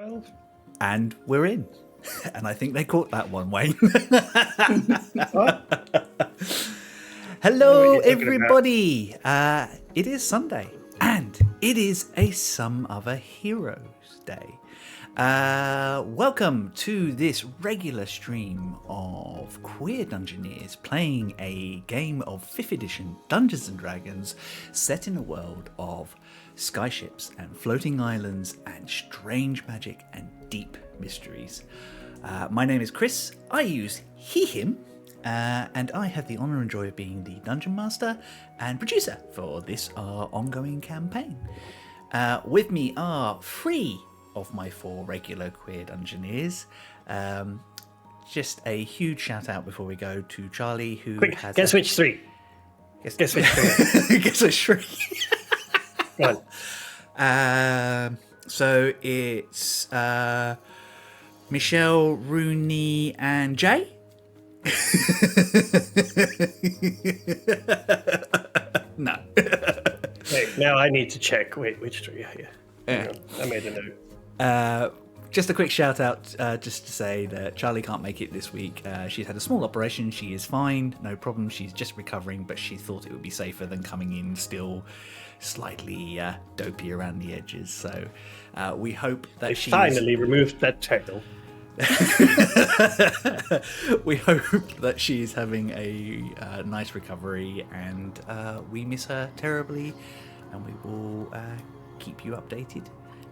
12. And we're in. And I think they caught that one, Wayne. Hello, everybody. It is Sunday, and it is a Some Other Heroes Day. Welcome to this regular stream of queerdungeoneers playing a game of 5th edition Dungeons & Dragons set in a world of skyships and floating islands and strange magic and deep mysteries. My name is Chris. I use he, him, and I have the honour and joy of being the Dungeon Master and producer for this ongoing campaign. With me are 3 of my 4 regular queerdungeoneers. Just a huge shout out before we go to Charlie, who has... Guess which 3? Guess which 3? Guess which 3? Go on. So it's Michelle, Rooney, and Jay. No. Wait, now I need to check. Wait, which 3 are here? Yeah. I made a note. Just a quick shout out, just to say that Charlie can't make it this week. She's had a small operation. She is fine, no problem. She's just recovering, but she thought it would be safer than coming in still slightly dopey around the edges. So we hope that she finally removed that tail. We hope that she's having a nice recovery, and we miss her terribly, and we will keep you updated.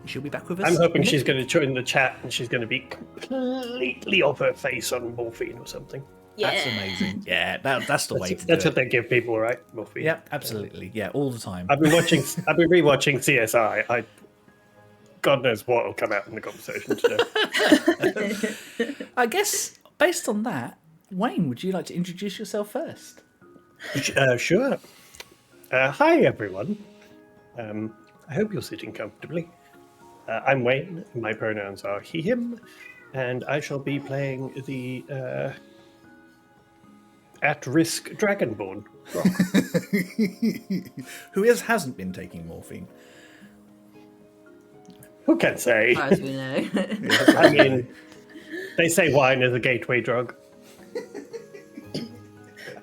She'll be back with us. I'm hoping she's going to join the chat and she's going to be completely off her face on morphine or something. Yeah. That's amazing. Yeah, that's the way to do it. That's what they give people, right? Morphine. Yeah, absolutely. Yeah, all the time. I've been rewatching CSI. God knows what will come out in the conversation today. I guess based on that, Wayne, would you like to introduce yourself first? Sure. Hi, everyone. I hope you're sitting comfortably. I'm Wayne. My pronouns are he, him, and I shall be playing the at-risk Dragonborn. Who hasn't been taking morphine? Who can say? As we know. I mean, they say wine is a gateway drug. I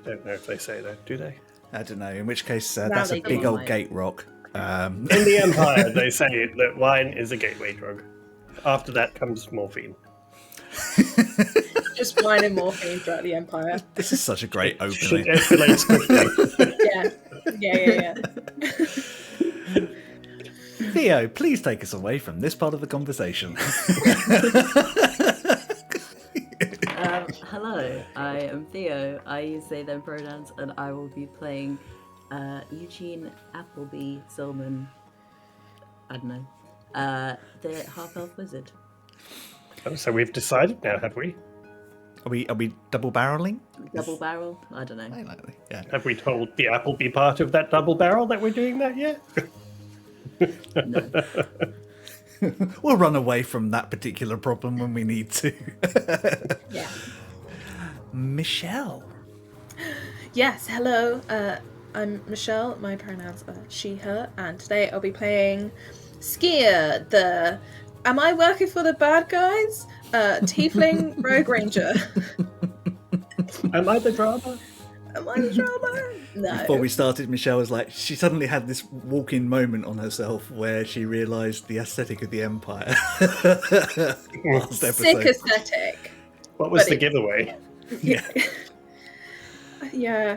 don't know if they say that, do they? I don't know. In which case, that's a big old gate rock. In the Empire, they say that wine is a gateway drug. After that comes morphine. Just wine and morphine throughout the Empire. This is such a great opening. It escalates quickly. Yeah. Theo, please take us away from this part of the conversation. Hello, I am Theo. I use they, them pronouns, and I will be playing Eugene Appleby Silman. I don't know. The half-elf wizard. Oh, so we've decided now, have we? Are we double barreling? Double barrel? I don't know. Yeah. Have we told the Appleby part of that double barrel that we're doing that yet? No. We'll run away from that particular problem when we need to. Yeah. Michelle. Yes, hello. I'm Michelle. My pronouns are she, her, and today I'll be playing Skier, the... Am I working for the bad guys? Tiefling Rogue Ranger. Am I the drama? Am I the drama? No. Before we started, Michelle was like, she suddenly had this walk-in moment on herself where she realised the aesthetic of the Empire. Last episode. Sick aesthetic. What was the giveaway? Yeah. Yeah.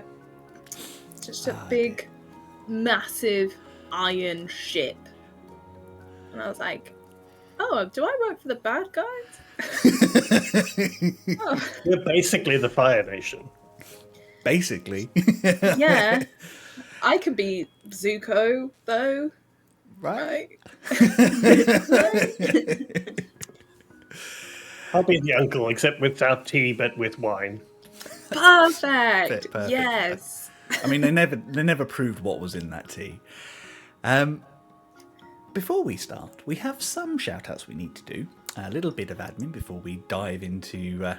Just a big, massive iron ship. And I was like, oh, do I work for the bad guys? Oh. We're basically the Fire Nation. Basically. Yeah. I could be Zuko, though. Right? I'll be the uncle, except without tea, but with wine. Perfect. Perfect. Yes. I mean, they never proved what was in that tea. Before we start, we have some shout-outs we need to do. A little bit of admin before we dive into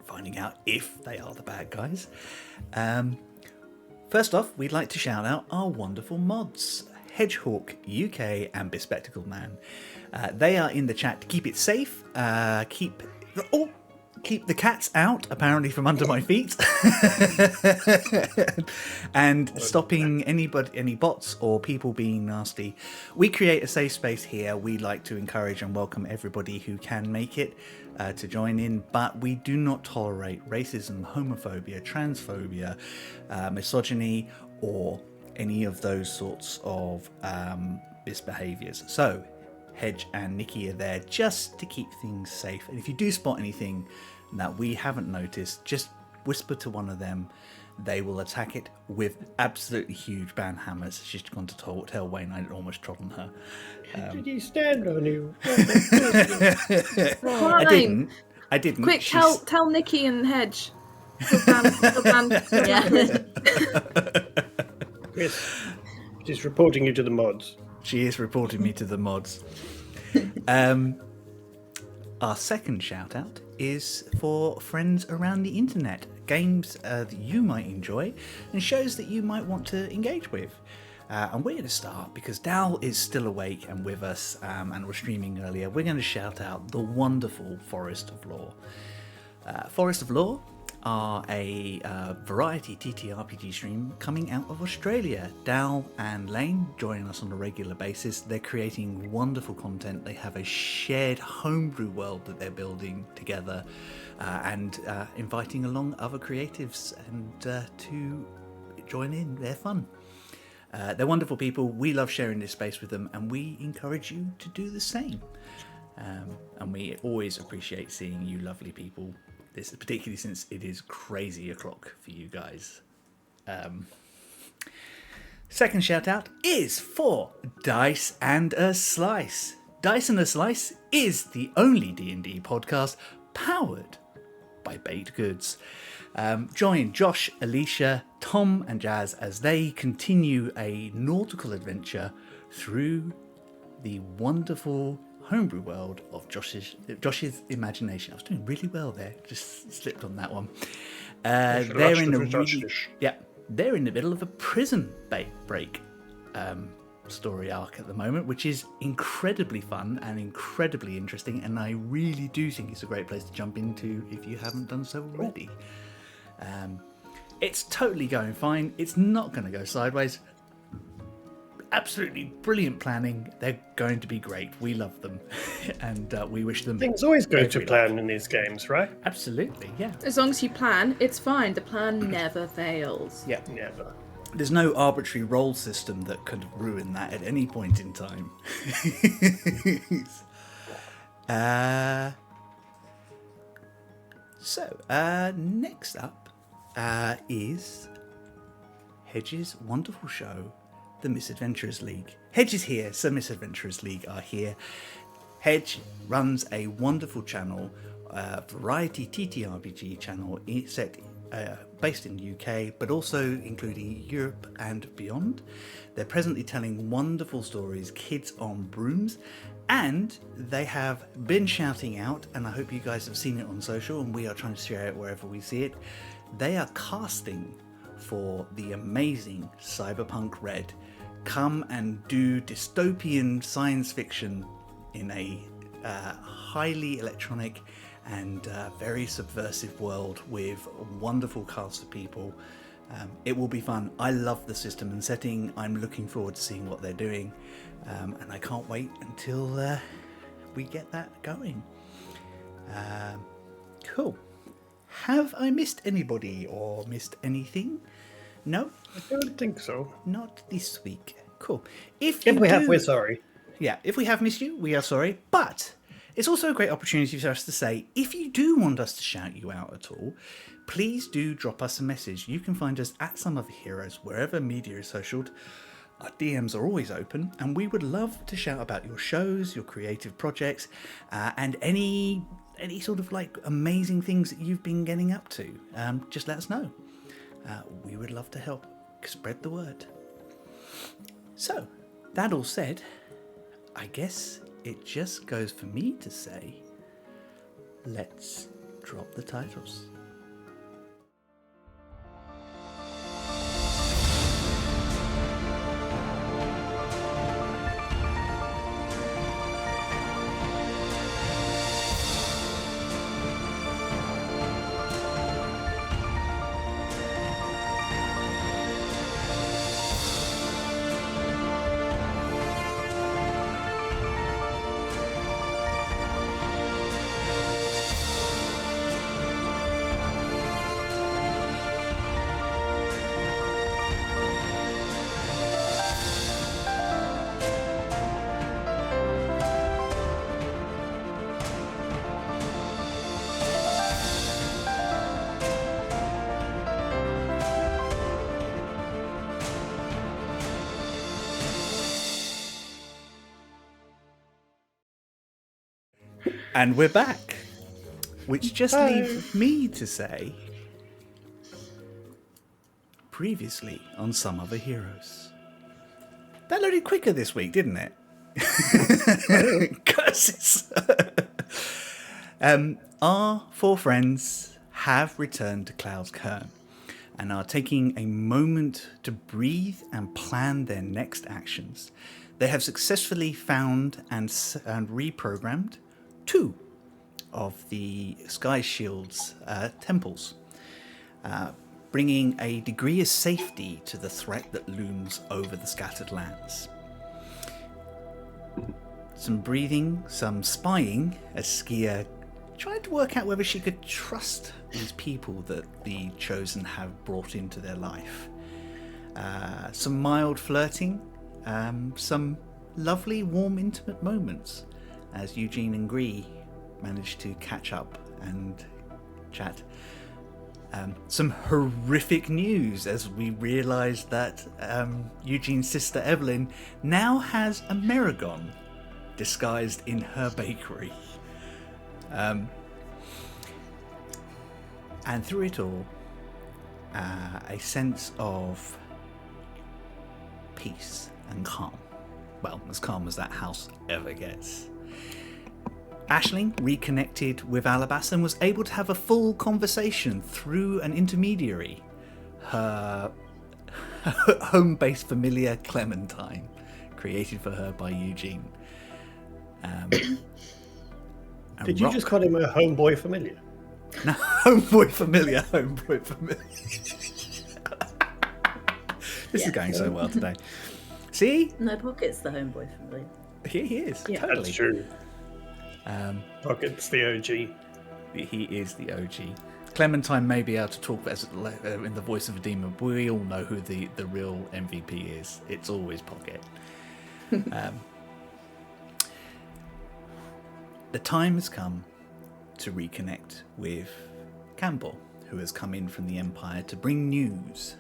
finding out if they are the bad guys. First off, we'd like to shout out our wonderful mods, Hedgehawk UK and Bespectacled Man. They are in the chat to keep it safe, keep the cats out, apparently, from under my feet, and stopping any bots or people being nasty. We create a safe space here. We like to encourage and welcome everybody who can make it to join in, but we do not tolerate racism, homophobia, transphobia, misogyny, or any of those sorts of misbehaviours. So Hedge and Nikki are there just to keep things safe. And if you do spot anything that we haven't noticed, just whisper to one of them. They will attack it with absolutely huge band hammers. She's gone to tell Wayne I almost trod on her. Did he stand on you? I didn't. Quick, tell Nikki and Hedge. Chris, she's reporting you to the mods. She is reporting me to the mods. Our second shout out is for friends around the internet, games that you might enjoy and shows that you might want to engage with. And we're going to start because Dal is still awake and with us and was streaming earlier. We're going to shout out the wonderful Forest of Lore. Forest of Lore are a variety TTRPG stream coming out of Australia. Dal and Lane join us on a regular basis. They're creating wonderful content. They have a shared homebrew world that they're building together and inviting along other creatives and to join in. They're fun. They're wonderful people. We love sharing this space with them and we encourage you to do the same. And we always appreciate seeing you lovely people. This, particularly since it is crazy o'clock for you guys. Second shout out is for Dice and a Slice. Dice and a Slice is the only D&D podcast powered by baked goods. Join Josh, Alicia, Tom and Jazz as they continue a nautical adventure through the wonderful homebrew world of Josh's imagination. I was doing really well there, just slipped on that one. They're in the middle of a prison break story arc at the moment, which is incredibly fun and incredibly interesting, and I really do think it's a great place to jump into if you haven't done so already. It's totally going fine. It's not going to go sideways. Absolutely brilliant planning. They're going to be great. We love them and we wish them things always go to plan in these games, right? Absolutely, yeah. As long as you plan, it's fine. The plan never fails. Yeah, Never. There's no arbitrary role system that could ruin that at any point in time. Next up is Hedge's wonderful show, The Misadventurers League. Hedge is here, so Misadventurers League are here. Hedge runs a wonderful channel, variety TTRPG channel set based in the UK, but also including Europe and beyond. They're presently telling wonderful stories, kids on brooms, and they have been shouting out, and I hope you guys have seen it on social, and we are trying to share it wherever we see it. They are casting for the amazing Cyberpunk Red. Come and do dystopian science fiction in a highly electronic and very subversive world with a wonderful cast of people. It will be fun. I love the system and setting. I'm looking forward to seeing what they're doing, and I can't wait until we get that going. Cool. Have I missed anybody or missed anything? No? I don't think so. Not this week. Cool. If we have, we're sorry. Yeah, if we have missed you, we are sorry. But it's also a great opportunity for us to say, if you do want us to shout you out at all, please do drop us a message. You can find us at Some Other Heroes, wherever media is socialed. Our DMs are always open, and we would love to shout about your shows, your creative projects, and any sort of like amazing things that you've been getting up to. Just let us know. We would love to help spread the word. So, that all said, I guess it just goes for me to say, let's drop the titles. And we're back. Which just Hi. leaves me to say, previously on Some Other Heroes. That loaded quicker this week, didn't it? Curses. Our four friends have returned to Cloud's Cairn and are taking a moment to breathe and plan their next actions. They have successfully found and reprogrammed 2 of the Sky Shield's temples, bringing a degree of safety to the threat that looms over the scattered lands. Some breathing, some spying, as Skia tried to work out whether she could trust these people that the Chosen have brought into their life. Some mild flirting, some lovely, warm, intimate moments as Eugene and Gree managed to catch up and chat. Some horrific news as we realised that Eugene's sister Evelyn now has a Meragon disguised in her bakery. And through it all, a sense of peace and calm. Well, as calm as that house ever gets. Aisling reconnected with Alabas and was able to have a full conversation through an intermediary, her home-based familiar Clementine, created for her by Eugene. Did you just call him a homeboy familiar? No, homeboy familiar. This is going so well today. See? No, Pocket's the homeboy family. He is. Yeah. Totally. That's true. Pocket's the OG. He is the OG. Clementine may be able to talk in the voice of a demon, but we all know who the real MVP is. It's always Pocket. The time has come to reconnect with Cambor, who has come in from the Empire to bring news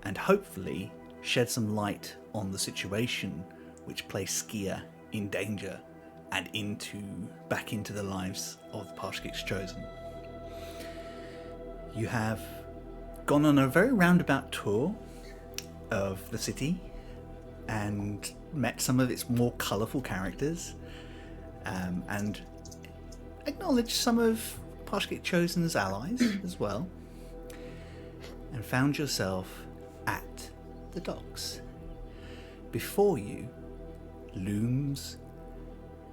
and hopefully shed some light on the situation which placed Skia in danger and back into the lives of the Parshkik's Chosen. You have gone on a very roundabout tour of the city and met some of its more colourful characters, and acknowledged some of Parshkik Chosen's allies as well, and found yourself at the docks. Before you looms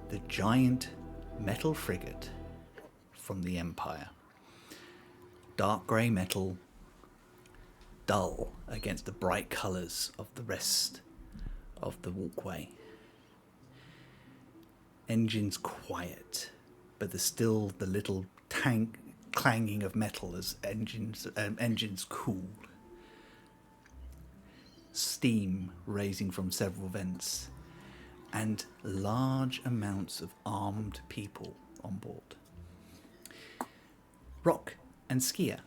the giant metal frigate from the Empire. Dark grey metal, dull against the bright colours of the rest of the walkway. Engines quiet, but there's still the little clanging of metal as engines cool. Steam raising from several vents, and large amounts of armed people on board. Rock and Skia,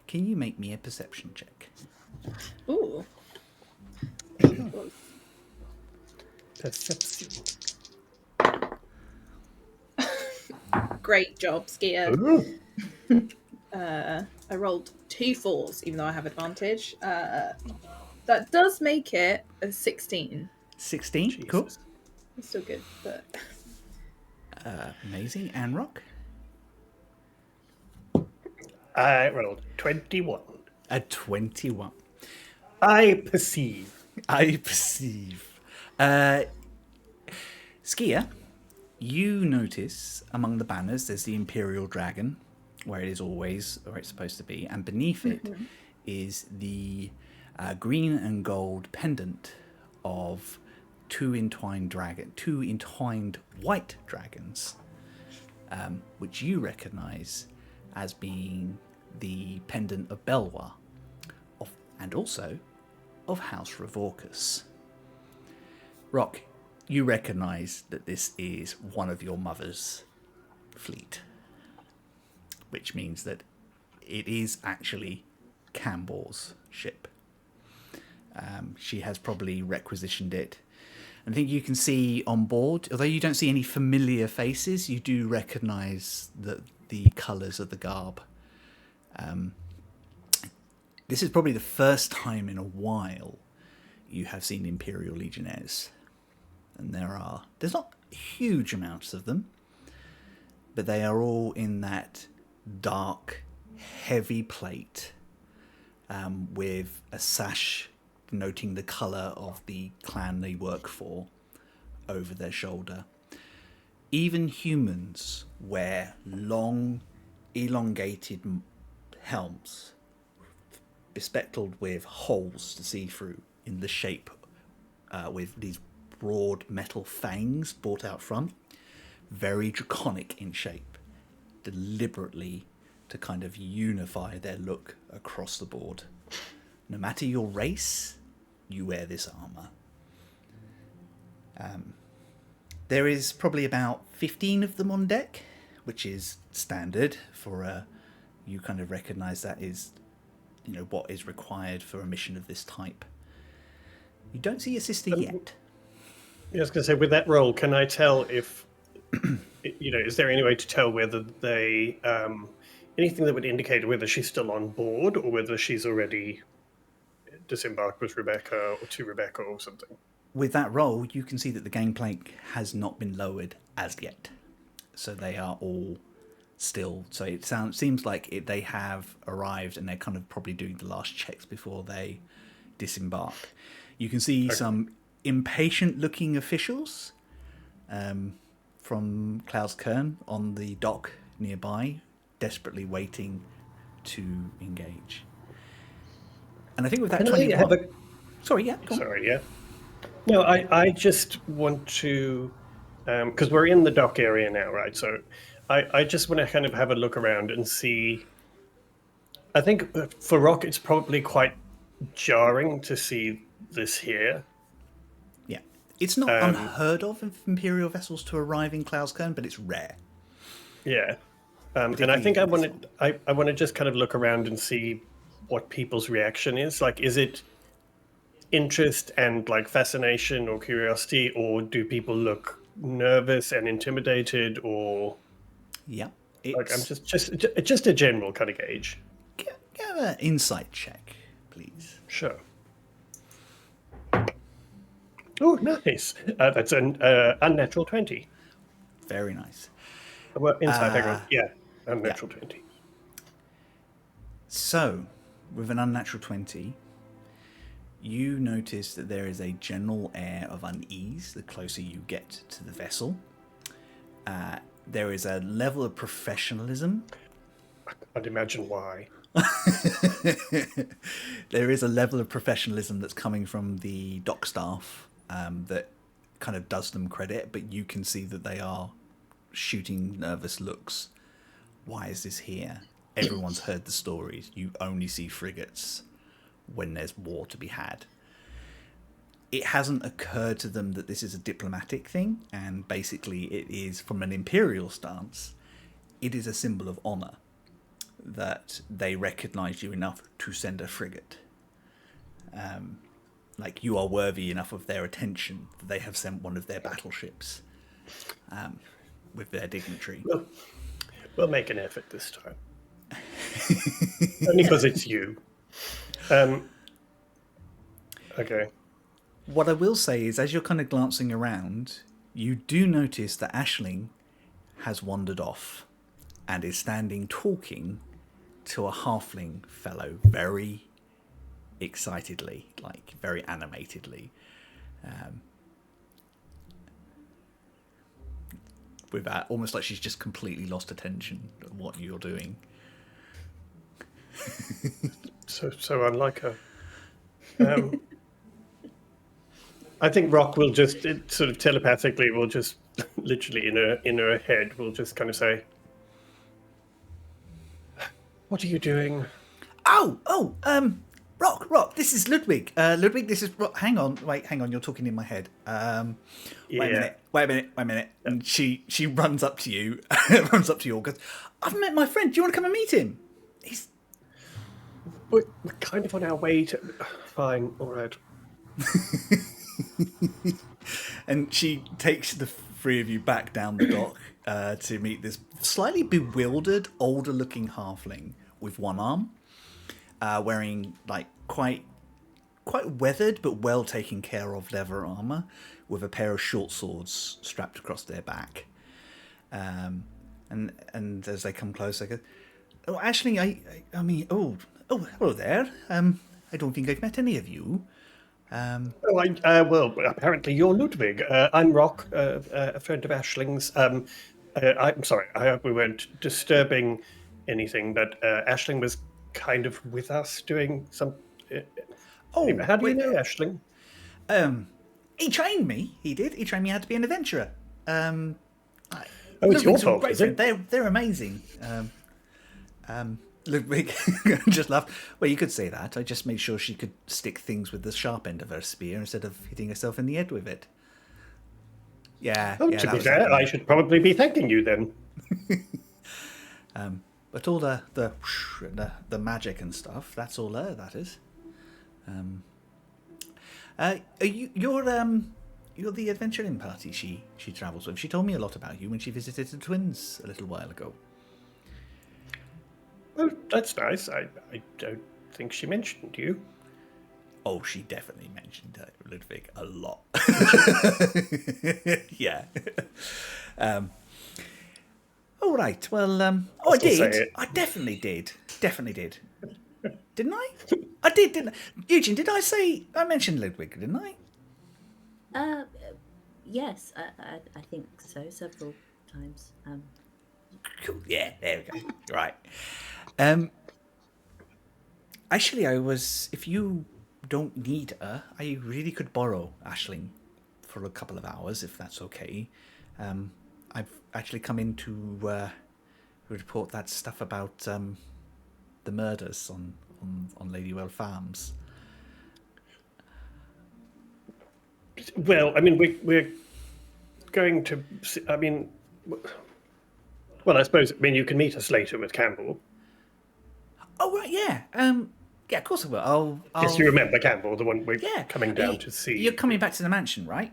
can you make me a perception check? Ooh. Perception. Great job, Skier. I rolled 2 4s, even though I have advantage. That does make it a 16. 16, Jesus. cool. It's still good, but... Amazing. And Rock? I rolled 21. A 21. I perceive. Skia, you notice among the banners there's the Imperial Dragon, where it is always, where it's supposed to be, and beneath it is the green and gold pendant of two entwined white dragons, which you recognize as being the pendant of Belwa, and also of House Ravorkas. Rock, you recognize that this is one of your mother's fleet, which means that it is actually Cambor's ship. She has probably requisitioned it I think you can see on board, although you don't see any familiar faces, you do recognise the colours of the garb. This is probably the first time in a while you have seen Imperial Legionnaires. And there's not huge amounts of them, but they are all in that dark, heavy plate with a sash noting the colour of the clan they work for over their shoulder. Even humans wear long, elongated helms, bespectacled with holes to see through in the shape, with these broad metal fangs brought out front, very draconic in shape, deliberately to kind of unify their look across the board. No matter your race, you wear this armour. There is probably about 15 of them on deck, which is standard for you kind of recognise that is, what is required for a mission of this type. You don't see your sister yet. I was going to say, with that roll, can I tell if, is there any way to tell whether they, anything that would indicate whether she's still on board or whether she's already disembarked with Rebecca or to Rebecca or something? With that roll, you can see that the gangplank has not been lowered as yet. So they are all still. So it seems like they have arrived and they're kind of probably doing the last checks before they disembark. You can see some impatient-looking officials from Klaus Cairne on the dock nearby, desperately waiting to engage. And I think with that 20... Sorry, yeah. Go on. Sorry, yeah. No, I just want to, because we're in the dock area now, right? So I just want to kind of have a look around and see. I think for Rock, it's probably quite jarring to see this here. Yeah. It's not unheard of Imperial vessels to arrive in Klaus Cairne, but it's rare. Yeah. And I think I want to just kind of look around and see what people's reaction is. Like, is it interest and like fascination or curiosity, or do people look nervous and intimidated, or like I'm just a general kind of gauge. Give an insight check, please. Sure. Oh, nice. That's an unnatural 20. Very nice. Well, insight, unnatural 20. So, with an unnatural 20, you notice that there is a general air of unease the closer you get to the vessel. There is a level of professionalism. I'd imagine why. There is a level of professionalism that's coming from the dock staff that kind of does them credit, but you can see that they are shooting nervous looks. Why is this here? Everyone's heard the stories. You only see frigates when there's war to be had. It hasn't occurred to them that this is a diplomatic thing, and basically it is, from an imperial stance, it is a symbol of honour that they recognise you enough to send a frigate. Like, you are worthy enough of their attention that they have sent one of their battleships with their dignitary. We'll make an effort this time. Only because it's you. Okay. What I will say is, as you're kind of glancing around, you do notice that Aisling has wandered off and is standing talking to a halfling fellow very excitedly, like very animatedly. With that, almost like she's just completely lost attention of what you're doing. So unlike her. I think Rock will just sort of telepathically will just literally in her head will just kind of say, "What are you doing?" Rock, this is Ludwig. Ludwig, this is Rock. Hang on, you're talking in my head. Wait a minute. And she runs up to you, all goes, "I've met my friend. Do you want to come and meet him?" We're kind of on our way to... Fine, all right. And she takes the three of you back down the dock to meet this slightly bewildered, older-looking halfling with one arm, wearing like quite weathered but well taken care of leather armor, with a pair of short swords strapped across their back. And as they come close, they go, "Oh, Aisling, I mean, hello there. I don't think I've met any of you." Well, apparently you're Ludwig. I'm Rock, a friend of Ashling's. I'm sorry, I hope we weren't disturbing anything, but Ashling was kind of with us doing some... Oh, how do you wait, know Ashling? He trained me. He did. He trained me how to be an adventurer. It's your Ludwig's a fault, great is it? friend. They're amazing. Ludwig just laughed. Well, you could say that. I just made sure she could stick things with the sharp end of her spear instead of hitting herself in the head with it. Yeah. Oh, yeah, to that be was fair, happening. I should probably be thanking you then. But all the magic and stuff, that's all her, that is. You're the adventuring party she travels with. She told me a lot about you when she visited the twins a little while ago. Oh, that's nice. I don't think she mentioned you. Oh, she definitely mentioned Ludwig a lot. Yeah. All right. Well, I still say did. it. I definitely did. Definitely did. Didn't I? I did, didn't I? Eugene, did I say... I mentioned Ludwig, didn't I? Yes, I think so, several times. Cool. Yeah, there we go. Right. Actually, if you don't need her, I really could borrow Aisling for a couple of hours, if that's okay. I've actually come in to report that stuff about the murders on Ladywell Farms. Well, I mean, we're going to... I mean... Well, I suppose, you can meet us later with Campbell. Oh, right, yeah. Yeah, of course I will. I'll Yes, you remember Campbell, the one we're yeah. coming down to see. You're coming back to the mansion, right?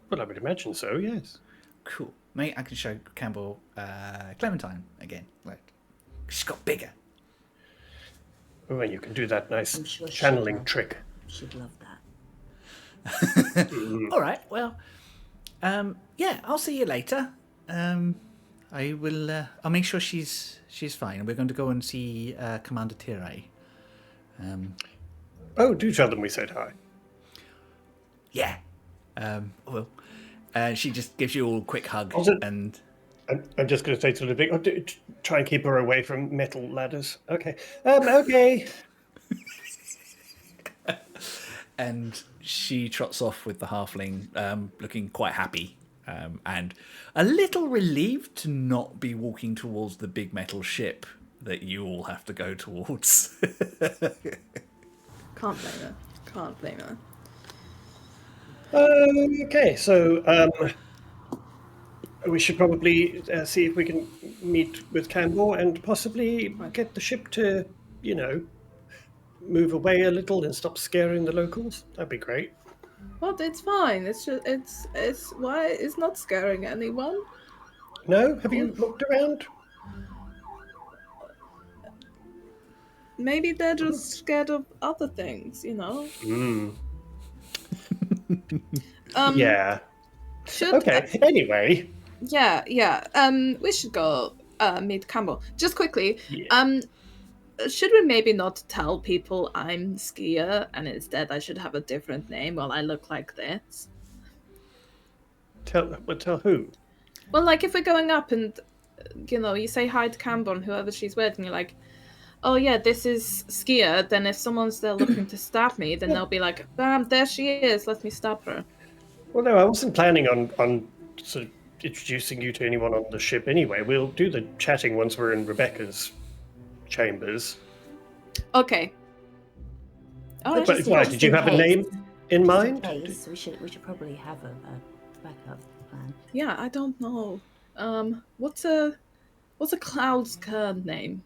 Well, I would imagine so, yes. Cool. Mate, I can show Campbell Clementine again. Like, she's got bigger. Oh, and you can do that nice I'm sure channeling she'll trick. She'd love that. All right, well, yeah, I'll see you later. I will. I'll make sure she's fine. We're going to go and see Commander Tirai. Oh, do tell them we said hi. Yeah. Well, she just gives you all a quick hug and. I'm just going to say to Ludwig, try and keep her away from metal ladders. Okay. Okay. And she trots off with the halfling, looking quite happy and a little relieved to not be walking towards the big metal ship that you all have to go towards. Can't blame her. Can't blame her. Okay, so we should probably see if we can meet with Cambor and possibly get the ship to, move away a little and stop scaring the locals. That'd be great. But it's fine. It's just it's why it's not scaring anyone. No? Have you looked around? Maybe they're just scared of other things, Yeah. Should Okay. Anyway. yeah. We should go meet Campbell. Just quickly. Yeah. Should we maybe not tell people I'm Skier and instead I should have a different name while I look like this? Tell who? Well, like if we're going up and you say hi to Campbell and whoever she's with, and you're like, "Oh yeah, this is Skier." Then if someone's there looking to stab me, then they'll be like, "Bam, there she is. Let me stab her." Well, no, I wasn't planning on sort of introducing you to anyone on the ship anyway. We'll do the chatting once we're in Rebecca's chambers. Okay. Oh, But Just why? in Did you have a case. name in mind? Case, we should probably have a backup plan. yeah, I don't know. What's a Cloud's Cairne name?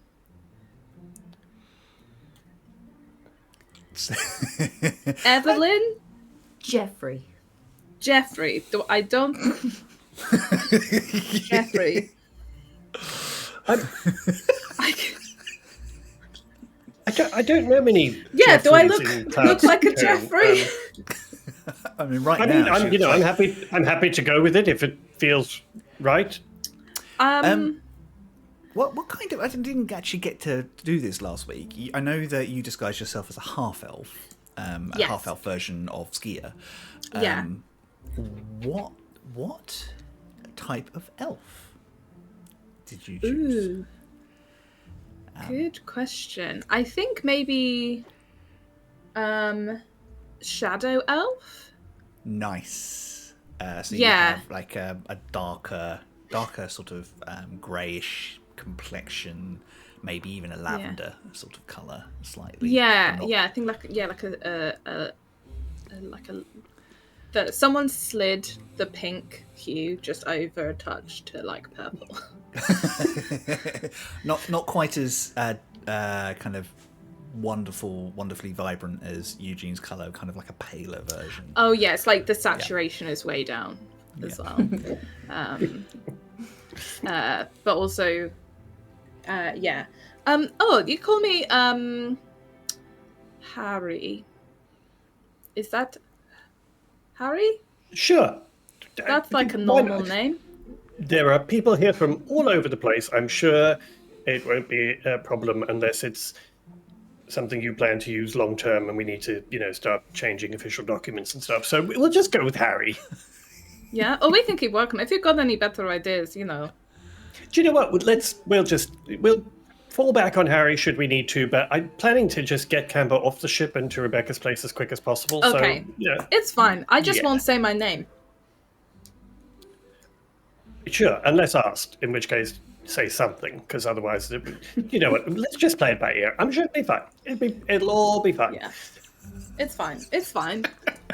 Evelyn? Jeffrey. Jeffrey. I don't. Jeffrey. I'm- I... I don't know many. Yeah, do I Jeffreys in look like a Cloudstone. Jeffrey? I mean, right I now. mean, she looks I'm like- happy to go with it if it feels right. What kind of? I didn't actually get to do this last week. I know that you disguised yourself as a half elf, a Yes. half elf version of Skier. Yeah. What type of elf did you choose? Ooh. Good question. I think maybe shadow elf. Nice. So Yeah. you have like a darker sort of greyish complexion, maybe even a lavender sort of colour, slightly. Yeah, Not- yeah. I think that someone slid the pink hue just over a touch to like purple. not quite as kind of wonderfully vibrant as Eugene's colour, kind of like a paler version. Oh yeah, it's like the saturation is way down as well. But also, yeah. Oh, you call me Harry. Is that Harry? Sure. That's like a Why normal not? name. There are people here from all over the place. I'm sure it won't be a problem unless it's something you plan to use long term and we need to, start changing official documents and stuff. So we'll just go with Harry. Yeah. Oh, we can keep working. If you've got any better ideas, Do you know what? We'll fall back on Harry should we need to, but I'm planning to just get Cambor off the ship and to Rebecca's place as quick as possible. Okay. So, yeah. It's fine. I just Yeah. won't say my name. Sure, unless asked, in which case say something, because otherwise, you know what? Let's just play it by ear. I'm sure it'll be fine. It'll all be fine. Yeah. It's fine. It's fine.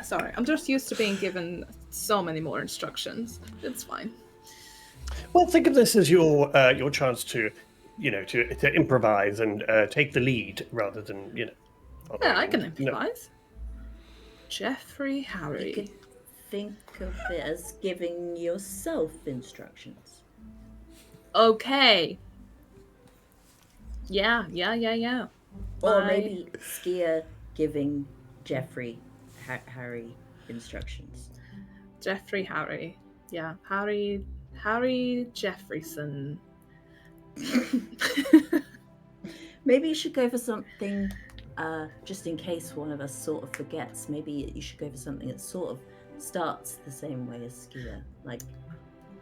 Sorry, I'm just used to being given so many more instructions. It's fine. Well, think of this as your chance to, to improvise and take the lead rather than, Yeah, I can improvise. Jeffrey You Harry. could think of it as giving yourself instructions. Okay. Yeah. Or I- maybe Skier giving Jeffrey Harry instructions. Jeffrey Harry. Yeah, Harry Jeffreyson. Maybe you should go for something, just in case one of us sort of forgets. Maybe you should go for something that sort of starts the same way as Skier, like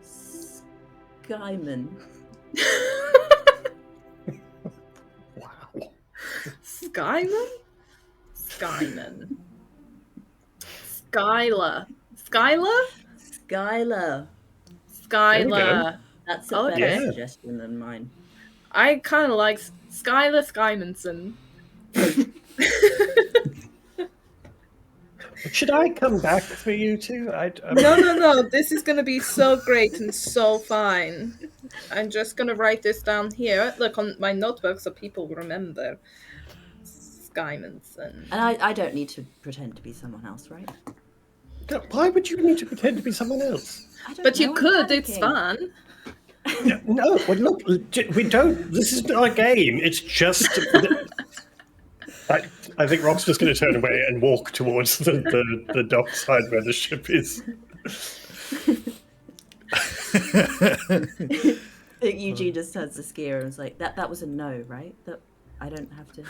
Skyman. Wow. Skyman? Skyman. Skylar. Skylar? Skylar. Skylar. That's a Okay. better Yeah. suggestion than mine. I kind of like Skylar Skymanson. Should I come back for you two? No. This is going to be so great and so fine. I'm just going to write this down here. Look on my notebook so people remember. Skymanson. And I don't need to pretend to be someone else, right? Why would you need to pretend to be someone else? I don't But know, you I'm could, it's panicking. fun. No, well, look, we don't. This is not a game. It's just. I think Rob's just going to turn away and walk towards the dock side where the ship is. Eugene just turns to Skier and was like, "That was a no, right? That I don't have to."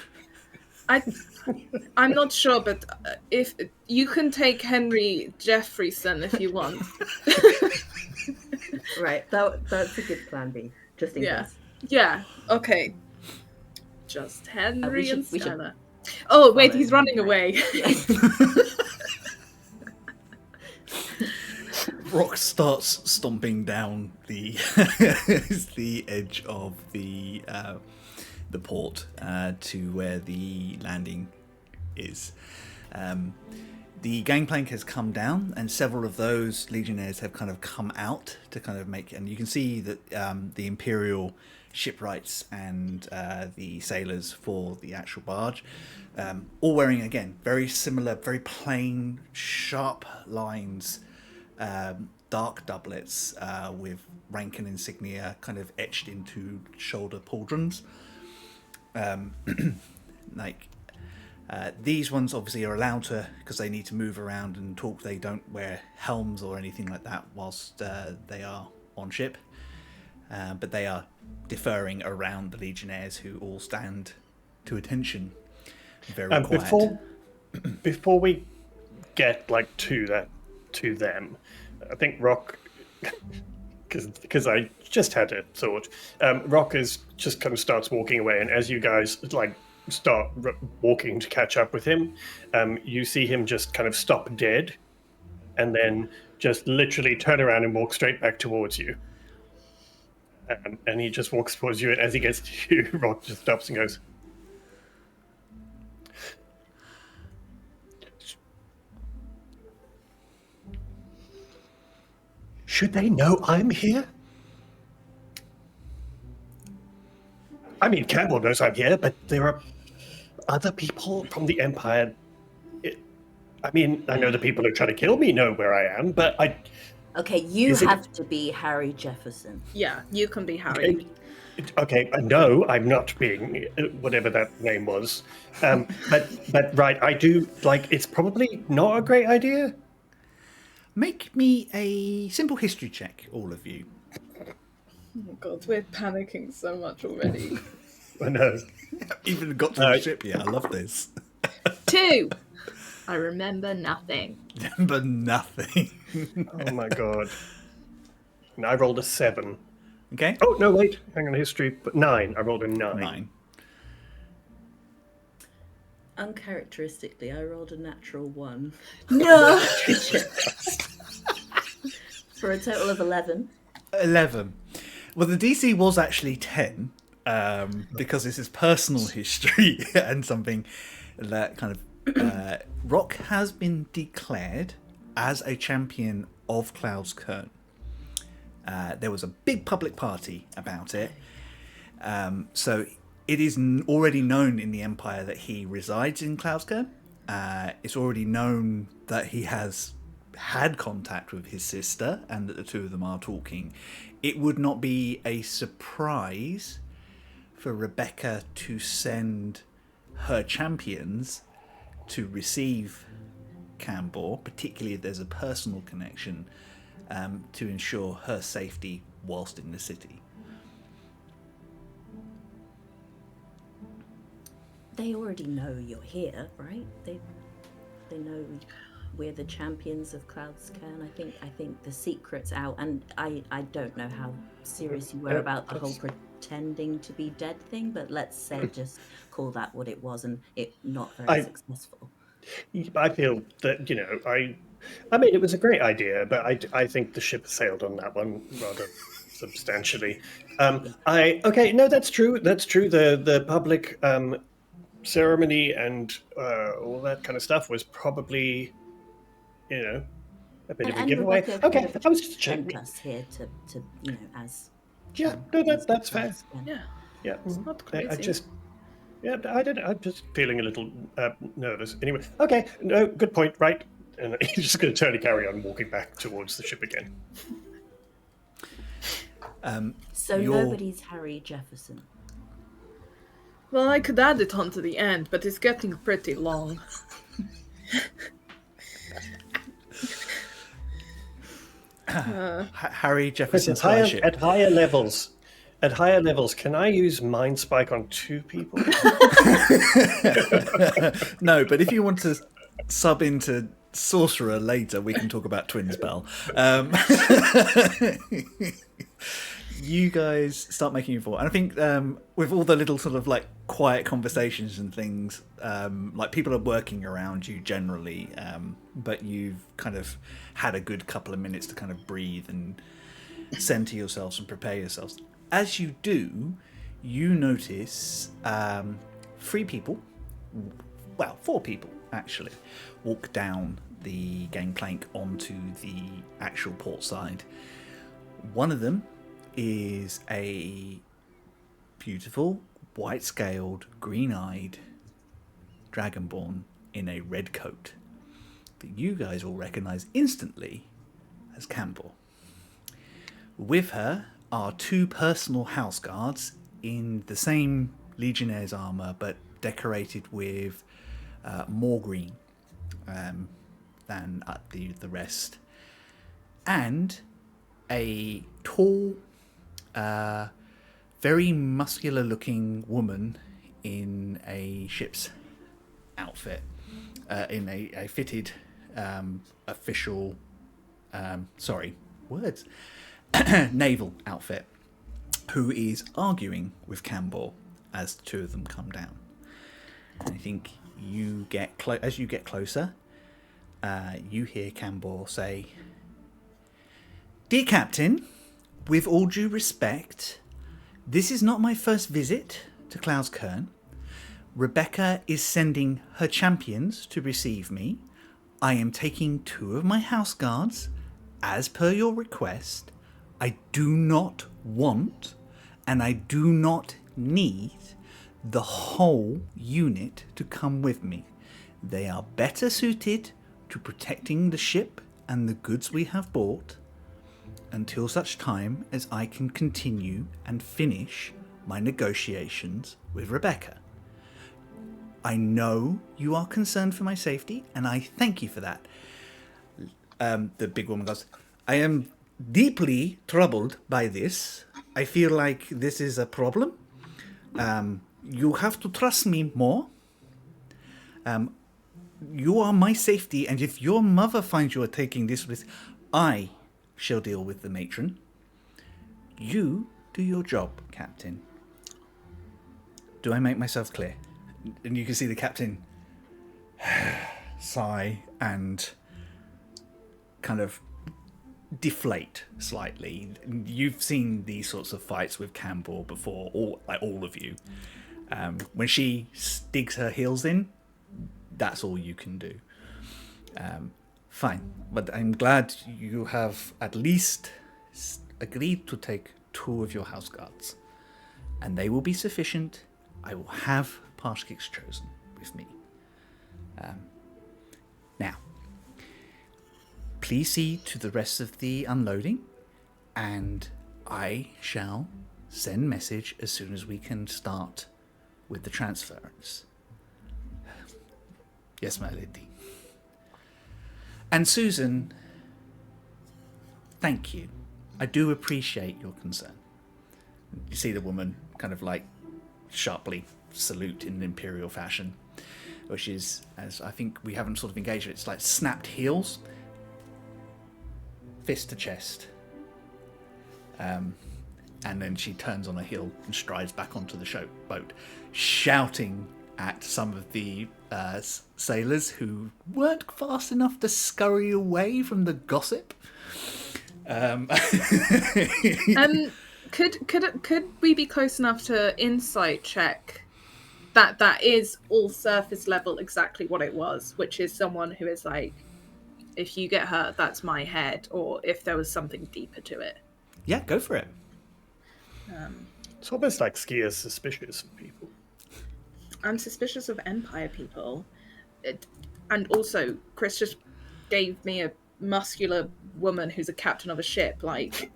I'm not sure, but if you can take Henry Jeffreyson if you want. Right, that's a good plan B, just in Yeah. case. Yeah. Okay. Just Henry should- and we should Skylar. Oh wait, follow he's him, running right. away. Rock starts stomping down the the edge of the port to where the landing is. The gangplank has come down, and several of those legionnaires have kind of come out to kind of make. And you can see that the Imperial shipwrights and the sailors for the actual barge, all wearing again very similar, very plain, sharp lines, dark doublets with rank and insignia kind of etched into shoulder pauldrons. These ones obviously are allowed to, because they need to move around and talk. They don't wear helms or anything like that whilst they are on ship. But they are deferring around the legionnaires, who all stand to attention. Very quiet. Before we get to them, I think Rock, because I just had a thought. Rock is just kind of starts walking away, and as you guys start walking to catch up with him, you see him just kind of stop dead, and then just literally turn around and walk straight back towards you. And he just walks towards you, and as he gets to you, Rock just stops and goes, "Should they know I'm here? I mean, Cambor knows I'm here, but there are other people from the Empire. I mean, I know the people who try to kill me know where I am, but I..." Okay, you have to be Harry Jefferson. Yeah, you can be Harry. Okay, no, I'm not being whatever that name was. But right, I do, it's probably not a great idea. Make me a simple history check, all of you. Oh god, we're panicking so much already. I know. Even got to the ship yet. I love this. 2. I remember nothing. Remember nothing. Oh my god. And I rolled a 7. Okay. Oh, no, wait. Hang on, history. But 9. I rolled a 9. Uncharacteristically, I rolled a natural 1. No! For a total of 11. 11. Well, the DC was actually 10, because this is personal history and something that kind of... Rock has been declared as a champion of Cloud's Cairne. There was a big public party about it. So it is already known in the Empire that he resides in Cloud's Cairne. It's already known that he has had contact with his sister and that the two of them are talking. It would not be a surprise for Rebecca to send her champions to receive Cambor, particularly if there's a personal connection, to ensure her safety whilst in the city. They already know you're here, right? They know we're the champions of Cloud's Cairne. I think the secret's out, and I don't know how serious you were about the whole pretending to be dead thing, but let's say just call that what it was, and it not very successful. I feel that, I mean, it was a great idea, but I think the ship sailed on that one rather substantially. Okay, no, that's true. That's true. The public ceremony and all that kind of stuff was probably, a bit of a giveaway. Okay, I was just checking us here to as yeah, no, that's fair. Yeah, It's not crazy. I don't know. I'm just feeling a little nervous. Anyway, okay, no, good point. Right, and he's just going to turn and carry on walking back towards the ship again. So nobody's Harry Jefferson. Well, I could add it on to the end, but it's getting pretty long. Harry Jefferson At higher levels, can I use Mind Spike on 2 people? No, but if you want to sub into Sorcerer later, we can talk about Twin Spell. You guys start making your thought. And I think with all the little sort of quiet conversations and things, people are working around you generally, but you've kind of had a good couple of minutes to kind of breathe and center yourselves and prepare yourselves. As you do, you notice 4 people actually, walk down the gangplank onto the actual port side. One of them is a beautiful, white-scaled, green-eyed dragonborn in a red coat that you guys will recognize instantly as Cambor. With her are 2 personal house guards in the same Legionnaire's armor, but decorated with more green than the rest. And a tall, very muscular-looking woman in a ship's outfit, in a fitted official, naval outfit, who is arguing with Cambor as the 2 of them come down. And I think you get as you get closer, you hear Cambor say, "Dear Captain, with all due respect, this is not my first visit to Cloud's Cairn. Rebecca is sending her champions to receive me. I am taking 2 of my house guards, as per your request. I do not want, and I do not need, the whole unit to come with me. They are better suited to protecting the ship and the goods we have bought, until such time as I can continue and finish my negotiations with Rebecca. I know you are concerned for my safety, and I thank you for that." The big woman goes, "I am deeply troubled by this. I feel like this is a problem. You have to trust me more. You are my safety, and if your mother finds you are taking this risk, I shall deal with the matron. You do your job, Captain." Do I make myself clear? And you can see the captain sigh and kind of deflate slightly. You've seen these sorts of fights with Cambor before, all of you. When she digs her heels in, that's all you can do. Fine, but I'm glad you have at least agreed to take 2 of your house guards, and they will be sufficient. I will have Parshkix chosen with me. Now, please see to the rest of the unloading, and I shall send message as soon as we can start with the transference. Yes, my lady. And Susan, thank you. I do appreciate your concern. You see the woman kind of like sharply salute in an imperial fashion, which is, as I think we haven't sort of engaged with, it's like snapped heels, fist to chest. And then she turns on her heel and strides back onto the boat, shouting at some of the sailors who weren't fast enough to scurry away from the gossip. Could we be close enough to insight check that is all surface level exactly what it was, which is someone who is like, if you get hurt, that's my head, or if there was something deeper to it? Yeah, go for it. It's almost like Skier's suspicious of people. I'm suspicious of Empire people. And also, Chris just gave me a muscular woman who's a captain of a ship, like...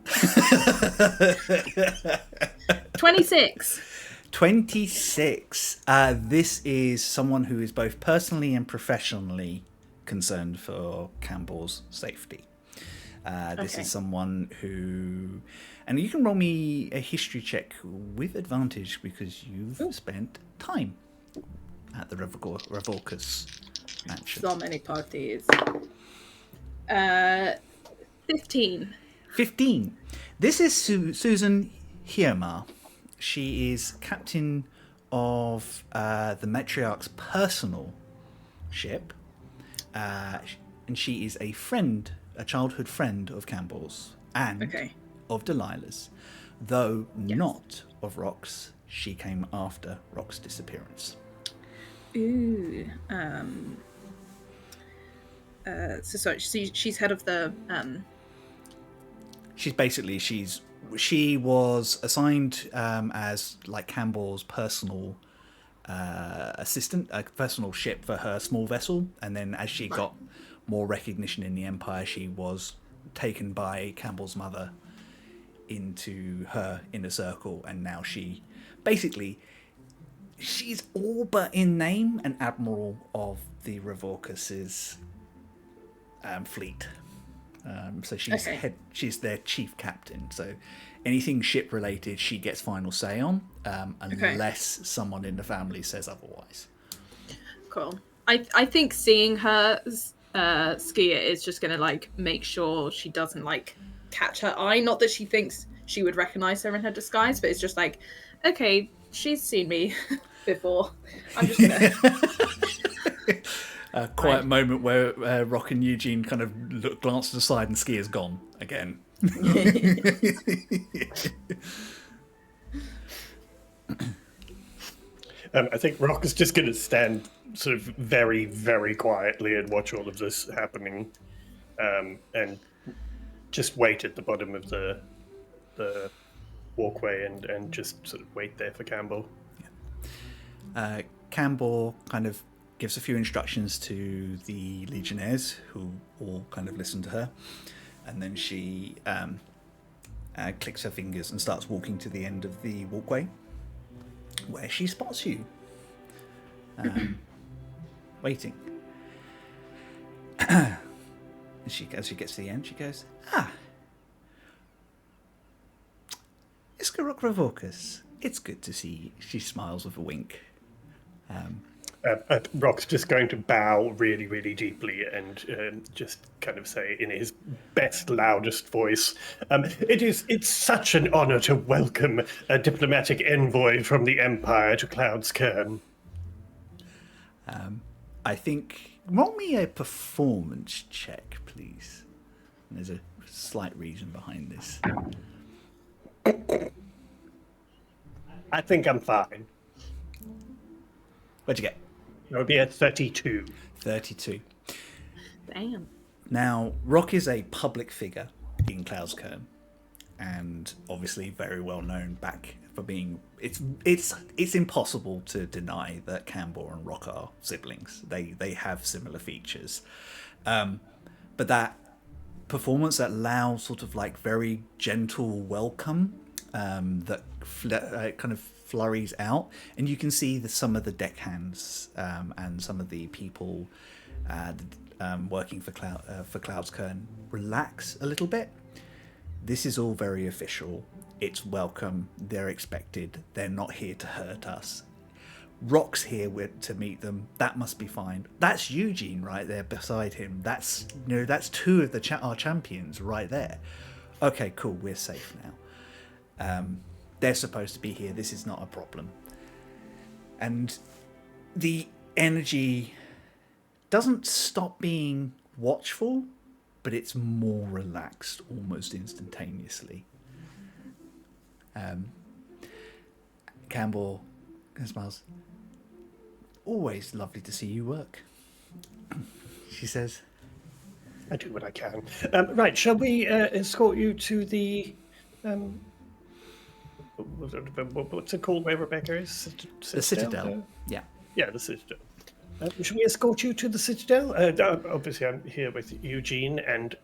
26! 26. This is someone who is both personally and professionally concerned for Cambor's safety. This is someone who... And you can roll me a history check with advantage because you've spent time at the Ravorkas mansion. So many parties. 15. 15. This is Susan Hiermar. She is captain of the matriarch's personal ship, and she is a childhood friend of Cambor's and of Delilah's, though not of Rock's. She came after Rock's disappearance. Ooh. sorry, she's head of the. She was assigned as like Cambor's personal assistant, a personal ship for her small vessel, and then as she got more recognition in the Empire, she was taken by Campbell's mother into her inner circle, and now she's all but in name an admiral of the Ravorkas' fleet. So she's their chief captain. So anything ship related, she gets final say on, unless someone in the family says otherwise. Cool. I think seeing her Skier is just gonna like make sure she doesn't like catch her eye. Not that she thinks she would recognize her in her disguise, but it's just like, okay, she's seen me before. I'm just gonna. A quiet moment where Rock and Eugene kind of glance to the side and Skier's gone again. I think Rock is just going to stand sort of very, very quietly and watch all of this happening, and just wait at the bottom of the walkway and just sort of wait there for Cambor. Yeah. Cambor kind of gives a few instructions to the Legionnaires, who all kind of listen to her, and then she clicks her fingers and starts walking to the end of the walkway, where she spots you, waiting. As she gets to the end, she goes, Cambor Ravorkas, it's good to see you. She smiles with a wink. Rock's just going to bow really, really deeply and just kind of say in his best, loudest voice, it's such an honor to welcome a diplomatic envoy from the Empire to Cloud's Cairn. I think, roll me a performance check, please. And there's a slight reason behind this. I think I'm fine. What'd you get? It would be at 32. 32. Damn. Now, Rock is a public figure in Cloud's Cairn, and obviously very well known back for being. It's impossible to deny that Cambor and Rock are siblings. They have similar features, but that performance, that loud sort of like very gentle welcome, that kind of flurries out, and you can see some of the deckhands and some of the people working for Cloud's Cairn relax a little bit. This is all very official. It's welcome. They're expected. They're not here to hurt us. Rock's here to meet them. That must be fine. That's Eugene right there beside him. That's two of our champions right there. Okay, cool. We're safe now. They're supposed to be here. This is not a problem. And the energy doesn't stop being watchful, but it's more relaxed almost instantaneously. Cambor smiles. Always lovely to see you work, she says. I do what I can. Right, shall we escort you to the... what's it called where Rebecca is? The Citadel. Yeah. Yeah, the Citadel. Should we escort you to the Citadel? Obviously, I'm here with Eugene and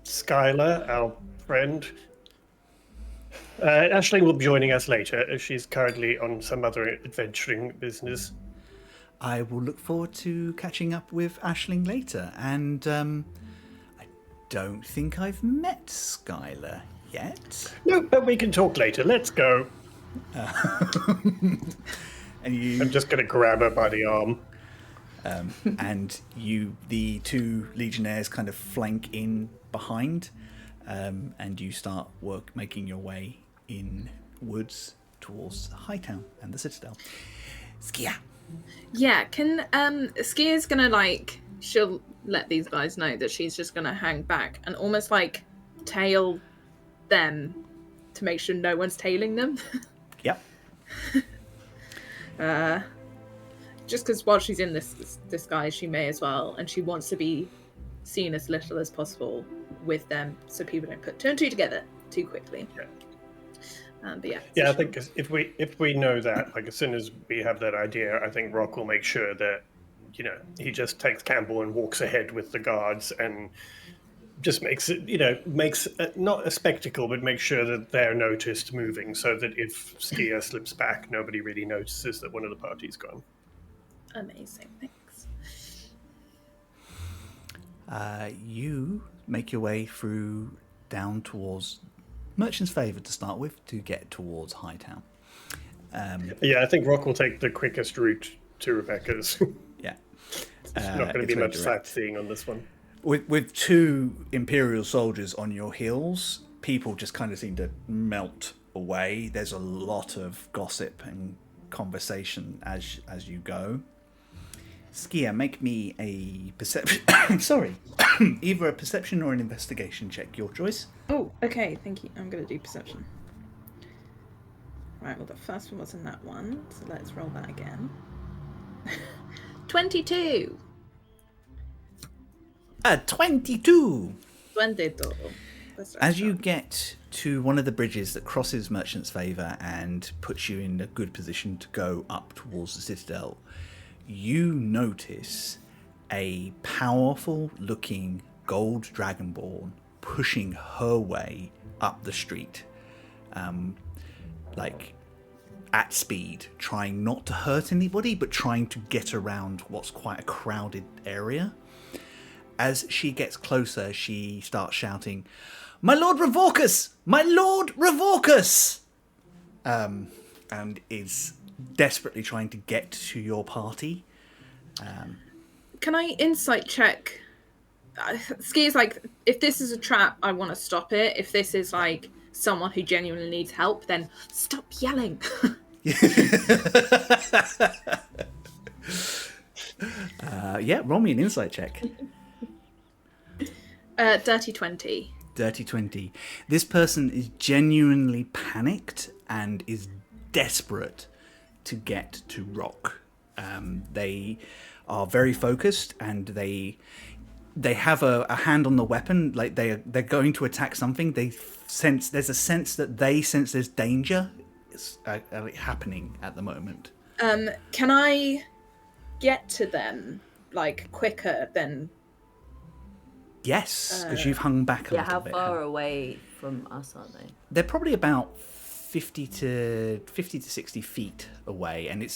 Skylar, our friend. Aisling will be joining us later. She's currently on some other adventuring business. I will look forward to catching up with Aisling later. And I don't think I've met Skylar yet. No, but we can talk later. Let's go. And I'm just going to grab her by the arm. And the two Legionnaires kind of flank in behind, and you start making your way in woods towards Hightown and the Citadel. Skia. Yeah, can Skier's gonna she'll let these guys know that she's just gonna hang back and almost tail them to make sure no one's tailing them. Yep. just because while she's in this disguise, she may as well, and she wants to be seen as little as possible with them, so people don't put two and two together too quickly. Yeah. But yeah. Yeah, I think if we know that, like as soon as we have that idea, I think Rock will make sure that, you know, he just takes Campbell and walks ahead with the guards and just makes it, you know, not a spectacle, but makes sure that they're noticed moving, so that if Skier slips back, nobody really notices that one of the party's gone. Amazing, thanks. You make your way through down towards Merchant's Favour to start with, to get towards Hightown. Yeah, I think Rock will take the quickest route to Rebecca's. Yeah. There's not going to be much direct. sightseeing on this one. With two Imperial soldiers on your heels, people just kind of seem to melt away. There's a lot of gossip and conversation as you go. Skier, make me a perception... Sorry. Either a perception or an investigation check, your choice. Oh, okay, thank you. I'm going to do perception. Right, well, the first one wasn't that one, so let's roll that again. 22! 22! 22. As you get to one of the bridges that crosses Merchant's Favour and puts you in a good position to go up towards the Citadel, you notice a powerful looking gold dragonborn pushing her way up the street, like at speed, trying not to hurt anybody, but trying to get around what's quite a crowded area. As she gets closer, she starts shouting, "My Lord Ravorkas! My Lord Ravorkas!" And is desperately trying to get to your party. Can I insight check? Ski's like, if this is a trap, I want to stop it. If this is like someone who genuinely needs help, then stop yelling. Yeah, roll me an insight check. Dirty 20. Dirty 20. This person is genuinely panicked and is desperate to get to Rock. They are very focused, and they have a hand on the weapon, like they're going to attack something. There's a sense that they sense there's danger happening at the moment. Can I get to them like quicker than? Yes, because you've hung back a Yeah, little how bit. far away from us are they? They're probably about 50 to 60 feet away, and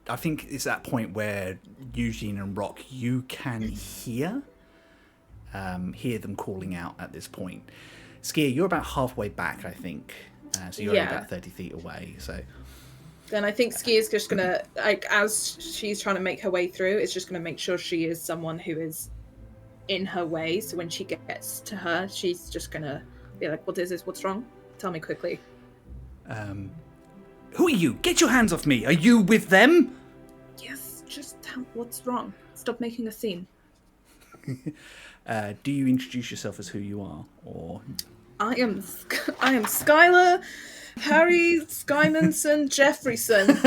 I think it's that point where Eugene and Rock, you can hear them calling out at this point. Skier, you're about halfway back, I think, so you're only about 30 feet away. So then I think Ski is just gonna, like, as she's trying to make her way through, it's just gonna make sure she is someone who is in her way. So when she gets to her, she's just gonna be like, "What is this? What's wrong? Tell me quickly." Who are you? Get your hands off me! Are you with them? Yes, just tell what's wrong. Stop making a scene. Do you introduce yourself as who you are, or? I am Skylar Harry Skymanson Jeffreyson.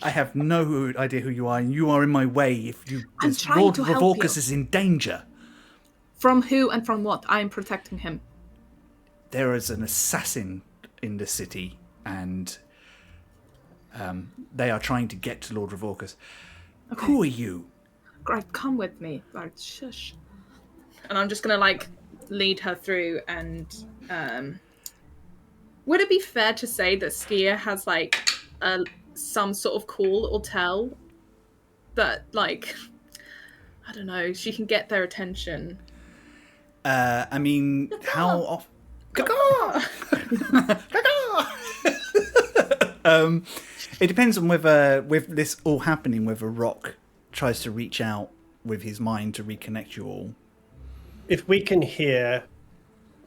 I have no idea who you are, and you are in my way. If you, I'm trying Lord to help Ravorkas you. is in danger. From who and from what? I am protecting him. There is an assassin in the city, and they are trying to get to Lord Ravorkas. Okay. Who are you? Right, come with me. Right, shush. And I'm just gonna like lead her through. And would it be fair to say that Skier has like some sort of call or tell that, like, I don't know, she can get their attention? I mean, how often? It depends on whether, with this all happening, whether Rock tries to reach out with his mind to reconnect you all. If we can hear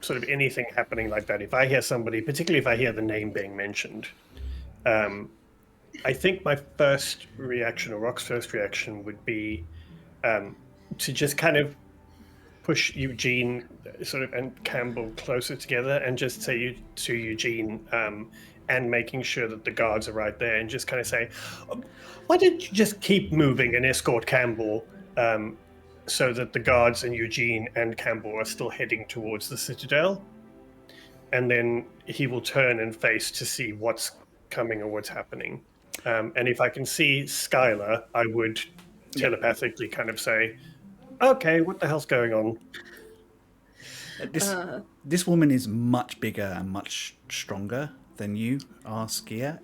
sort of anything happening like that, if I hear somebody, particularly if I hear the name being mentioned, I think my first reaction, or Rock's first reaction, would be to just kind of push Eugene and Campbell closer together and just say to Eugene, and making sure that the guards are right there, and just kind of say, why don't you just keep moving and escort Cambor, so that the guards and Eugene and Cambor are still heading towards the Citadel, and then he will turn and face to see what's coming or what's happening. And if I can see Skylar, I would telepathically kind of say, okay, what the hell's going on? This woman is much bigger and much stronger than you are, Skia.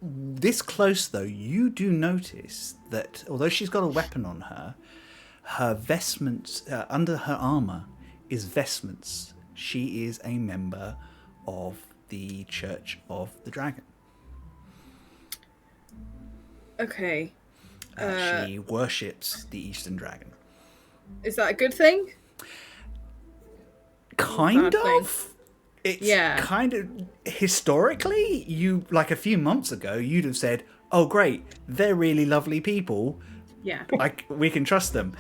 This close, though, you do notice that although she's got a weapon on her, her vestments, under her armour, is vestments. She is a member of the Church of the Dragon. Okay. She worships the Eastern Dragon. Is that a good thing? Kind Bad thing. of. It's kind of historically, you like a few months ago, you'd have said, "Oh, great, they're really lovely people. Yeah. Like we can trust them."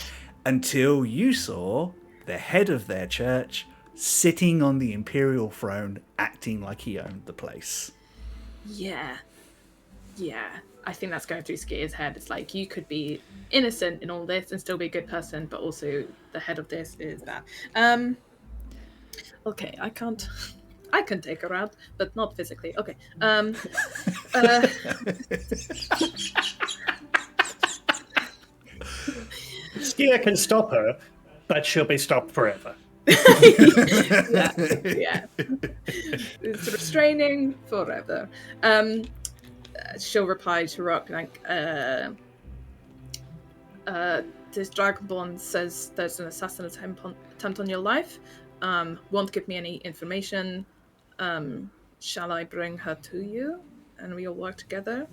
Until you saw the head of their church sitting on the imperial throne, acting like he owned the place. Yeah. I think that's going through Skia's head. It's like, you could be innocent in all this and still be a good person, but also the head of this is that. Okay, I can take her out, but not physically. Okay. Skia can stop her, but she'll be stopped forever. yeah. It's restraining forever. She'll reply to Rock like, this Dragonborn says there's an assassin attempt on your life. Won't give me any information. Shall I bring her to you and we'll work together?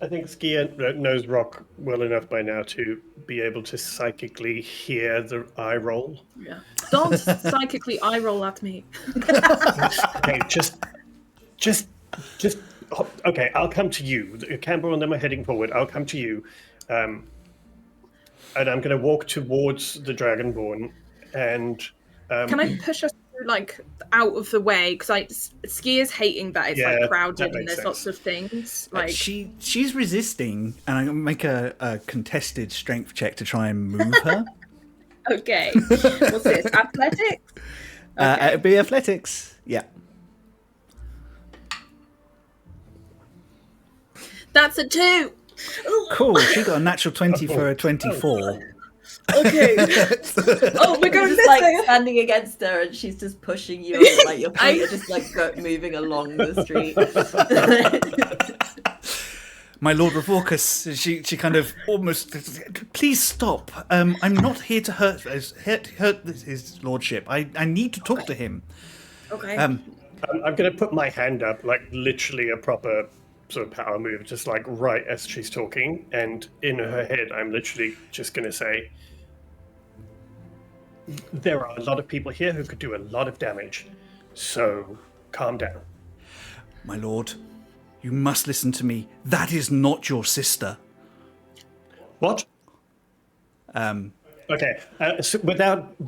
I think Skia knows Rock well enough by now to be able to psychically hear the eye roll. Yeah. Don't psychically eye roll at me. Okay, just. Okay, I'll come to you. Cambor and them are heading forward. I'll come to you, and I'm going to walk towards the Dragonborn. And can I push us like out of the way? Because Skia's hating that it's like crowded and there's lots of things. Like she's resisting, and I'm going to make a contested strength check to try and move her. Okay, what's this? Athletics? Okay. It'd be athletics. Yeah. That's a 2. Cool. She got a natural 20 for a 24. Okay. Oh, we're going You're this just way. standing against her, and she's just pushing you. Like your feet are just like moving along the street. My Lord Ravorkas, she kind of almost, please stop. I'm not here to hurt his lordship. I need to talk to him. Okay. I'm going to put my hand up, like literally a proper sort of power move, just like right as she's talking, and in her head I'm literally just going to say, there are a lot of people here who could do a lot of damage, so calm down. My lord, you must listen to me. That is not your sister. What? Okay, so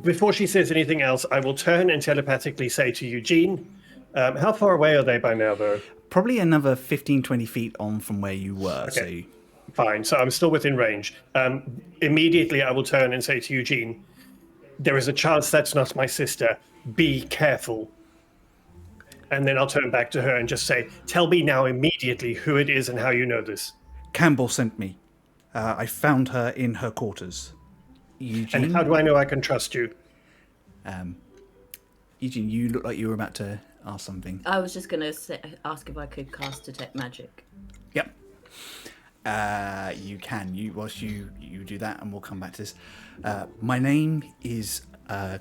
before she says anything else, I will turn and telepathically say to Eugene, how far away are they by now, though? Probably another 15, 20 feet on from where you were. Okay. Fine, so I'm still within range. Immediately I will turn and say to Eugene, there is a chance that's not my sister. Be careful. And then I'll turn back to her and just say, tell me now immediately who it is and how you know this. Campbell sent me. I found her in her quarters. Eugene? And how do I know I can trust you? Eugene, you look like you were about to ask something. I was just going to ask if I could cast Detect Magic. Yep. You can. Whilst you do that, and we'll come back to this. My name is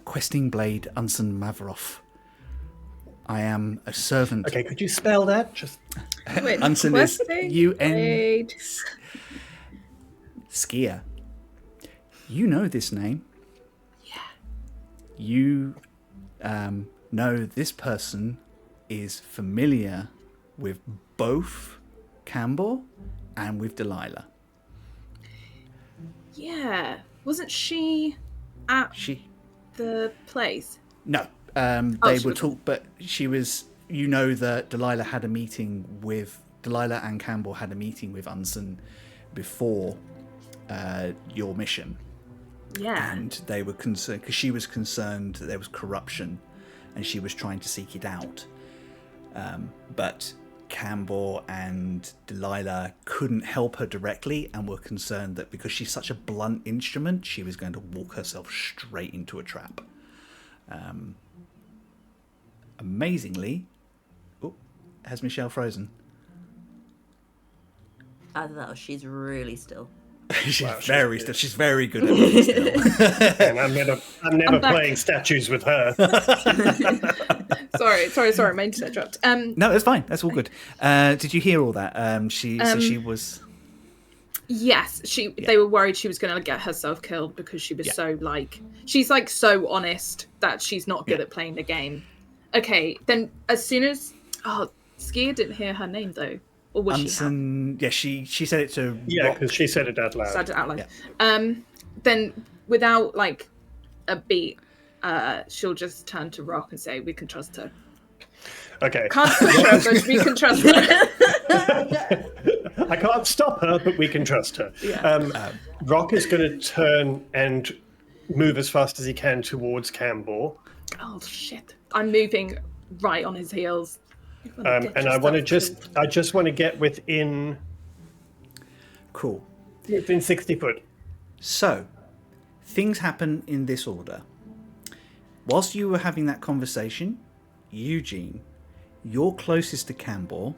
Questing Blade Unsen Maveroff. I am a servant. Okay, could you spell that? Just Unsen is UN. Skia. You know this name. Yeah. You know this person is familiar with both Cambor and with Delilah. Yeah. Wasn't she at the place? No. They were talk, but she was you know that Delilah and Campbell had a meeting with Unsen before your mission. Yeah. And they were concerned, because she was concerned that there was corruption and she was trying to seek it out. But Cambor and Delilah couldn't help her directly and were concerned that because she's such a blunt instrument, she was going to walk herself straight into a trap. Amazingly, has Michelle frozen? Either that or she's really still. She's very still. She's very good at being still. And I'm never playing statues with her. Sorry. My internet dropped. No, it's fine. That's all good. Did you hear all that? She was. Yes, they were worried she was going to get herself killed because she was so she's so honest that she's not good at playing the game. Okay, then as soon as Skier didn't hear her name though, or was Unsen, she said it to because she said it out loud. Said it out loud. Yeah. Then without a beat, she'll just turn to Rock and say, "We can trust her." Okay. Can't push her, but we can trust her. I can't stop her, but we can trust her. Yeah. Rock is going to turn and move as fast as he can towards Cambor. Oh shit! I'm moving right on his heels. And I just want to get within. Cool. Within 60 foot. So, things happen in this order. Whilst you were having that conversation, Eugene, you're closest to Cambor,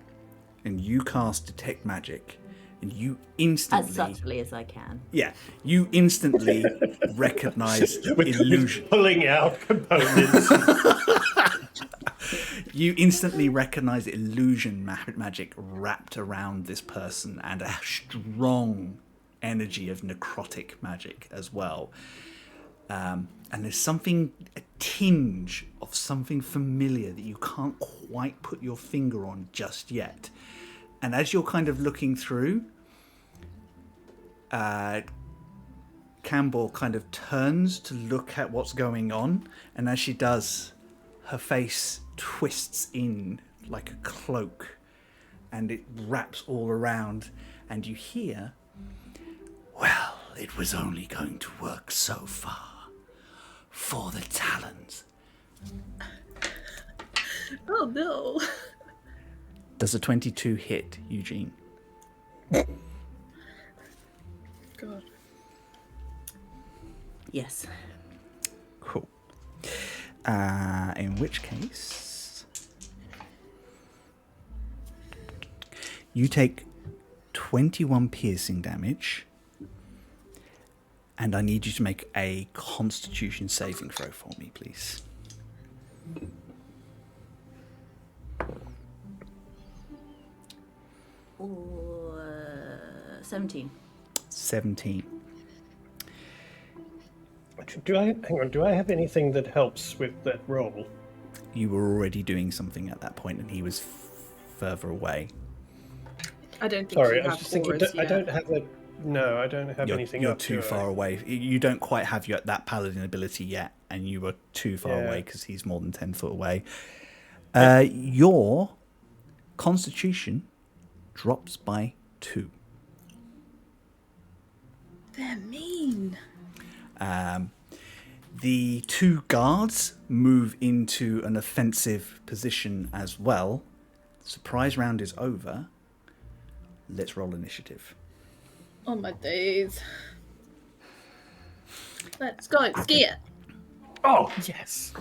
and you cast Detect Magic, and you instantly... As subtly as I can. Yeah, you instantly recognise illusion. Pulling out components. You instantly recognise illusion magic wrapped around this person, and a strong energy of necrotic magic as well. And there's a tinge of something familiar that you can't quite put your finger on just yet. And as you're kind of looking through, Cambor kind of turns to look at what's going on, and as she does, her face twists in like a cloak, and it wraps all around, and you hear, "Well, it was only going to work so far. For the Talons." Oh no. Does a 22 hit, Eugene? God. Yes. Cool. In which case, you take 21 piercing damage, and I need you to make a Constitution saving throw for me, please. Ooh, 17. 17. Do I have anything that helps with that roll? You were already doing something at that point, and he was further away. I don't think Sorry, you I was have just thinking. auras I yet. don't have a. No, I don't have anything. You're up too to far away. You don't quite have that paladin ability yet, and you were too far away because he's more than 10 foot away. Your Constitution drops by 2. They're mean. The 2 guards move into an offensive position as well. Surprise round is over. Let's roll initiative. Oh my days. Let's go, ski it. Oh yes.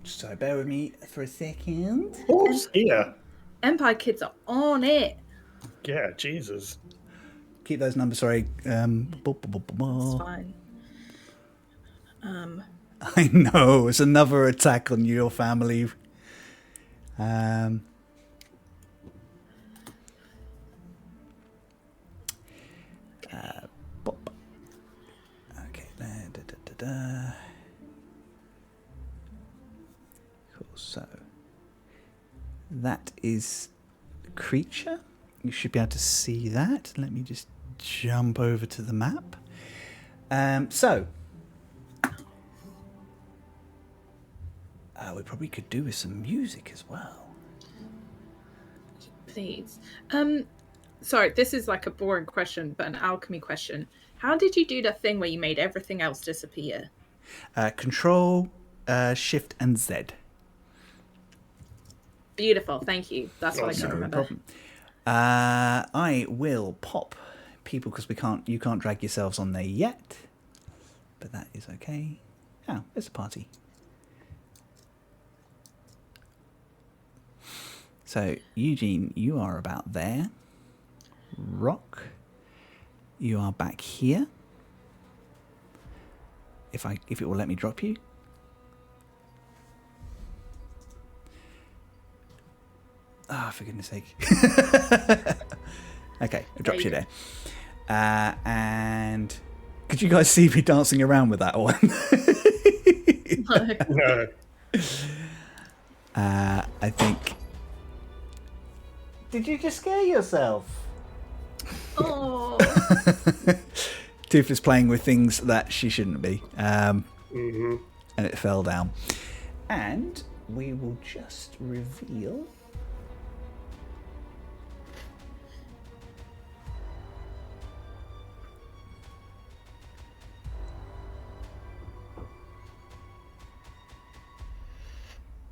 So bear with me for a second. Oh yeah. Empire kids are on it. Yeah, Jesus. Keep those numbers, sorry. It's fine. I know, it's another attack on your family. Okay, cool, so that is the creature. You should be able to see that. Let me just jump over to the map. We probably could do with some music as well. Please. Sorry, this is like a boring question, but an alchemy question. How did you do the thing where you made everything else disappear? Control, Shift, and Z. Beautiful, thank you. That's what I No can remember. Problem. I will pop people because you can't drag yourselves on there yet, but that is okay. Oh, there's a party. So Eugene, you are about there. Rock, you are back here. If it will let me drop you. Ah, for goodness sake. Okay, I dropped you there. And could you guys see me dancing around with that one? No. I think. Did you just scare yourself? Oh. Toothless playing with things that she shouldn't be. Mhm. And it fell down. And we will just reveal.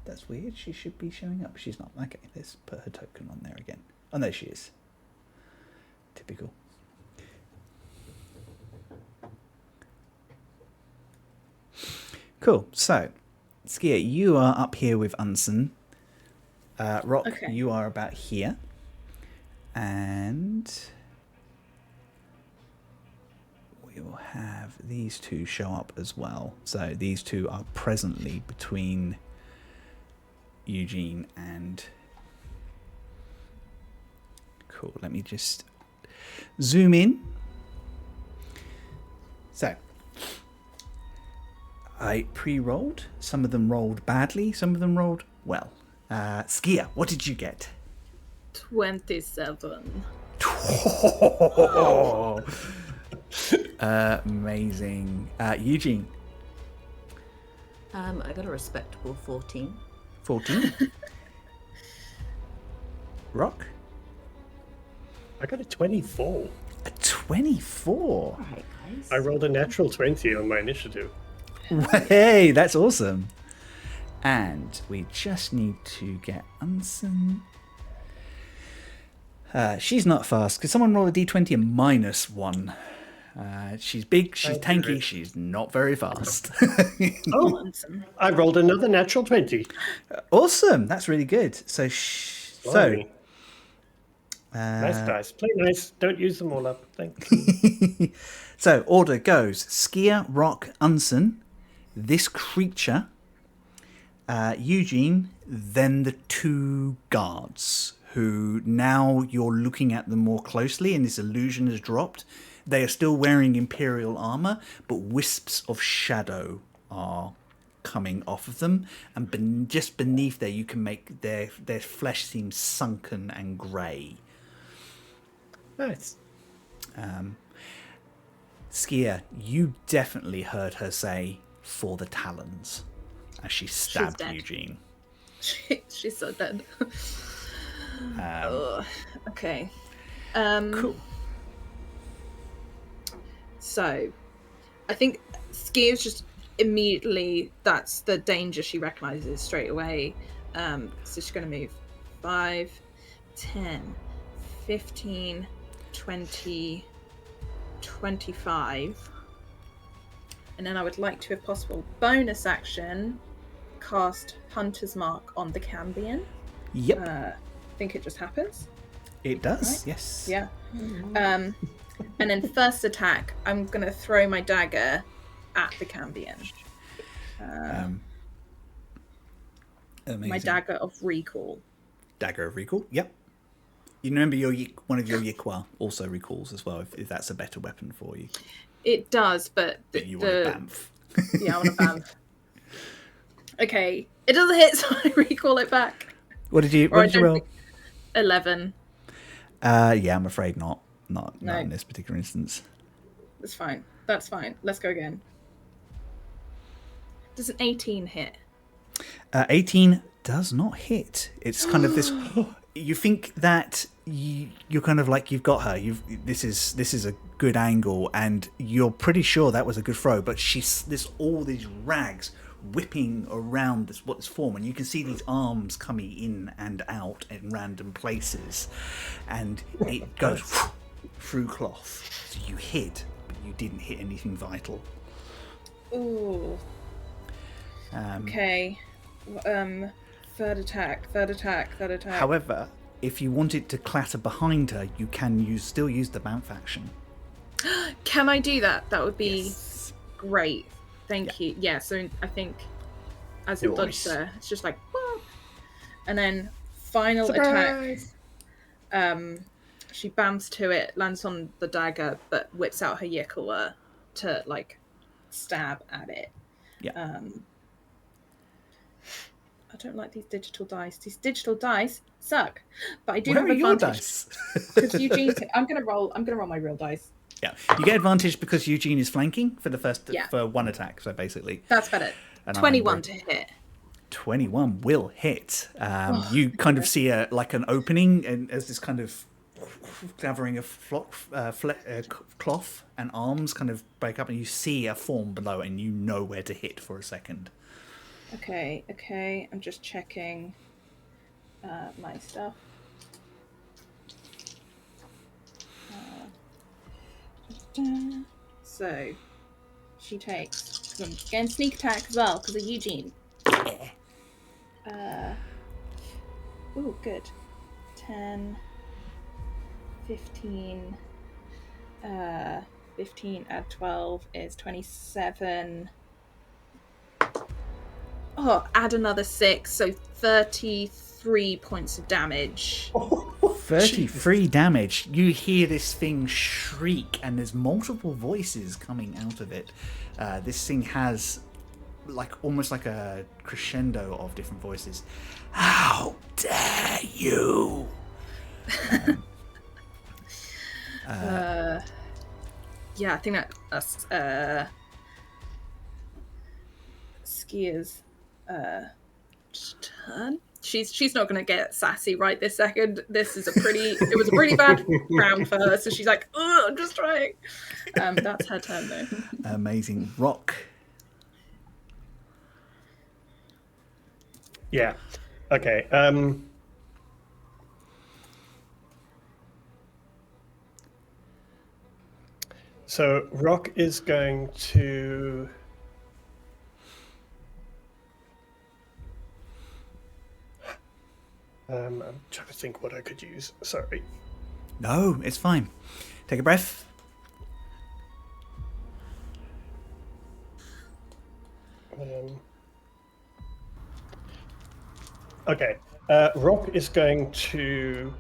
That's weird. She should be showing up. She's not. Okay, let's put her token on there again. Oh, there she is. Typical. Cool. So, Skier, you are up here with Unsen. Rock, Okay. you are about here. And we will have these two show up as well. So these two are presently between Eugene and... Cool. Let me just zoom in. So, I pre-rolled. Some of them rolled badly. Some of them rolled well. Skier, what did you get? 27. Amazing. Eugene? I got a respectable 14. 14. Rock? I got a 24. A 24. Alright, guys. I rolled a natural 20 on my initiative. Hey, that's awesome. And we just need to get Unsen. She's not fast. Could someone roll a d20 and -1? She's big, she's tanky, she's not very fast. Oh, I rolled another natural 20. Awesome, that's really good. So, Blimey. Nice dice. Play nice. Don't use them all up. Thanks. So, order goes Skier, Rock, Unsen, this creature, Eugene, then the two guards, who now you're looking at them more closely and this illusion has dropped. They are still wearing Imperial armor, but wisps of shadow are coming off of them. And just beneath there, you can make their flesh seem sunken and grey. Nice. Skier, you definitely heard her say, "For the talons," as she stabbed dead. Eugene. She's so dead. Okay. Cool. So, I think Skier's just immediately, that's the danger she recognizes straight away. So she's going to move 5, 10, 15, 20, 25. And then I would like to, if possible, bonus action, cast Hunter's Mark on the Cambion. Yep, I think it just happens. it does. right? Yes. Yeah. And then first attack, I'm going to throw my dagger at the Cambion. Amazing. My dagger of recall. Dagger of recall. Yep. You remember one of your Yikwa also recalls as well, if that's a better weapon for you. It does, but You want to bamf. Yeah, I want to bamf. Okay, it doesn't hit, so I recall it back. What did you Or I roll? don't think- 11. Yeah, I'm afraid not. Not No. in this particular instance. That's fine. That's fine. Let's go again. Does an 18 hit? 18 does not hit. It's kind of this. You think that you're kind of like you've got her. This is a good angle, and you're pretty sure that was a good throw. But there's all these rags whipping around this form, and you can see these arms coming in and out in random places, and it goes through cloth. So you hit, but you didn't hit anything vital. Ooh. Okay. Third attack. However, if you want it to clatter behind her, you can still use the Banff action. Can I do that? That would be Yes. great. Thank you. Yeah, so I think as a dodge there, it's just like, whoop. And then final Surprise! attack. She bams to it, lands on the dagger, but whips out her Yikula to like stab at it. Yeah. I don't like these digital dice. These digital dice suck. But I do Where have are your advantage dice? because Eugene. I'm gonna roll my real dice. Yeah, you get advantage because Eugene is flanking for the first Yeah. for one attack. So basically, That's better. And 21 to hit. 21 will hit. You kind of see like an opening, and as this kind of gathering of cloth and arms kind of break up, and you see a form below, and you know where to hit for a second. Okay. I'm just checking my stuff. So she takes. I'm getting sneak attack as well because of Eugene. Ooh, good. 10, 15. 15 add 12 is 27. Oh, add another 6, so 33 points of damage. 33 damage. You hear this thing shriek, and there's multiple voices coming out of it. This thing has almost like a crescendo of different voices. How dare you! Yeah, I think that's Skier's turn. She's not gonna get sassy right this second. It was a pretty bad round for her, so she's like, oh, I'm just trying. That's her turn though. Amazing. Rock. Yeah. Okay. So Rock is going to. I'm trying to think what I could use. Sorry. No, it's fine. Take a breath. Okay. Rock is going to.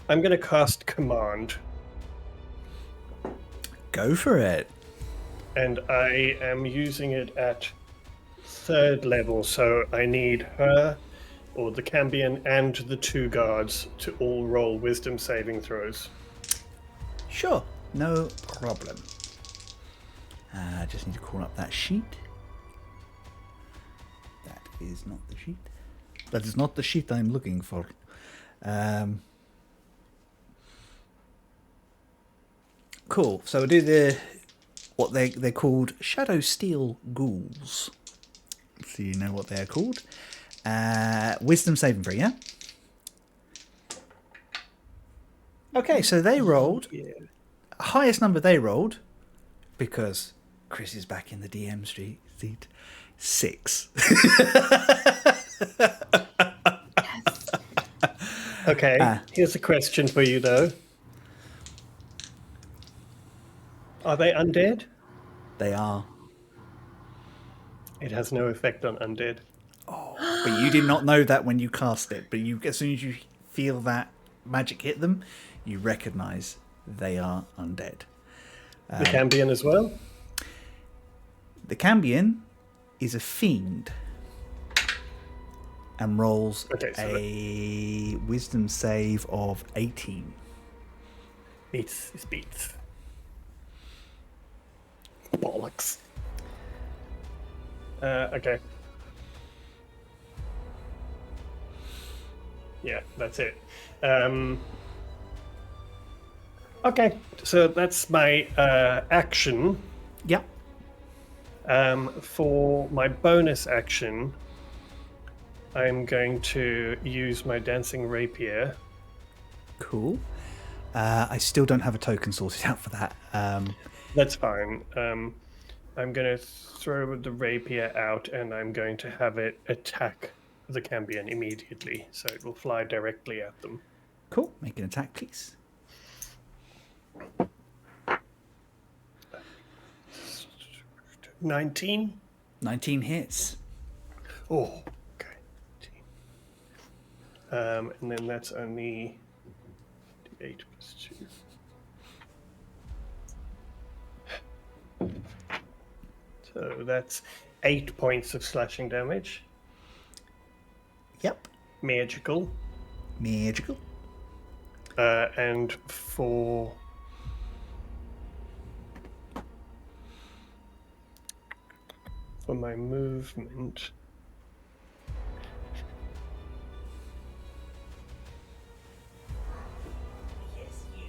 I'm going to cast Command. Go for it. And I am using it at 3rd level, so I need her, or the Cambion, and the 2 guards to all roll wisdom saving throws. Sure, no problem. I just need to call up that sheet. That is not the sheet. That is not the sheet I'm looking for. Cool. So we'll do what they're called Shadow Steel Ghouls. So you know what they're called. Wisdom saving throw, yeah? Okay, so they rolled. Yeah. Highest number they rolled, because Chris is back in the DM seat. 6. Okay, here's a question for you, though. Are they undead? They are. It has no effect on undead. But you did not know that when you cast it. But as soon as you feel that magic hit them, you recognise they are undead. The Cambion as well? The Cambion is a fiend and rolls a wisdom save of 18. Beats. Bollocks. Okay. Yeah, that's it. Okay, so that's my action. Yep. For my bonus action, I'm going to use my dancing rapier. Cool. I still don't have a token sorted out for that. That's fine. I'm going to throw the rapier out, and I'm going to have it attack the Cambion immediately, so it will fly directly at them. Cool. Make an attack, please. 19? 19 hits. Oh, okay. And then that's only 8 plus 2. So that's 8 points of slashing damage. Yep. Magical. Magical. And for my movement,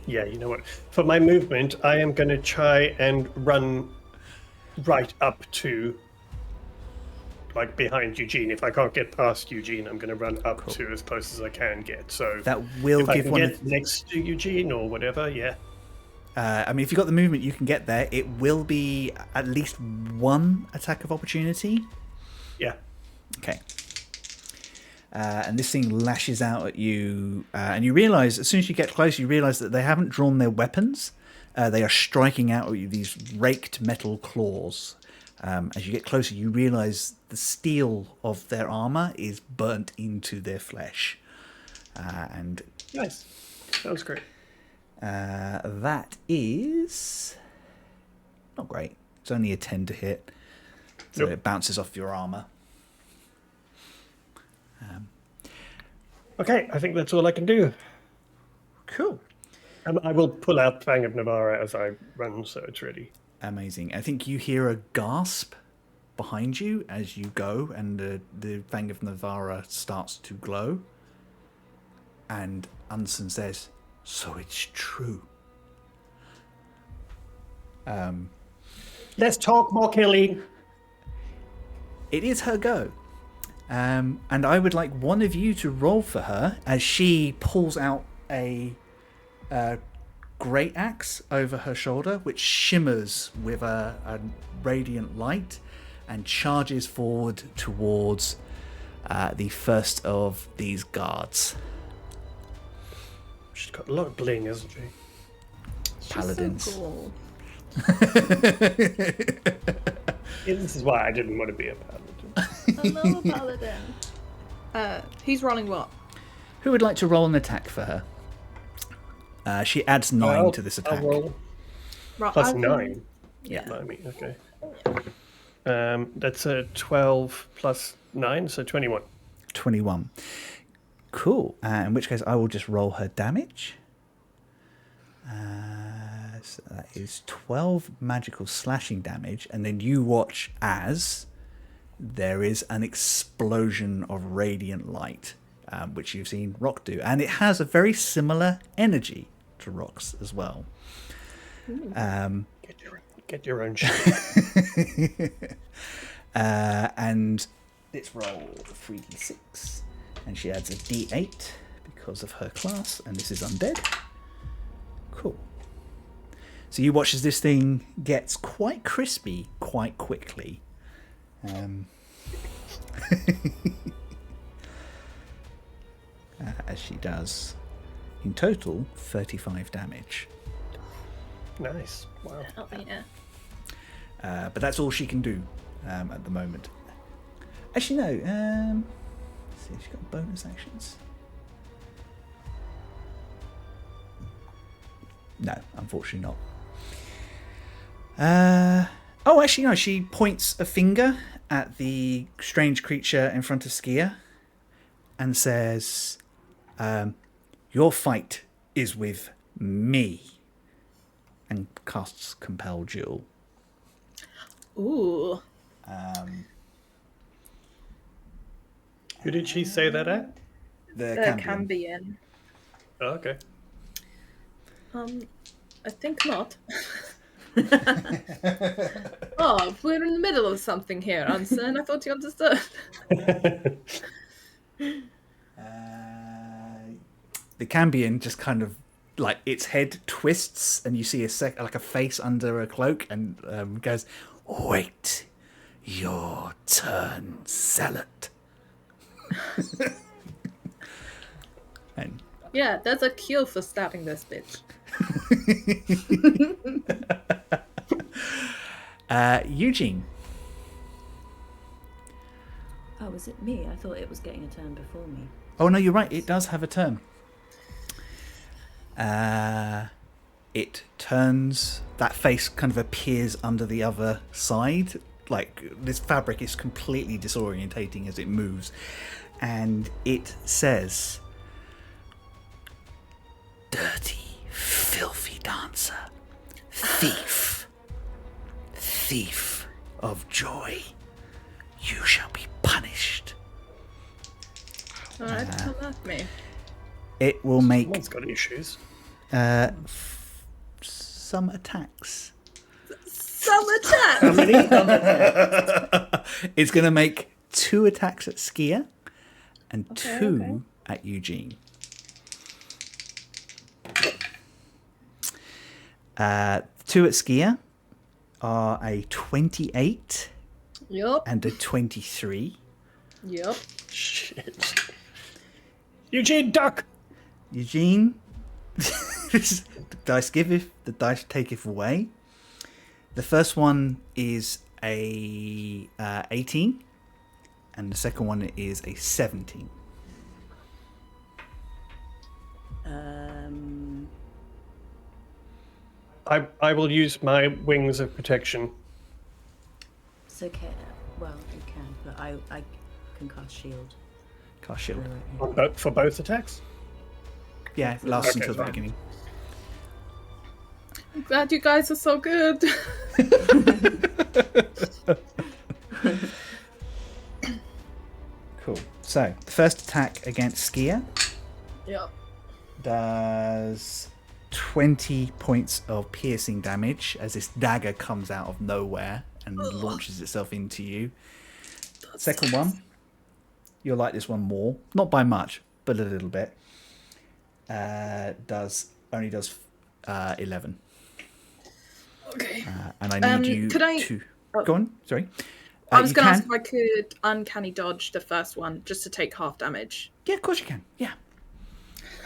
yeah, you know what? For my movement, I am going to try and run right up to, like, behind Eugene. If I can't get past Eugene, I'm going to run up to as close as I can get. So That will if I give can one get of... next to Eugene or whatever, yeah. I mean, if you've got the movement, you can get there. It will be at least one attack of opportunity. Yeah. Okay. And this thing lashes out at you, and you realise, as soon as you get close, you realise that they haven't drawn their weapons. They are striking out at you, these raked metal claws. As you get closer, you realise the steel of their armour is burnt into their flesh. And Nice. Sounds great. that is not great. It's only a 10 to hit, so Nope. it bounces off your armour. Okay, I think that's all I can do. Cool. I will pull out Fang of Navarra as I run, so it's ready. Amazing. I think you hear a gasp behind you as you go, and the Fang of Navarra starts to glow. And Unson says, "So it's true." Let's talk more, Killy. It is her go. And I would like one of you to roll for her as she pulls out a great axe over her shoulder, which shimmers with a radiant light and charges forward towards the first of these guards. She's got a lot of bling, hasn't she? Paladins. So cool. Yeah, this is why I didn't want to be a paladin. I love a paladin. Who's rolling what? Who would like to roll an attack for her? She adds 9 to this attack. I'll roll. Right, Plus I can- 9. Yeah. Blimey, okay. That's a 12 plus 9, so 21. 21. Cool. In which case, I will just roll her damage. So that is 12 magical slashing damage, and then you watch as there is an explosion of radiant light, which you've seen Rock do, and it has a very similar energy to Rock's as well. Get your own shit. And let's roll 3d6, and she adds a d8 because of her class, and this is undead. Cool. So you watch as this thing gets quite crispy quite quickly. As she does, in total, 35 damage. Nice. Wow. Oh, yeah. But that's all she can do at the moment. Actually, no. Let's see if she's got bonus actions. No, unfortunately not. Oh, actually, no. She points a finger at the strange creature in front of Skia and says, "Your fight is with me," and casts Compel Duel. Ooh. Who did she say that at? Cambion. Cambion. Oh, okay. I think not. Oh, we're in the middle of something here, Anson. I thought you understood. The Cambion just kind of like its head twists, and you see like a face under a cloak, and goes, "Wait your turn, zealot." And Yeah, there's a cure for stabbing this bitch. Eugene. Oh, was it me? I thought it was getting a turn before me. Oh no, you're right. It does have a turn. It turns. That face kind of appears under the other side. Like this fabric is completely disorientating as it moves, and it says, "Dirty, filthy dancer, thief, thief of joy, you shall be punished." Alright, come at me. It will make Someone's got issues. some attacks. Some attack! How many? It's going to make 2 attacks at Skier and 2 at Eugene. 2 at Skier are a 28 Yup. and a 23. Yup. Shit. Eugene, duck! Eugene, the dice giveth, the dice taketh away. The first one is a 18, and the second one is a 17. I will use my wings of protection. It's okay. Well, you can, but I can cast shield. Cast shield. For both attacks? Yeah, it lasts Okay, until the fine. beginning. I'm glad you guys are so good. Cool. So, the first attack against Skier Yup. does 20 points of piercing damage as this dagger comes out of nowhere and launches itself into you. Second one, you'll like this one more. Not by much, but a little bit. Only does 11. Okay. And I need you could I- to... oh. Go on, sorry. I was You going to can- ask if I could uncanny dodge the first one just to take half damage. Yeah, of course you can. Yeah.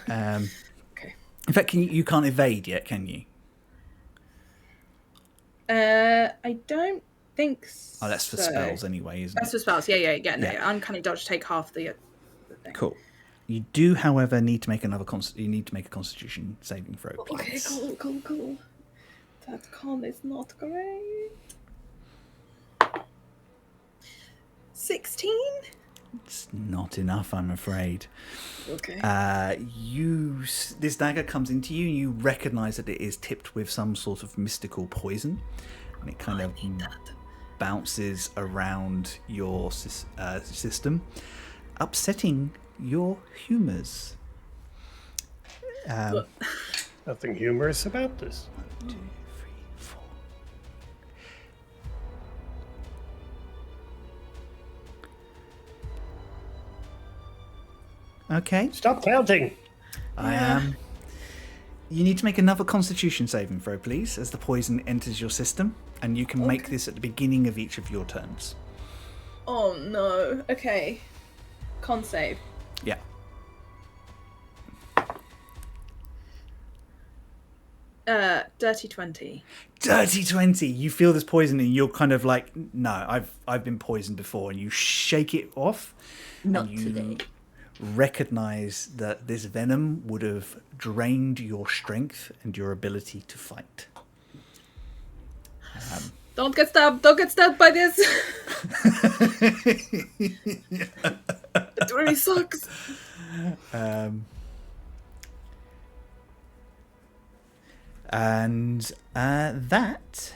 Okay. In fact, you can't evade yet, can you? I don't think so. Oh, that's for spells anyway, isn't That's it? for spells. Yeah. No, Yeah. uncanny dodge take half the thing. Cool. You do, however, need to make another you need to make a Constitution saving throw. Okay, Please. cool. That con is not great. 16? It's not enough, I'm afraid. Okay. This dagger comes into you, and you recognise that it is tipped with some sort of mystical poison, and it kind of bounces around your system, upsetting your humours. Nothing humorous about this. 1, 2, 3, 4. Okay. Stop counting! I am. You need to make another Constitution saving throw, please, as the poison enters your system, and you can make this at the beginning of each of your turns. Oh no. Okay. Con save. Yeah. Dirty 20. Dirty 20. You feel this poison, and you're kind of like, no, I've been poisoned before, and you shake it off. Not and you today. recognize that this venom would have drained your strength and your ability to fight. Don't get stabbed by this. It really sucks. And that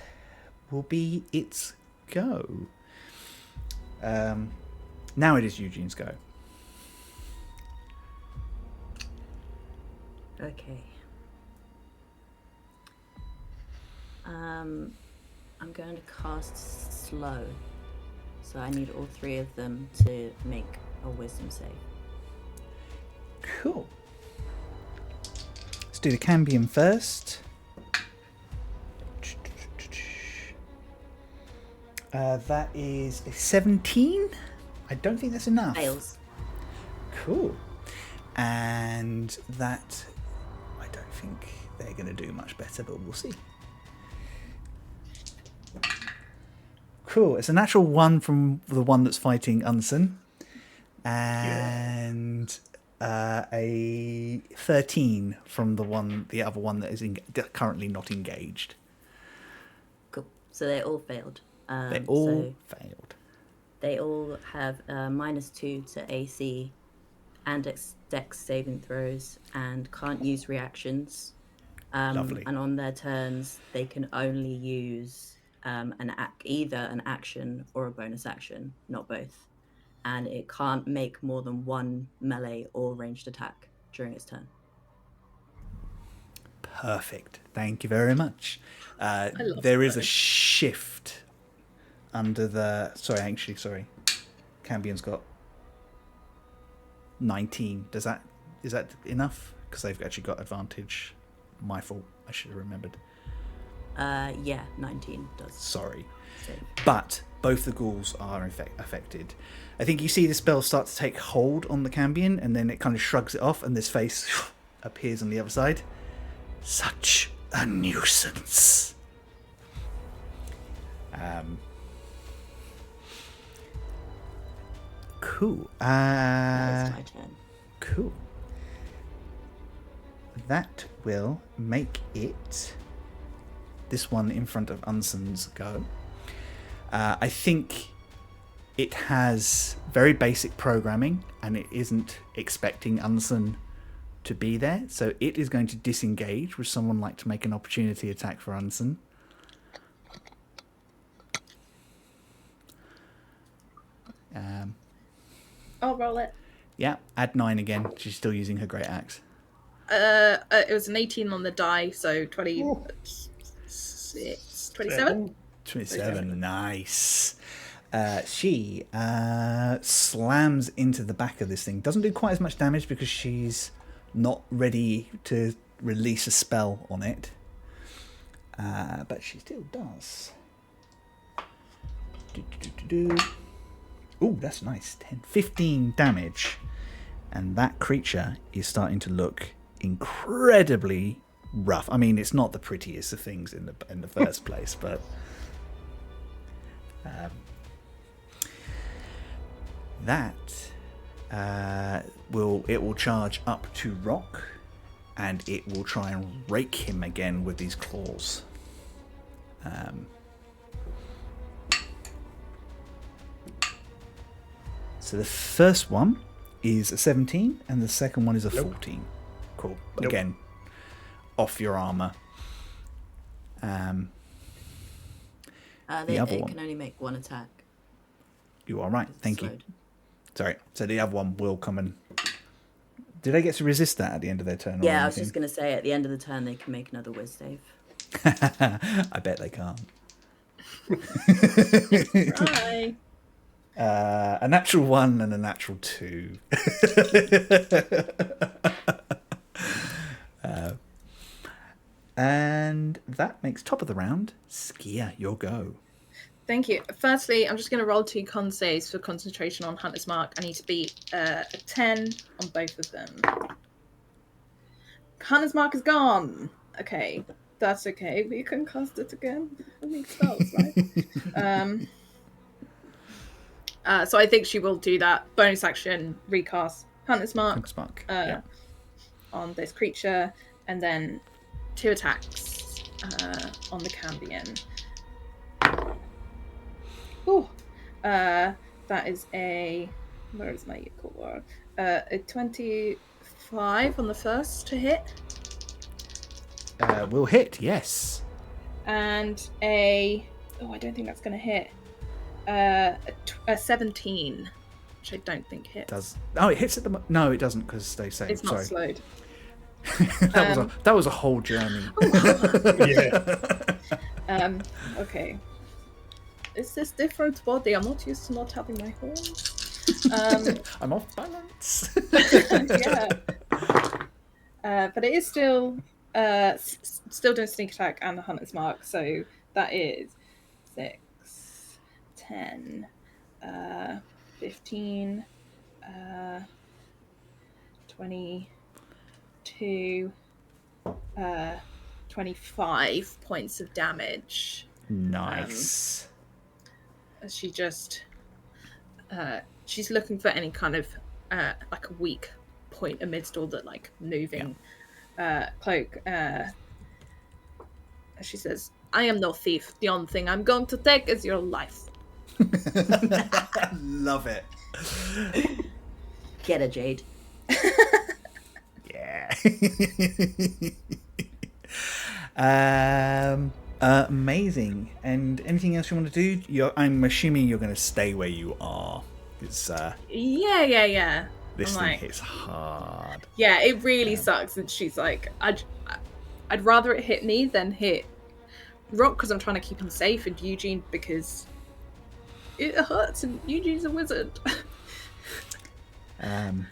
will be its go. Now it is Eugene's go. Okay. I'm going to cast slow. So I need all three of them to make a wisdom save. Cool. Let's do the Cambion first. That is a 17. I don't think that's enough. Fails. Cool. And that, I don't think they're going to do much better, but we'll see. Cool. It's a natural 1 from the one that's fighting Unsen. And a 13 from the other one that is currently not engaged. Cool. So they all failed. They all failed. They all have -2 to AC and Dex saving throws and can't use reactions. Lovely. And on their turns, they can only use either an action or a bonus action, not both. And it can't make more than one melee or ranged attack during its turn. Perfect. Thank you very much. There is a shift under the... Sorry. Cambion's got 19. Is that enough? Because they've actually got advantage. My fault. I should have remembered. Yeah, 19 does. Sorry. Save. But both the ghouls are affected. I think you see the spell start to take hold on the Cambion, and then it kind of shrugs it off, and this face appears on the other side. Such a nuisance. Cool. That is my turn. Cool. That will make it this one in front of Unsen's go. I think it has very basic programming and it isn't expecting Unsen to be there. So it is going to disengage. Would someone like to make an opportunity attack for Unsen? I'll roll it. Yeah, add 9 again. She's still using her great axe. It was an 18 on the die, so 26, 27? 27, nice. She slams into the back of this thing. Doesn't do quite as much damage because she's not ready to release a spell on it. But she still does. Ooh, that's nice. 15 damage. And that creature is starting to look incredibly rough. I mean, it's not the prettiest of things in the first place, but that will charge up to Rock, and it will try and rake him again with these claws. So the first one is a 17, and the second one is a 14. Cool. Nope. Again, off your armor. The other one can only make one attack. You are right. Thank you. Slowed. Sorry. So the other one will come and... Do they get to resist that at the end of their turn? Yeah, I was just going to say, at the end of the turn, they can make another whiz save. I bet they can't. Right. A natural 1 and a natural 2. And that makes top of the round. Skier, your go. Thank you. Firstly, I'm just going to roll 2 con saves for concentration on Hunter's Mark. I need to beat a 10 on both of them. Hunter's Mark is gone. Okay, that's okay. But you can cast it again. I think spells, right? So I think she will do that. Bonus action, recast Hunter's Mark, Hunter's Mark, yeah. on this creature, and then 2 attacks on the Cambion. Ooh, that is a... Where is my equal word? A 25 on the first to hit. Will hit, yes. And a... Oh, I don't think that's going to hit. A 17, which I don't think hits. Does it hits at the... No, it doesn't, because they say... It's not slowed. That was a whole journey. Yeah. Okay. Is this different body? I'm not used to not having my horns. I'm off balance. Yeah. But it is still still doing sneak attack and the hunter's mark, so that is 6, 10, 15, 22, 25 points of damage. Nice. As she just she's looking for any kind of like a weak point amidst all the like moving cloak. She says, "I am no thief. The only thing I'm going to take is your life." Love it. Get a Jade. Yeah. Amazing. And anything else you want to do? I'm assuming you're going to stay where you are. It's Yeah. this I'm thing like, hits hard. yeah, it really sucks. And she's like, I'd rather it hit me than hit Rock because I'm trying to keep him safe, and Eugene because it hurts, and Eugene's a wizard. I'm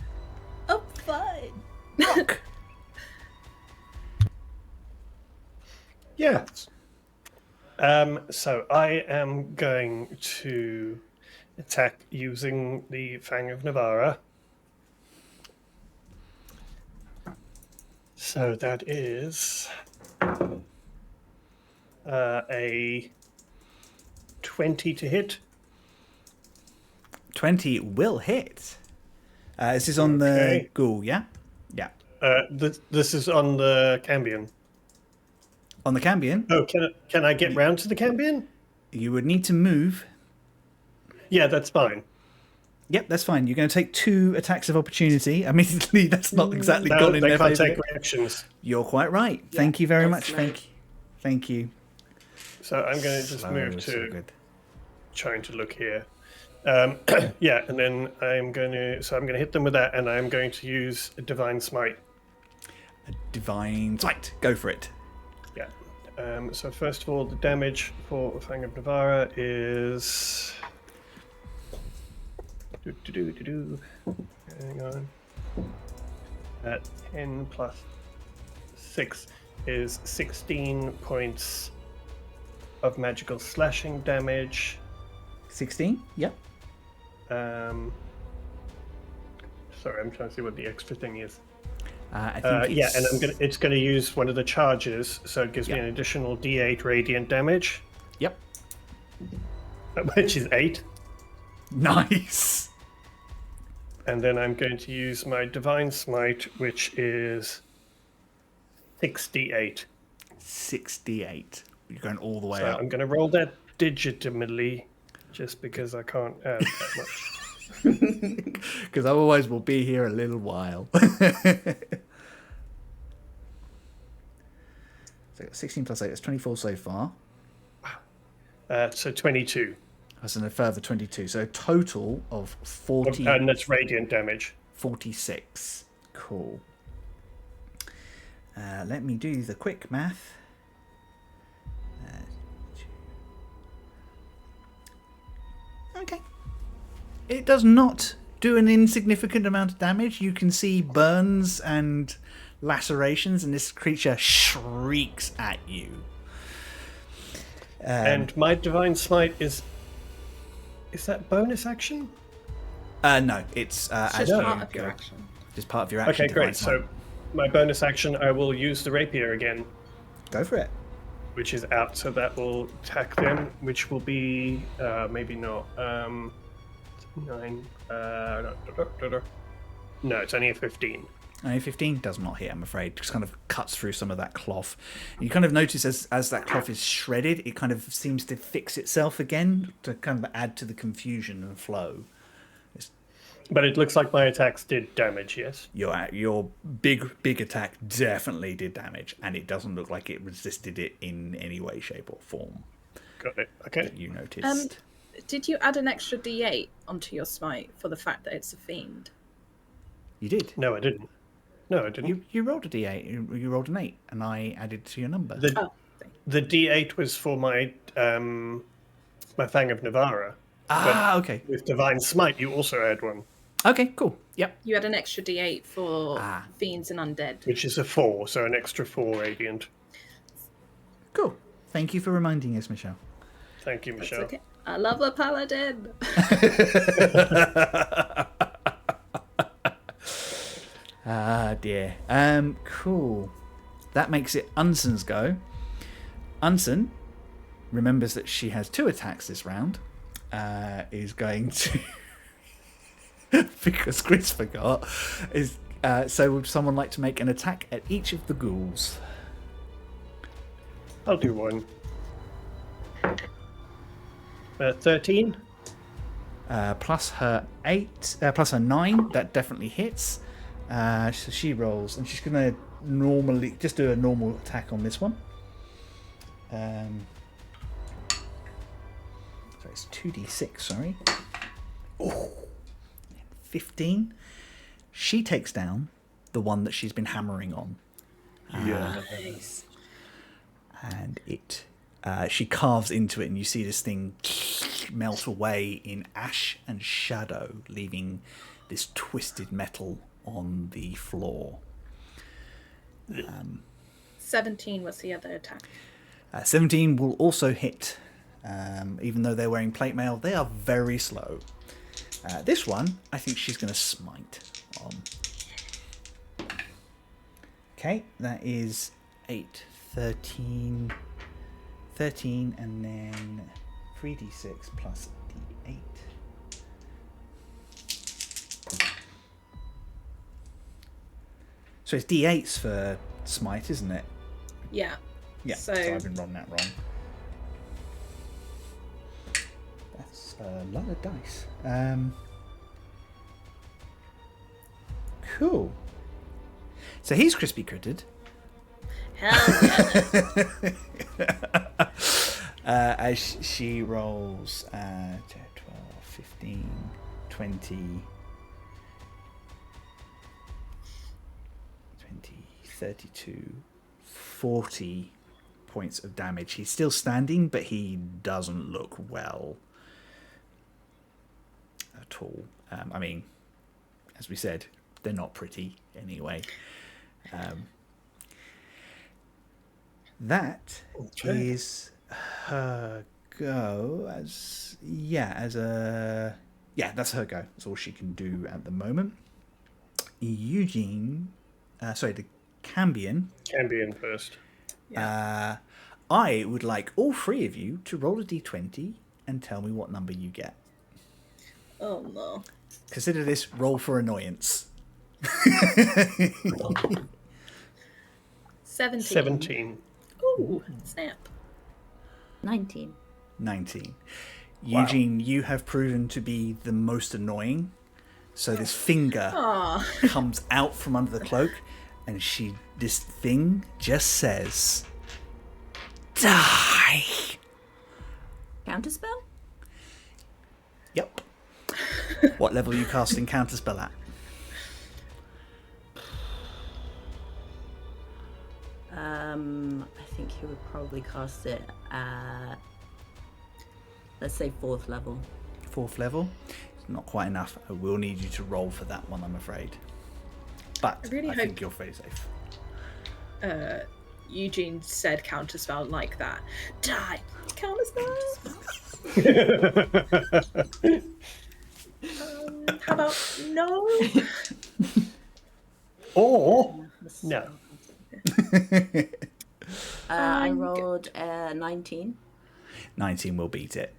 fine. Rock. Yes. So I am going to attack using the Fang of Navarra. So that is a 20 to hit. 20 will hit. Is this on the Okay. ghoul, yeah? Yeah. This is on the Cambion. On the Cambion, Oh, can I get round to the Cambion? you would need to move. Yeah, that's fine. Yep, that's fine. You're going to take 2 attacks of opportunity. Admittedly, that's not exactly No, gone in they their can't favour. take reactions. You're quite right. Thank you very much. slow. Thank you. So I'm going to just Slow, move so to good. trying to look here. Yeah, and then I'm going to hit them with that, and I'm going to use a Divine Smite. A divine sight. Go for it. Yeah. So first of all, the damage for Fang of Navarra is. Hang on. 10 plus 6 is 16 points of magical slashing damage. 16? Yep. Sorry, I'm trying to see what the extra thing is. I think Yeah, and it's gonna use one of the charges, so it gives me Yeah. an additional D8 radiant damage, Yep. which is 8. Nice. And then I'm going to use my Divine Smite, which is 68. 68. You're going all the way So up. I'm going to roll that digitally, just because I can't add that much. Because otherwise we'll be here a little while. So 16 plus 8, that's 24 so far. So 22. That's a further 22. So a total of 40, And that's radiant damage. 46. Cool. Let me do the quick math. Okay. It does not do an insignificant amount of damage. You can see burns and lacerations, and this creature shrieks at you. And my Divine Smite is that bonus action? No, it's It's as just you part of your go. action. Just part of your action. Okay, Divine great. Smite. So my bonus action, I will use the rapier again, Go for it. which is out. So that will attack them, which will be maybe not 9. No, it's only a 15. 15 does not hit, I'm afraid. Just kind of cuts through some of that cloth. You kind of notice as that cloth is shredded, it kind of seems to fix itself again to kind of add to the confusion and flow. But it looks like my attacks did damage. Yes. Your big attack definitely did damage, and it doesn't look like it resisted it in any way, shape, or form. Got it. Okay. That you noticed. Did you add an extra D8 onto your smite for the fact that it's a fiend? You did. No, I didn't. No, I didn't. You rolled a d8. You rolled an 8, and I added to your number. The D8 was for my my Fang of Navara. Okay. With Divine Smite, you also add one, Okay, cool. Yep. You had an extra D8 for fiends and undead. which is a 4, so an extra 4 radiant. Cool. Thank you for reminding us, Michelle. Thank you, Michelle. Okay. I love a paladin. Dear. Cool. That makes it Unson's go. Unson remembers that she has 2 attacks this round. Is going to because Chris forgot. So would someone like to make an attack at each of the ghouls? I'll do one. 13. Plus her 8, plus her 9. That definitely hits. So she rolls, and she's going to normally just do a normal attack on this one. So it's 2d6. Sorry. Oh, 15. She takes down the one that she's been hammering on. Nice. And it she carves into it, and you see this thing melt away in ash and shadow, leaving this twisted metal on the floor. 17 was the other attack. 17 will also hit. Even though they're wearing plate mail, they are very slow. This one, I think she's going to smite on. Okay, that is 8, 13, and then 3d6 plus d8. So it's d8s for smite, isn't it? Yeah. Yeah, So I've been rolling that wrong. That's a lot of dice. Cool. So he's crispy critted. hell yeah. As she rolls 12, 15, 20, 32, 40 points of damage. He's still standing, but he doesn't look well at all. I mean, as we said, they're not pretty anyway. That is her go. That's her go. That's all she can do at the moment. Eugene, the Cambion. Cambion first. I would like all 3 of you to roll a d20 and tell me what number you get. Oh no. Consider this roll for annoyance. 17. Ooh, snap. 19. 19. Wow. Eugene, you have proven to be the most annoying. So this finger comes out from under the cloak, and this thing just says, "Die." Counterspell? Yep. What level are you casting Counterspell at? I think he would probably cast it at, let's say, 4th level. 4th level? It's not quite enough. I will need you to roll for that one, I'm afraid. But I think you're fairly safe. Eugene said counterspell like that. Die! Counterspell! How about no? Or no. I rolled 19. 19 will beat it.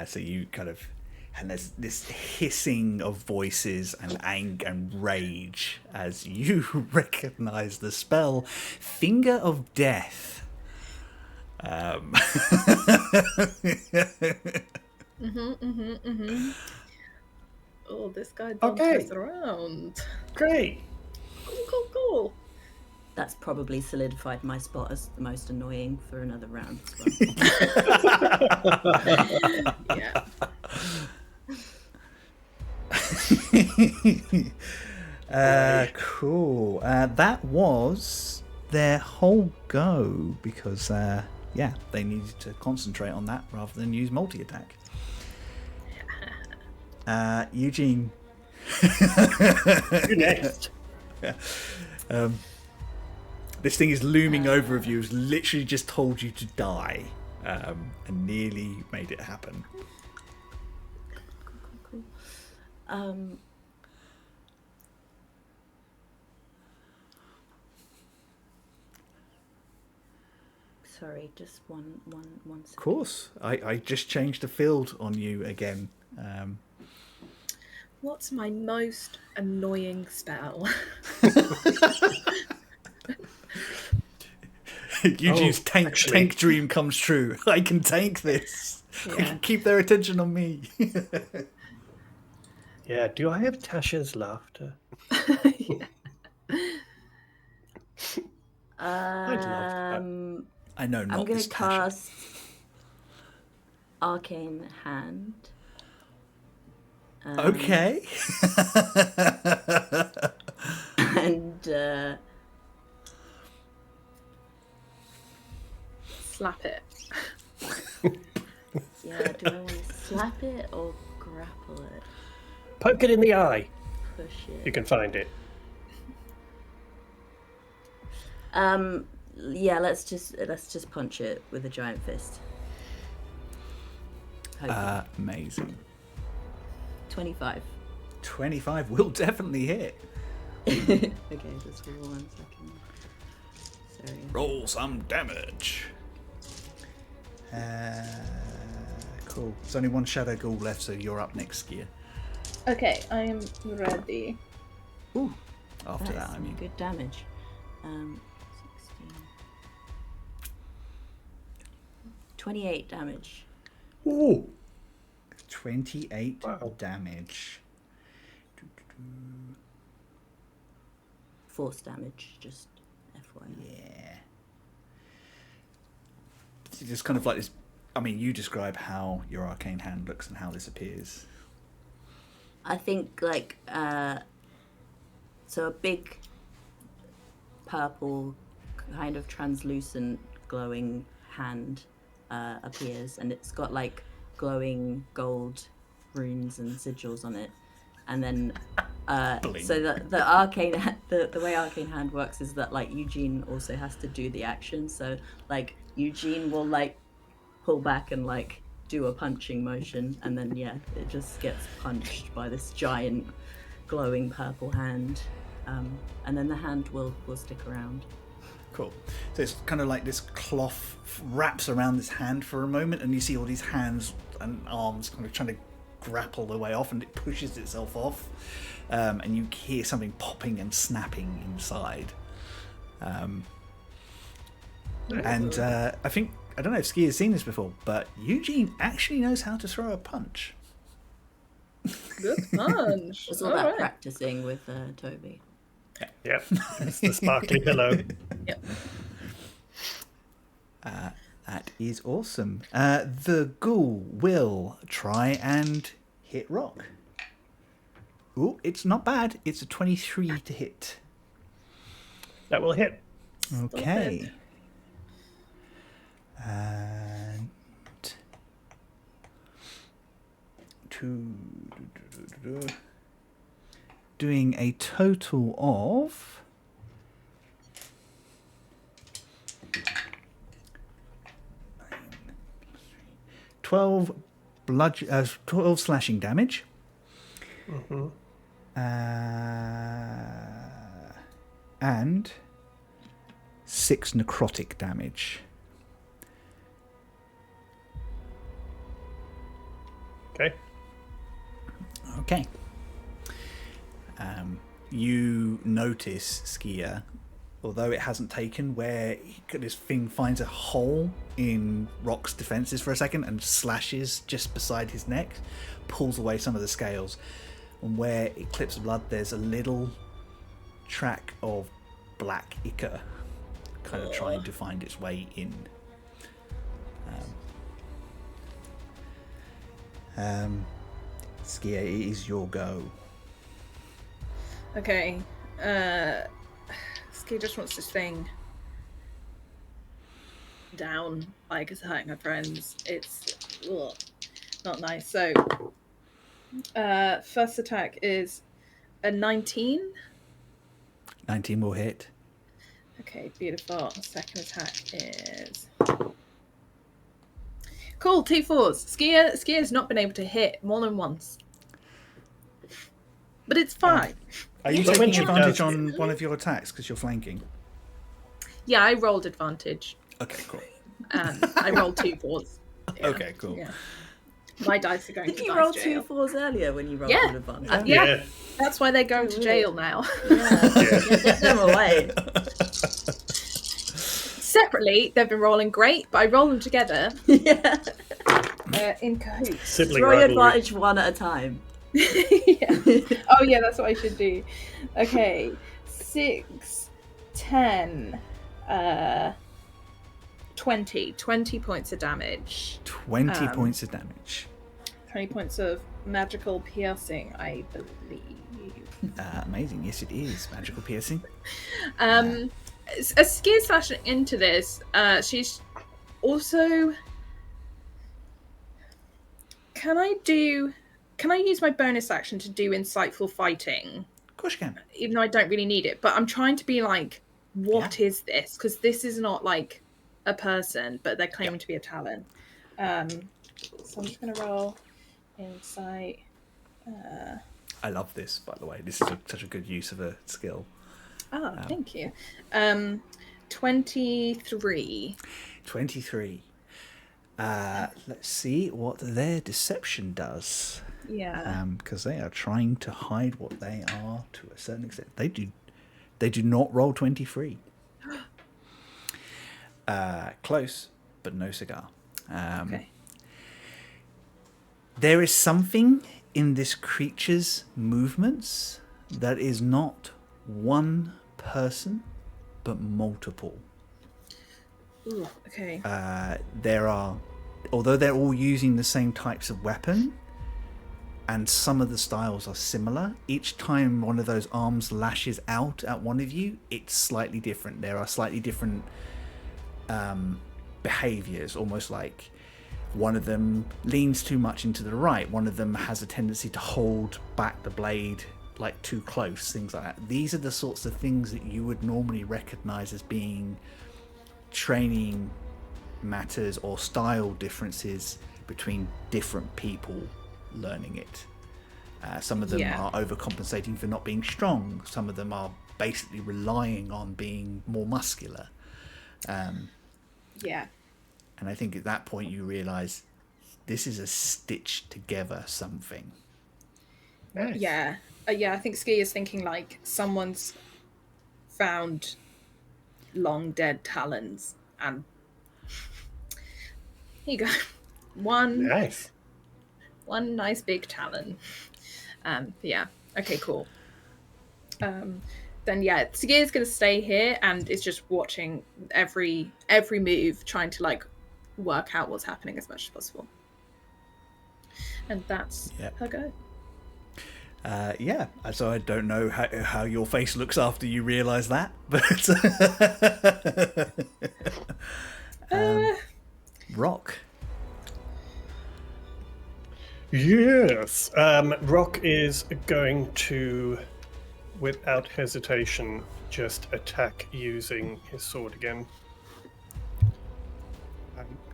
So you kind of, and there's this hissing of voices and anger and rage as you recognize the spell Finger of Death. Oh, this guy don't mess around. Great. Cool. That's probably solidified my spot as the most annoying for another round as well. Yeah. Cool. That was their whole go because, they needed to concentrate on that rather than use multi-attack. Eugene. You next. This thing is looming over of you. It's literally just told you to die, and nearly made it happen. Cool. Sorry, just one second. Of course, I just changed the field on you again. What's my most annoying spell? Eugene's tank dream comes true. I can tank this. Yeah. I can keep their attention on me. Yeah, do I have Tasha's laughter? I'd love that. I know not I'm going this to Tasha. cast Arcane Hand. Okay. And Slap it. yeah, do I want to slap it or grapple it? Poke it in the eye. Push You it. can find it. Yeah, let's just punch it with a giant fist. Amazing. 25. 25 will definitely hit. Okay, just for 1 second. Sorry. Roll some damage. Cool. There's only one Shadow Ghoul left, so you're up next, Skier. Okay, I am ready. Ooh. After That's that, I some mean. good damage. 16. 28 damage. Ooh. 28 Wow. damage. Force damage, just FYI. Yeah. It's just kind of like this. I mean, you describe how your arcane hand looks and how this appears. I think like so a big purple kind of translucent glowing hand appears, and it's got like glowing gold runes and sigils on it, and then Bling. so the arcane the way arcane hand works is that like Eugene also has to do the action, so like Eugene will like pull back and like do a punching motion, and then it just gets punched by this giant glowing purple hand, and then the hand will stick around. Cool. So it's kind of like this cloth wraps around this hand for a moment, and you see all these hands and arms kind of trying to grapple their way off, and it pushes itself off, and you hear something popping and snapping inside. And I don't know if Ski has seen this before, but Eugene actually knows how to throw a punch. Good punch. It's all about practicing with Toby. Yep, it's the sparkly pillow. Yep. That is awesome. The ghoul will try and hit Rock. Ooh, it's not bad. It's a 23 to hit. That will hit. Okay. And doing a total of 12 slashing damage. Mm-hmm. And 6 necrotic damage. Okay. Okay. You notice, Skier, although it hasn't taken, where this thing finds a hole in Rock's defenses for a second and slashes just beside his neck, pulls away some of the scales, and where it clips the blood, there's a little track of black ichor kind of trying to find its way in. Skier, it is your go. Okay. Ski just wants this thing down, like it's hurting her friends. It's not nice. So, first attack is a 19. 19 will hit. Okay, beautiful. Second attack is cool. 2 4s. Skier's not been able to hit more than once, but it's fine. Are you But when taking she advantage does- on one of your attacks because you're flanking? Yeah, I rolled advantage, Okay, cool. and I rolled 2 4s. Yeah. Okay, cool. Yeah. My dice are going Did to you dice roll jail. 2 4s earlier when you rolled Yeah. with advantage? Yeah, that's why they're going to jail now. Yeah. Get them away. Separately, they've been rolling great, but I roll them together Yeah. in cahoots. Sibling Throw your rivalry. advantage one at a time. Yeah. Oh yeah, that's what I should do. Okay, 6, 10, 20 points of damage. 20 points of damage. 20 points of magical piercing, I believe. Amazing. Yes, it is. Magical piercing. As Ski's slashing into this, she's also. Can I use my bonus action to do insightful fighting? Of course you can. Even though I don't really need it, but I'm trying to be like, what is this? Because this is not like a person, but they're claiming to be a talent. So I'm just gonna roll insight. I love this, by the way. This is such a good use of a skill. Oh, thank you. 23. 23. Let's see what their deception does. Yeah. Because they are trying to hide what they are to a certain extent. They do not roll 23. Close, but no cigar. Okay. There is something in this creature's movements that is not one person, but multiple. Ooh, okay. Although they're all using the same types of weapon, and some of the styles are similar, each time one of those arms lashes out at one of you, it's slightly different. There are slightly different behaviors, almost like one of them leans too much into the right, one of them has a tendency to hold back the blade like too close, things like that. These are the sorts of things that you would normally recognize as being training matters or style differences between different people learning it. Some of them are overcompensating for not being strong. Some of them are basically relying on being more muscular. Yeah. And I think at that point you realize this is a stitched together something. Nice. Yeah. I think Ski is thinking like someone's found long dead talons and here you go. One nice big talon. Yeah. Okay, cool. Then Ski is gonna stay here and is just watching every move, trying to like work out what's happening as much as possible. And that's her go. So I don't know how your face looks after you realise that, but Rock. Yes. Rock is going to, without hesitation, just attack using his sword again.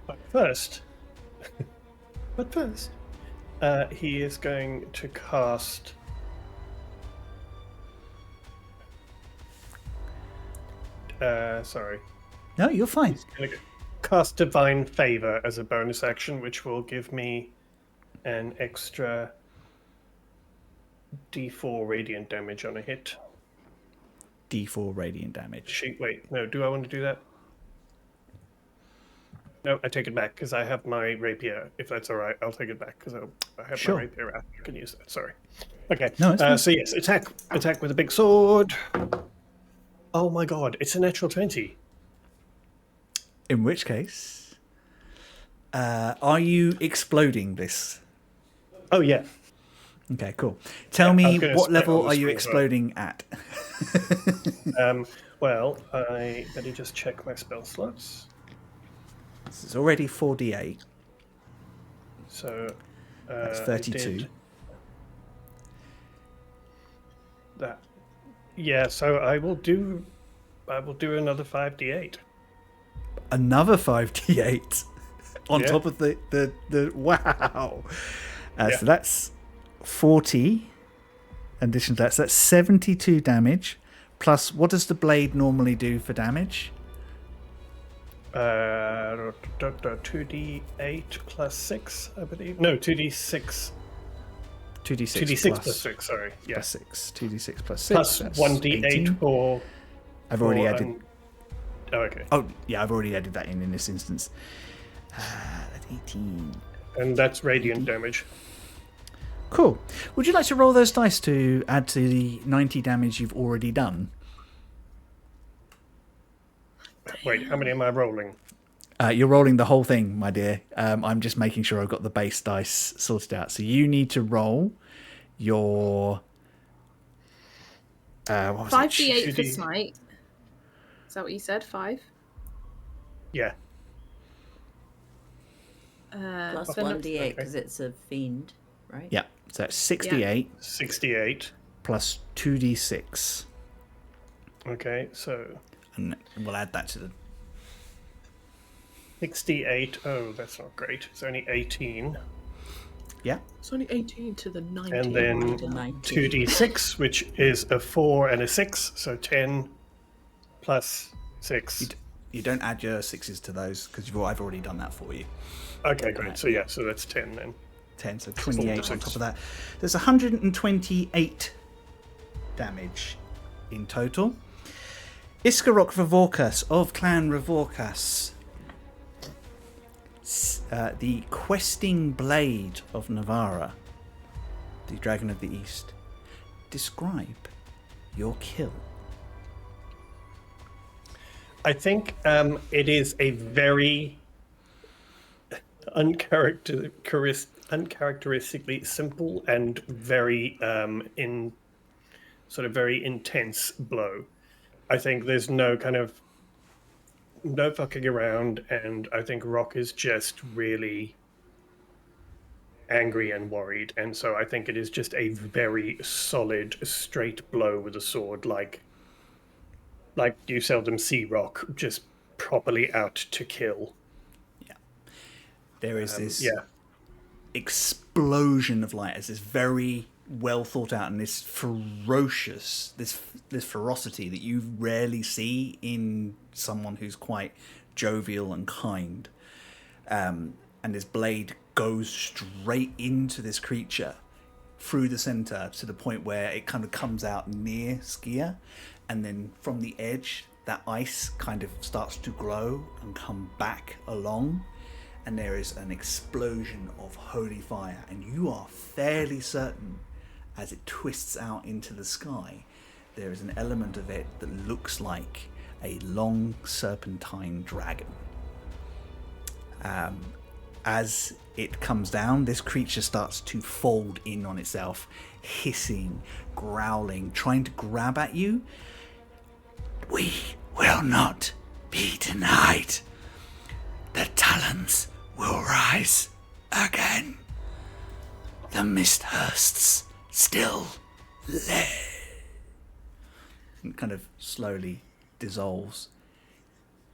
But first, he is going to cast. Sorry. No, you're fine. He's going to cast Divine Favor as a bonus action, which will give me an extra D4 radiant damage on a hit. D4 radiant damage. Wait, no, do I want to do that? No, I take it back because I have my rapier. If that's all right, I'll take it back because I have Sure. my rapier out. I can use that. Sorry. Okay. No, it's fine. So yes, attack with a big sword. Oh my god, it's a natural 20. In which case, are you exploding this? Oh yeah. Okay, cool. Tell I me, was gonna what spit level on the are you screen as well. exploding at? Well, I better just check my spell slots. It's already 4d8. So That's I 32. did that. Yeah, so I will do another 5d8. Another 5d8 on Yeah. top of the wow. Yeah. So that's 40. In addition to that, so that's 72 damage. Plus, what does the blade normally do for damage? 2d8 plus 6, I believe. No, 2d6. 2d6 plus 6, sorry. Yeah. Plus 6. 2d6 plus 6. Plus That's 1d8 18. for... I've already for, added... Oh, okay. Oh, yeah, I've already added that in this instance. That's 18. And that's radiant damage. Cool. Would you like to roll those dice to add to the 90 damage you've already done? Wait, how many am I rolling? You're rolling the whole thing, my dear. I'm just making sure I've got the base dice sorted out. So you need to roll your... what was 5d8 for 2D. smite. Is that what you said? 5? Yeah. Plus then 1d8 because it's a fiend, right? Yeah, so that's 68 68. plus 2d6. Okay, so... And we'll add that to the... 68. Oh, that's not great. It's only 18. Yeah. It's only 18 to the 19. And then To 19. 2d6, which is a 4 and a 6. So 10 plus 6. You don't add your 6s to those because I've already done that for you. Okay, great. So yeah, so that's 10 then. 10, so 28 on 6. top of that. There's 128 damage in total. Iskarok Ravorkas of Clan Ravorkas, the questing blade of Navara, the Dragon of the East. Describe your kill. I think it is a very uncharacteristically simple and very very intense blow. I think there's no fucking around, and I think Rock is just really angry and worried, and so I think it is just a very solid, straight blow with a sword, like you seldom see Rock just properly out to kill. Yeah. There is this Yeah. explosion of light as this very well thought out and this ferocious, this ferocity that you rarely see in someone who's quite jovial and kind. And this blade goes straight into this creature through the center to the point where it kind of comes out near Skier, and then from the edge that ice kind of starts to glow and come back along, and there is an explosion of holy fire, and you are fairly certain as it twists out into the sky there is an element of it that looks like a long serpentine dragon. As it comes down, this creature starts to fold in on itself, hissing, growling, trying to grab at you. We will not be denied. The talons will rise again. The Misthursts still live. And kind of slowly dissolves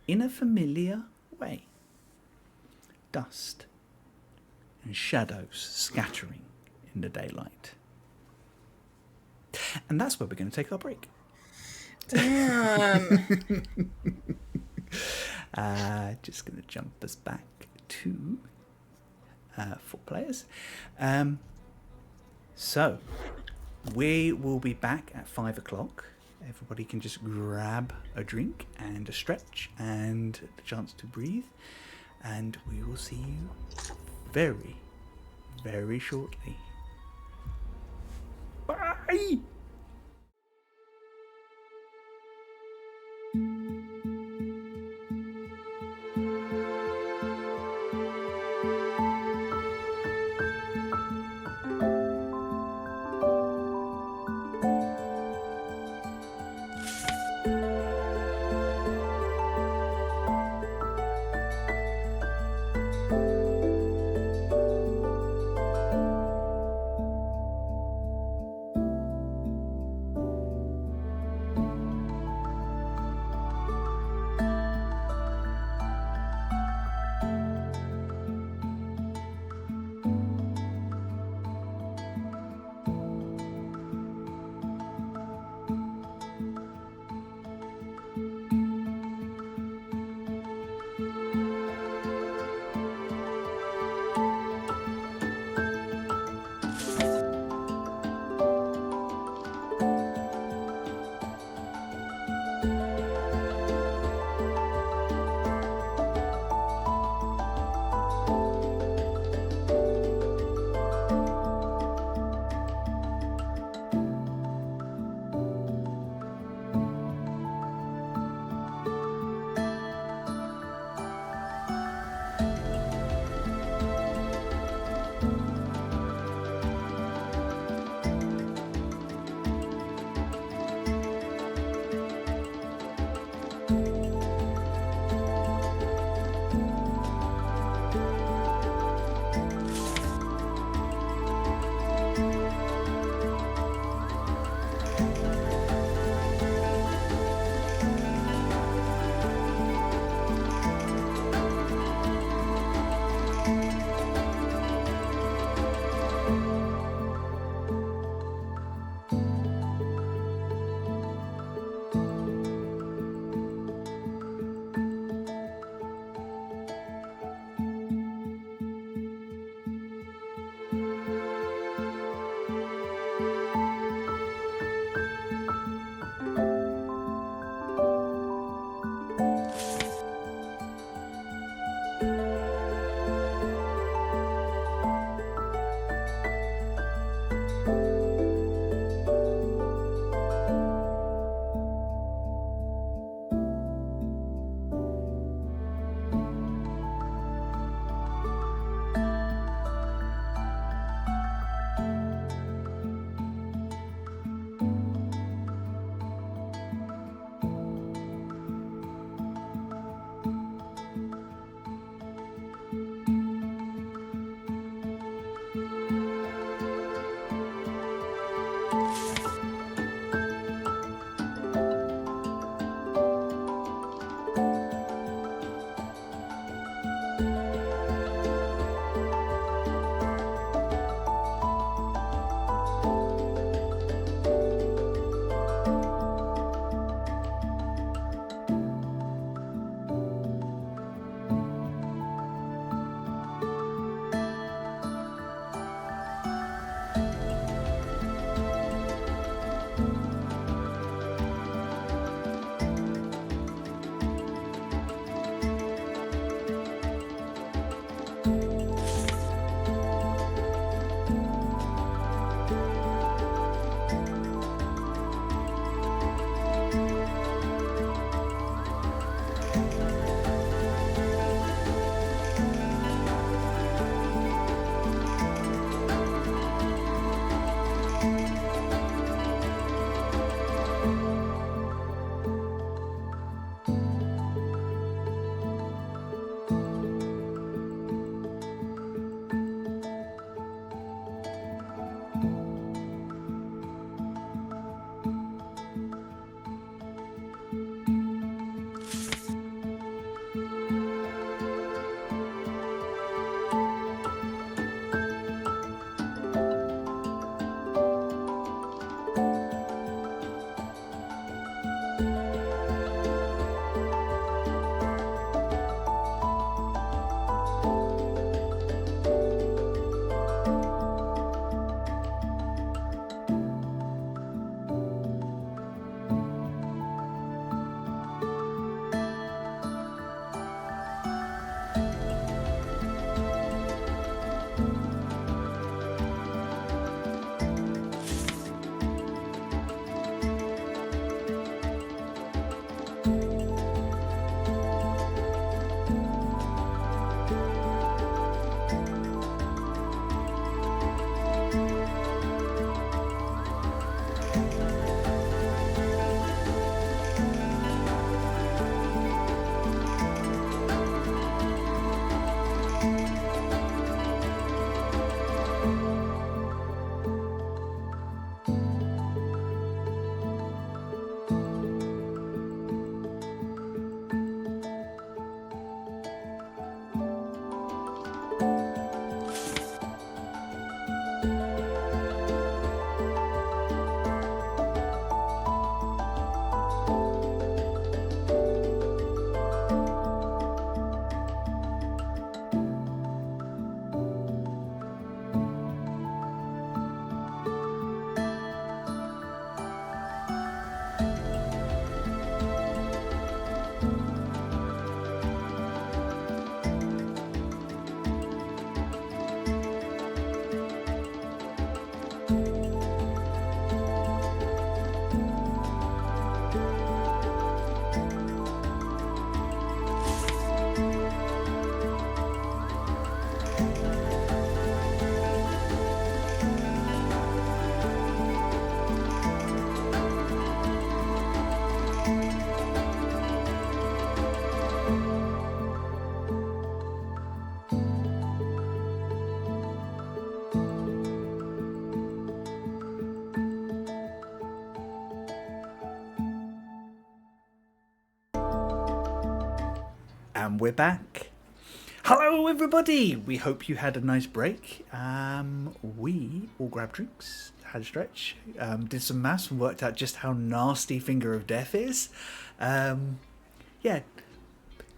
in a familiar way. Dust and shadows scattering in the daylight. And that's where we're going to take our break. Damn. Just going to jump us back to 4 players. So we will be back at 5 o'clock. Everybody can just grab a drink and a stretch and the chance to breathe. And we will see you very, very shortly. Bye! we're back. Hello, everybody. We hope you had a nice break. We all grabbed drinks, had a stretch, did some maths, and worked out just how nasty Finger of Death is. Yeah,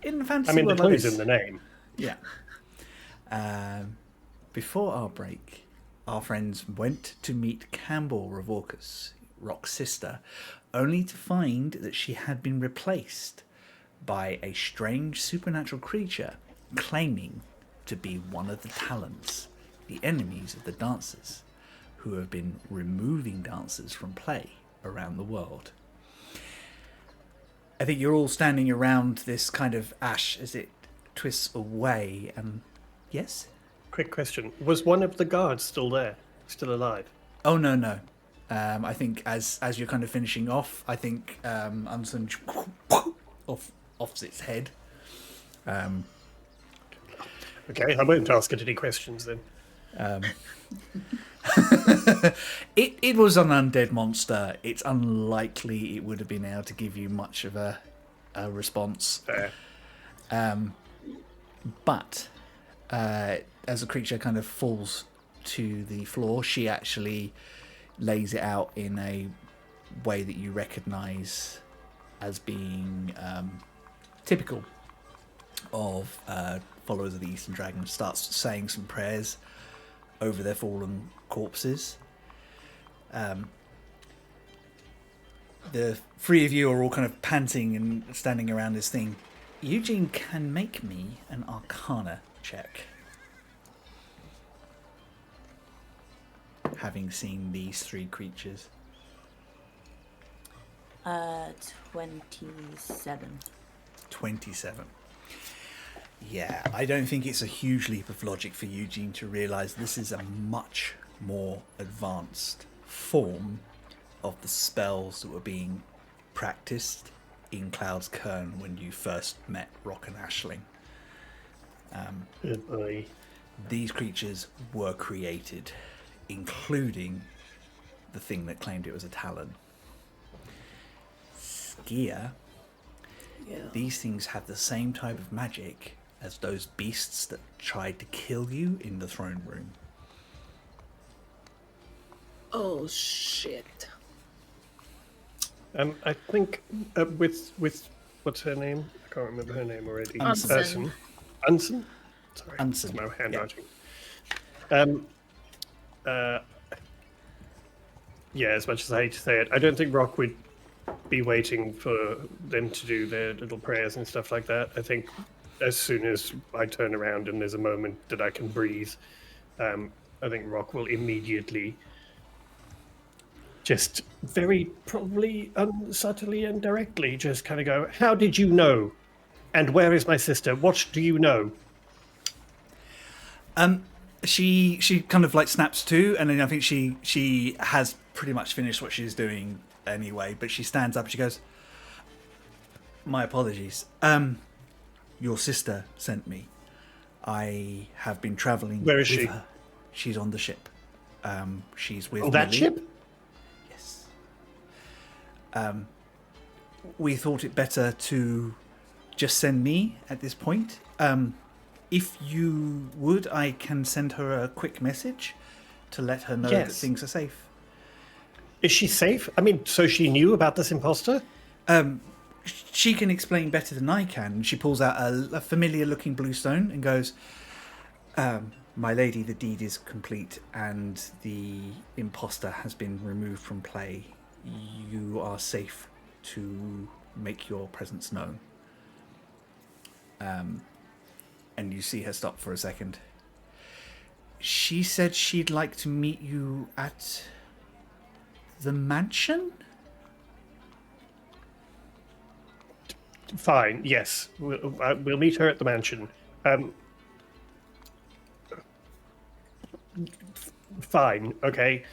in the fantasy I mean, the world like clue's this- in the name. Yeah. Before our break, our friends went to meet Cambor Ravorkas, Rock's sister, only to find that she had been replaced by a strange supernatural creature claiming to be one of the talents, the enemies of the dancers, who have been removing dancers from play around the world. I think you're all standing around this kind of ash as it twists away, and yes? Quick question. Was one of the guards still there? Still alive? Oh, no. I think as you're kind of finishing off, I think Unson offs its head. Okay, I won't ask it any questions then. It was an undead monster. It's unlikely it would have been able to give you much of a response. Fair. But as the creature kind of falls to the floor, she actually lays it out in a way that you recognise as being typical of followers of the Eastern Dragon. Starts saying some prayers over their fallen corpses. The three of you are all kind of panting and standing around this thing. Eugene can make me an Arcana check. Having seen these three creatures. 27. 27. Yeah, I don't think it's a huge leap of logic for Eugene to realise this is a much more advanced form of the spells that were being practiced in Cloud's Cairn when you first met Rock and Ashling. Good boy. These creatures were created, including the thing that claimed it was a talon. Skier, these things have the same type of magic as those beasts that tried to kill you in the throne room. Oh shit. I think with what's her name? I can't remember her name already. Unson. Unson? Sorry, Unson, it's my handwriting. Yeah, as much as I hate to say it, I don't think Rock would be waiting for them to do their little prayers and stuff like that. I think as soon as I turn around and there's a moment that I can breathe, I think Rock will immediately just very probably subtly and directly just kind of go, "How did you know? And where is my sister? What do you know?" She kind of like snaps to, and then I think she has pretty much finished what she's doing anyway, but she stands up and she goes, "My apologies. Your sister sent me. I have been travelling Where is with she? her. She's on the ship. She's with On that Millie." ship? Yes. We thought it better to just send me at this point. If you would, I can send her a quick message to let her know that Yes. things are safe. Is she safe? I mean, so she knew about this imposter? She can explain better than I can. She pulls out a familiar-looking blue stone and goes, "My lady, the deed is complete, and the imposter has been removed from play. You are safe to make your presence known." And you see her stop for a second. She said she'd like to meet you at the mansion? Fine, yes. We'll meet her at the mansion. Fine, okay.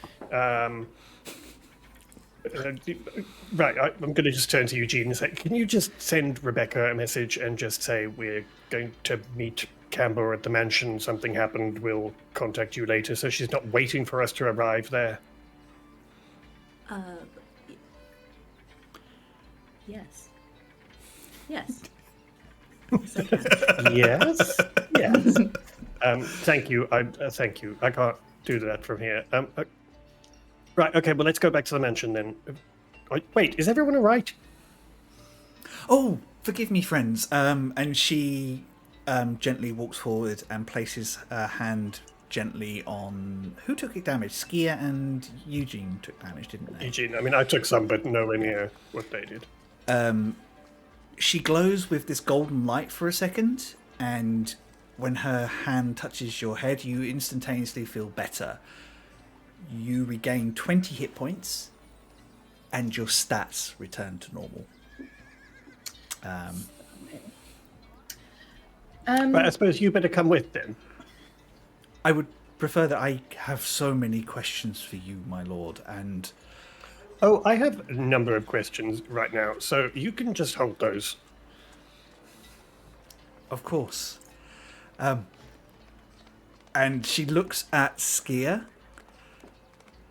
Right, I'm going to just turn to Eugene and say, can you just send Rebecca a message and just say we're going to meet Cambor at the mansion, something happened, we'll contact you later, so she's not waiting for us to arrive there? Yes. Yes. Yes, I can. Yes. Yes. Thank you. Thank you. I can't do that from here. Right. Okay. Well, let's go back to the mansion then. Wait. Is everyone all right? Oh, forgive me, friends. And she gently walks forward and places her hand gently on... Who took it damage? Skia and Eugene took damage, didn't they? Eugene. I mean, I took some, but nowhere near what they did. She glows with this golden light for a second, and when her hand touches your head, you instantaneously feel better. You regain 20 hit points, and your stats return to normal. Right, I suppose you better come with then. I would prefer that. I have so many questions for you, my lord, and... Oh, I have a number of questions right now, so you can just hold those. Of course. And she looks at Skia.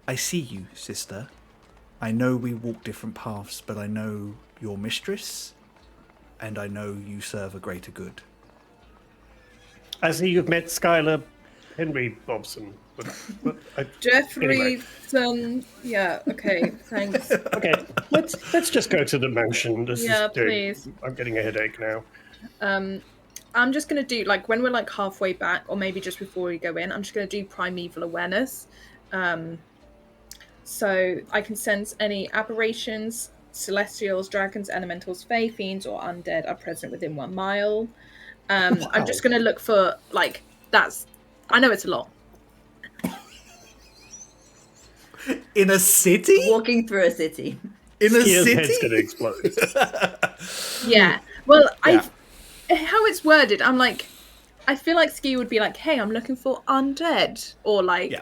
I see you, sister. I know we walk different paths, but I know your mistress, and I know you serve a greater good. I see you've met Skylar Henry Bobson. Jeffrey, Anyway. Yeah, okay, thanks. Okay, let's just go to the mansion. Please. I'm getting a headache now. I'm just gonna do, like, when we're like halfway back, or maybe just before we go in, I'm just gonna do primeval awareness. So I can sense any aberrations, celestials, dragons, elementals, fae, fiends, or undead are present within 1 mile. Wow. I'm just gonna look for, like, I know it's a lot. In a city? Walking through a city. In a Skia's city? head's gonna explode. Yeah. Well, Yeah. how it's worded, I'm like, I feel like Ski would be like, hey, I'm looking for undead, or like,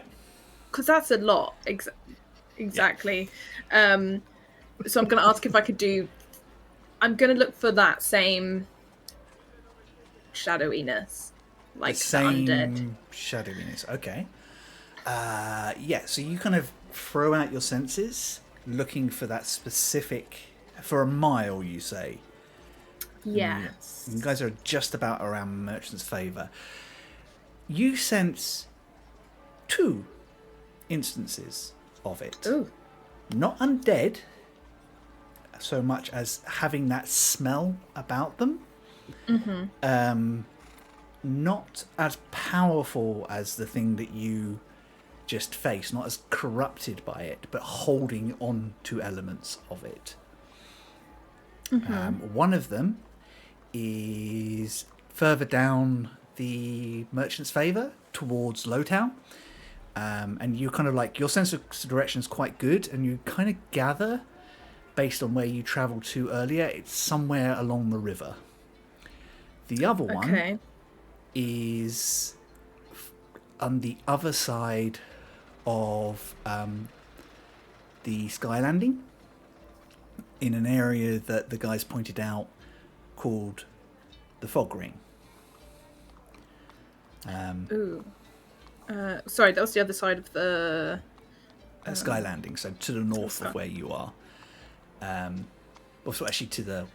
because that's a lot. Exactly. So I'm going to ask if I could I'm going to look for that same shadowiness, like the same undead. Shadowiness. Okay. So you kind of throw out your senses, looking for that specific, for a mile, you say. Yes. You guys are just about around Merchant's Favour. You sense 2 instances of it. Ooh. Not undead so much as having that smell about them. Mm-hmm. Not as powerful as the thing that you just face, not as corrupted by it, but holding on to elements of it. Mm-hmm. One of them is further down the Merchant's Favour towards Lowtown. And you kind of like, your sense of direction is quite good, and you kind of gather, based on where you travelled to earlier, it's somewhere along the river. The other one is on the other side of the Sky Landing, in an area that the guys pointed out called the Fog Ring. Ooh. Sorry, that was the other side of the... Sky Landing, so to the north of where you are. Also, actually to the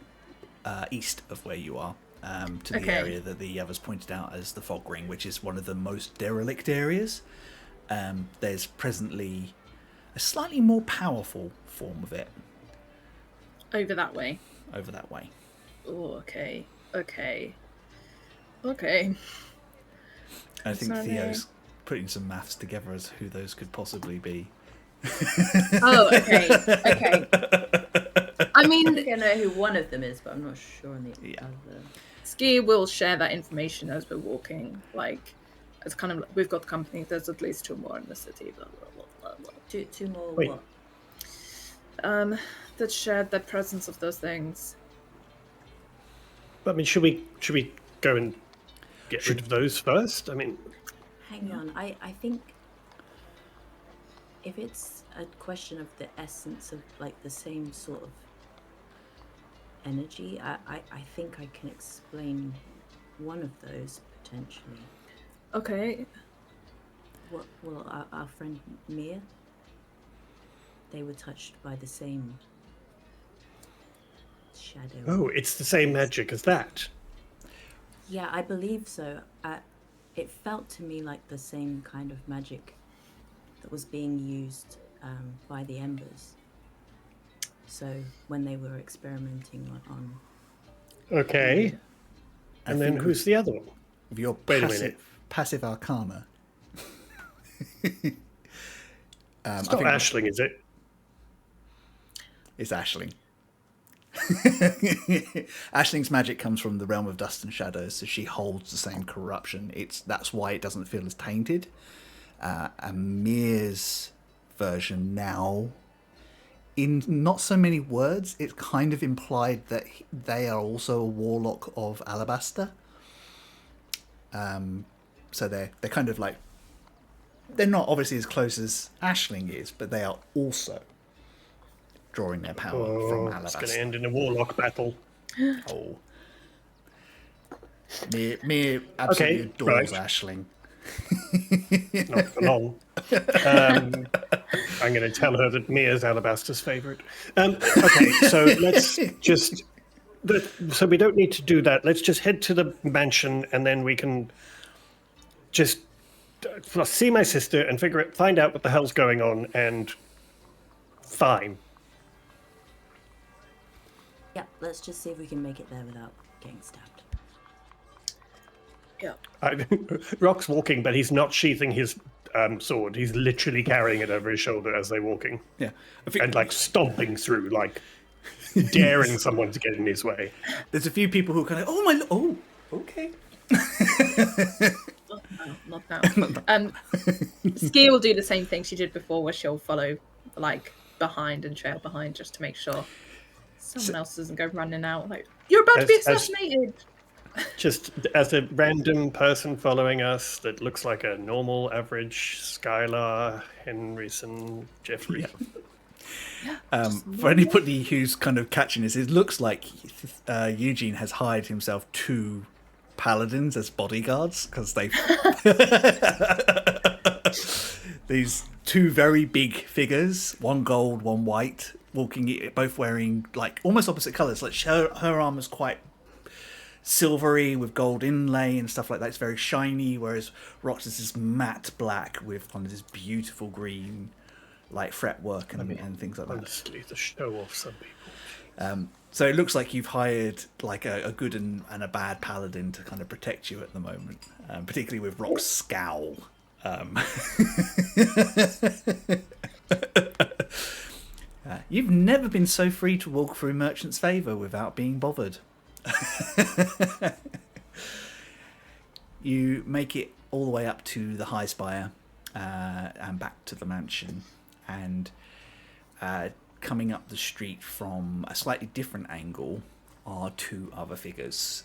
east of where you are, to the area that the others pointed out as the Fog Ring, which is one of the most derelict areas. There's presently a slightly more powerful form of it. Over that way. Oh, okay. I think Theo's putting some maths together as who those could possibly be. Oh, okay. I mean, I think I know who one of them is, but I'm not sure on the other. Ski will share that information as we're walking. Like, it's kind of like, we've got company. There's at least 2 more in the city. Blah blah blah blah blah. Two more. Wait. What? That shared the presence of those things. But I mean, should we go and get rid of those first? I mean, Hang on. I think if it's a question of the essence of like the same sort of energy, I think I can explain one of those potentially. Okay. Well, our friend Mia, they were touched by the same shadow. oh, it's the same magic as that. Yeah, I believe so. It felt to me like the same kind of magic that was being used by the Embers. So when they were experimenting on Okay. I And then think who's the other one? with your Wait a minute. passive arcana. It's not Ashling, is it? It's Ashling. Ashling's magic comes from the realm of dust and shadows, so she holds the same corruption. That's why it doesn't feel as tainted. And Mir's version now, in not so many words, it's kind of implied that they are also a warlock of Alabaster. So they're kind of like, they're not obviously as close as Ashling is, but they are also drawing their power from It's Alabaster. going to end in a warlock battle. Oh. Mir absolutely Okay, adores right. Ashling. Not for long. I'm going to tell her that Mia's Alabaster's favourite. Okay, so let's just... So we don't need to do that. Let's just head to the mansion, and then we can just see my sister and find out what the hell's going on, and fine. Yeah, let's just see if we can make it there without getting stabbed. Yeah. Rock's walking, but he's not sheathing his sword. He's literally carrying it over his shoulder as they're walking. Yeah. I think And like stomping through, like daring someone to get in his way. there's a few people who are kind of, oh, okay. Not now. Ski will do the same thing she did before, where she'll follow like behind and trail behind just to make sure someone else doesn't go running out. Like, you're about to be assassinated. Just as a random person following us that looks like a normal, average Skylar, Henryson, Jeffrey. For anybody who's kind of catching this, it looks like Eugene has hired himself 2 paladins as bodyguards, because they've these 2 very big figures, one gold, one white, walking, both wearing like almost opposite colours. Like her armor's quite silvery with gold inlay and stuff like that. It's very shiny, whereas Rox is this matte black with kind of this beautiful green like fretwork and things like that. Honestly, the show off some people. So it looks like you've hired like a good and a bad paladin to kind of protect you at the moment, particularly with Rock's scowl. You've never been so free to walk through Merchant's Favour without being bothered. You make it all the way up to the High Spire and back to the mansion, and coming up the street from a slightly different angle are 2 other figures,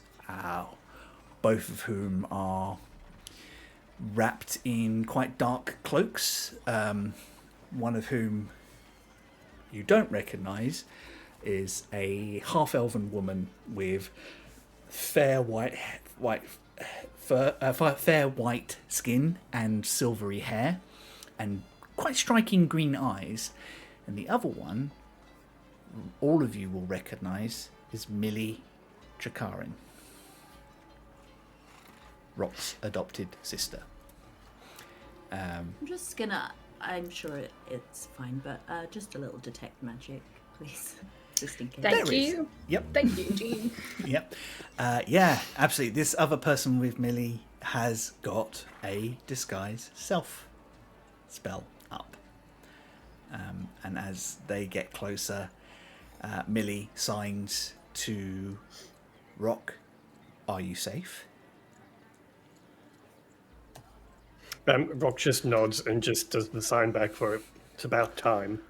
both of whom are wrapped in quite dark cloaks, one of whom you don't recognise is a half-elven woman with fair white skin and silvery hair and quite striking green eyes, and the other one all of you will recognise is Millie Trakarin, Rock's adopted sister. I'm just gonna... I'm sure it's fine, but just a little detect magic, please. Just in case. Thank There is. you. Yep. Thank you, Jean. Yep. Yeah, absolutely. This other person with Millie has got a disguise self spell up. And as they get closer, Millie signs to Rock, "Are you safe?" Rock just nods and just does the sign back for it. It's about time.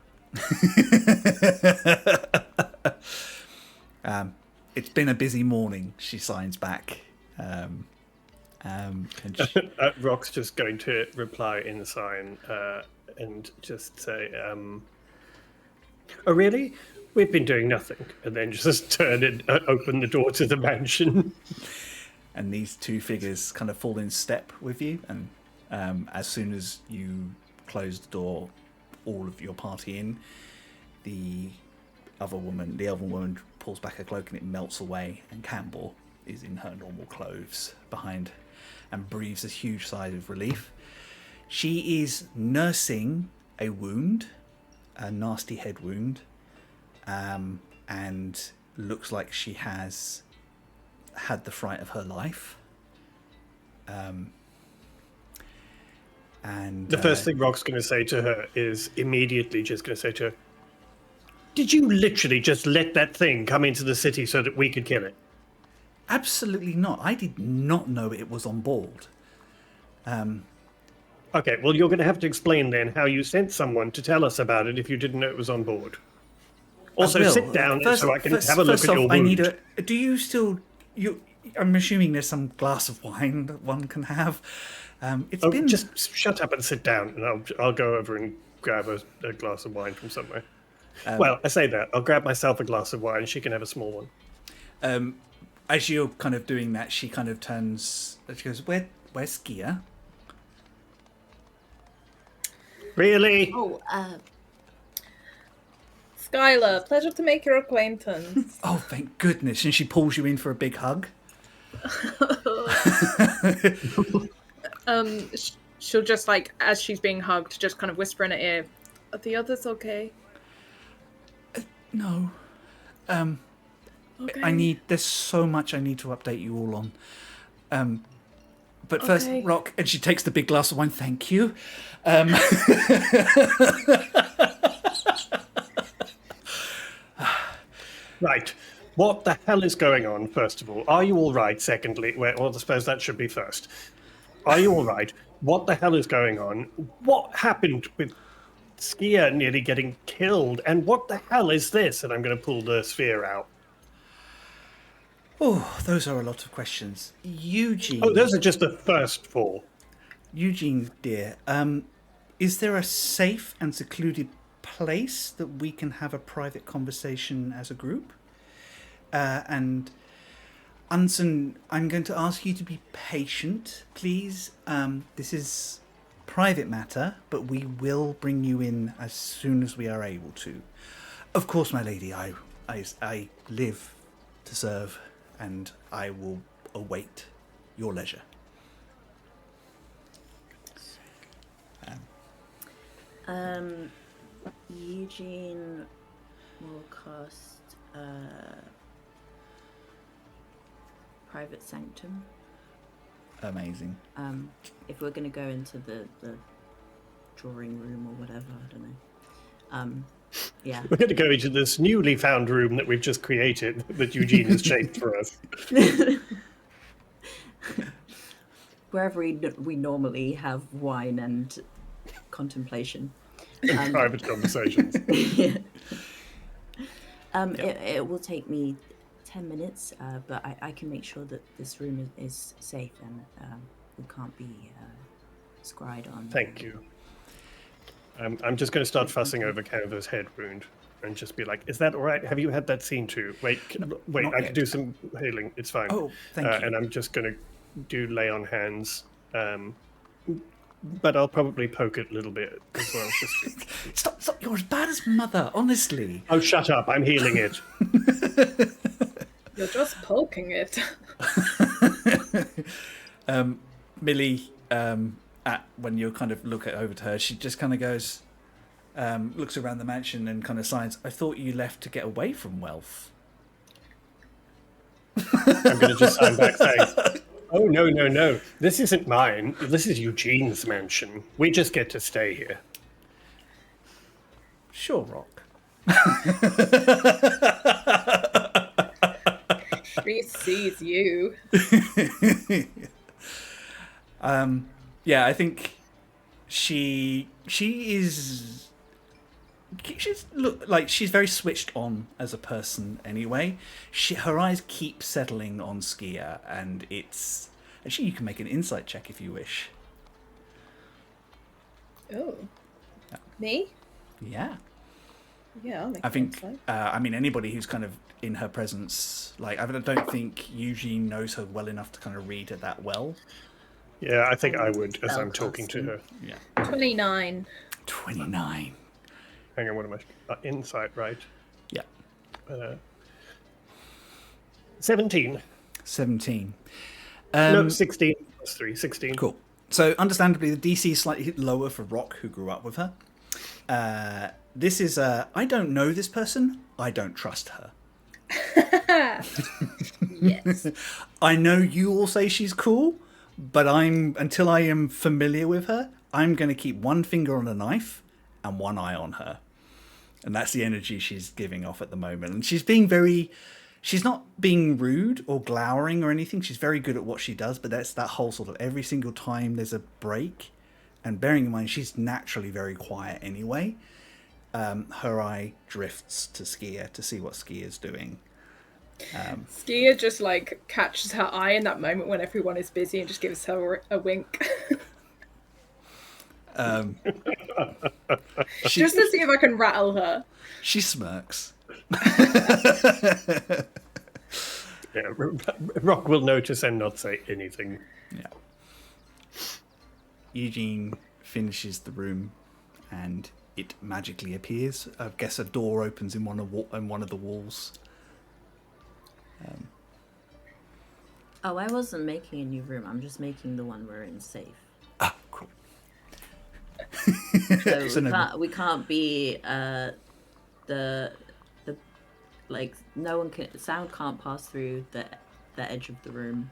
It's been a busy morning, she signs back. And she, Rock's just going to reply in the sign and just say, "Oh, really? We've been doing nothing." And then just turn and open the door to the mansion. and these 2 figures kind of fall in step with you, and as soon as you close the door, all of your party in, the other woman pulls back her cloak and it melts away, and Cambor is in her normal clothes behind and breathes a huge sigh of relief. She is nursing a wound, a nasty head wound, and looks like she has had the fright of her life. And the first thing Rock's going to say to her is immediately just going to say to her, "Did you literally just let that thing come into the city so that we could kill it?" Absolutely not. I did not know it was on board. Okay, well, you're going to have to explain then how you sent someone to tell us about it if you didn't know it was on board. Also, I will. sit down so I can have a look first at your off, wound. Do you still... I'm assuming there's some glass of wine that one can have. It's been... Just shut up and sit down, and I'll go over and grab a glass of wine from somewhere. Well, I say that. I'll grab myself a glass of wine, and she can have a small one. As you're kind of doing that, she kind of turns... She goes, where's Skia? Really? Oh, Skylar, pleasure to make your acquaintance. Oh, thank goodness. And she pulls you in for a big hug. She'll just, like, as she's being hugged, just kind of whisper in her ear, "Are the others okay?" No. Okay. There's so much I need to update you all on. But first, Okay. Rock, and she takes the big glass of wine, thank you. Right. What the hell is going on, first of all? Are you all right? Secondly, well, I suppose that should be first. Are you all right? What the hell is going on? What happened with Skia nearly getting killed? And what the hell is this? And I'm going to pull the sphere out. Oh, those are a lot of questions. Eugene. Oh, those are just the first four. Eugene, dear, is there a safe and secluded place that we can have a private conversation as a group? And Unsen, I'm going to ask you to be patient, please. This is private matter, but we will bring you in as soon as we are able to. Of course, my lady, I live to serve, and I will await your leisure. Eugene will cast Private Sanctum. Amazing. If we're going to go into the drawing room or whatever, I don't know. Yeah. We're going to go into this newly found room that we've just created that Eugene has shaped for us. Wherever we normally have wine and contemplation. Private conversations. Yeah. It will take me 10 minutes, but I can make sure that this room is safe and we can't be scryed on. Thank you. I'm just going to start fussing over Canada's head wound and just be like, "Is that all right? Have you had that seen too? Wait, not I yet. can do some healing. It's fine." Oh, thank you. And I'm just going to do lay on hands, but I'll probably poke it a little bit as well. Stop! You're as bad as mother, honestly. Oh, shut up! I'm healing it. You're just poking it. Millie, when you kind of look over to her, she just kind of goes, looks around the mansion and kind of sighs. I thought you left to get away from wealth. I'm going to just sign back saying, "Oh, no. This isn't mine. This is Eugene's mansion. We just get to stay here." Sure, Rock. She sees you. Yeah, I think she's very switched on as a person anyway. Her eyes keep settling on Skia, and it's actually, you can make an insight check if you wish. Oh. Me? Yeah. Yeah, I'll make I an think, insight. anybody who's kind of in her presence, like, I don't think Eugene knows her well enough to kind of read her that well. Yeah, I think I would as I'm talking to her. Yeah. 29. 29. Hang on, what am I? Insight, right? Yeah. 17. 17. No, 16 plus 3, 16. Cool. So, understandably, the DC is slightly lower for Rock, who grew up with her. This is, I don't know this person. I don't trust her. Yes. I know you all say she's cool, but until I am familiar with her, I'm going to keep one finger on a knife and one eye on her. And that's the energy she's giving off at the moment. And she's not being rude or glowering or anything. She's very good at what she does, but that's that whole sort of every single time there's a break. And bearing in mind, she's naturally very quiet anyway. Her eye drifts to Skier to see what Skier's doing. Skier just like catches her eye in that moment when everyone is busy and just gives her a wink. Just to see if I can rattle her. She smirks. Yeah, Rock will notice and not say anything. Yeah. Eugene finishes the room and it magically appears. I guess a door opens in one of the walls. Oh, I wasn't making a new room. I'm just making the one we're in safe. Ah, cool. So we can't be the like no one can sound can't pass through the edge of the room.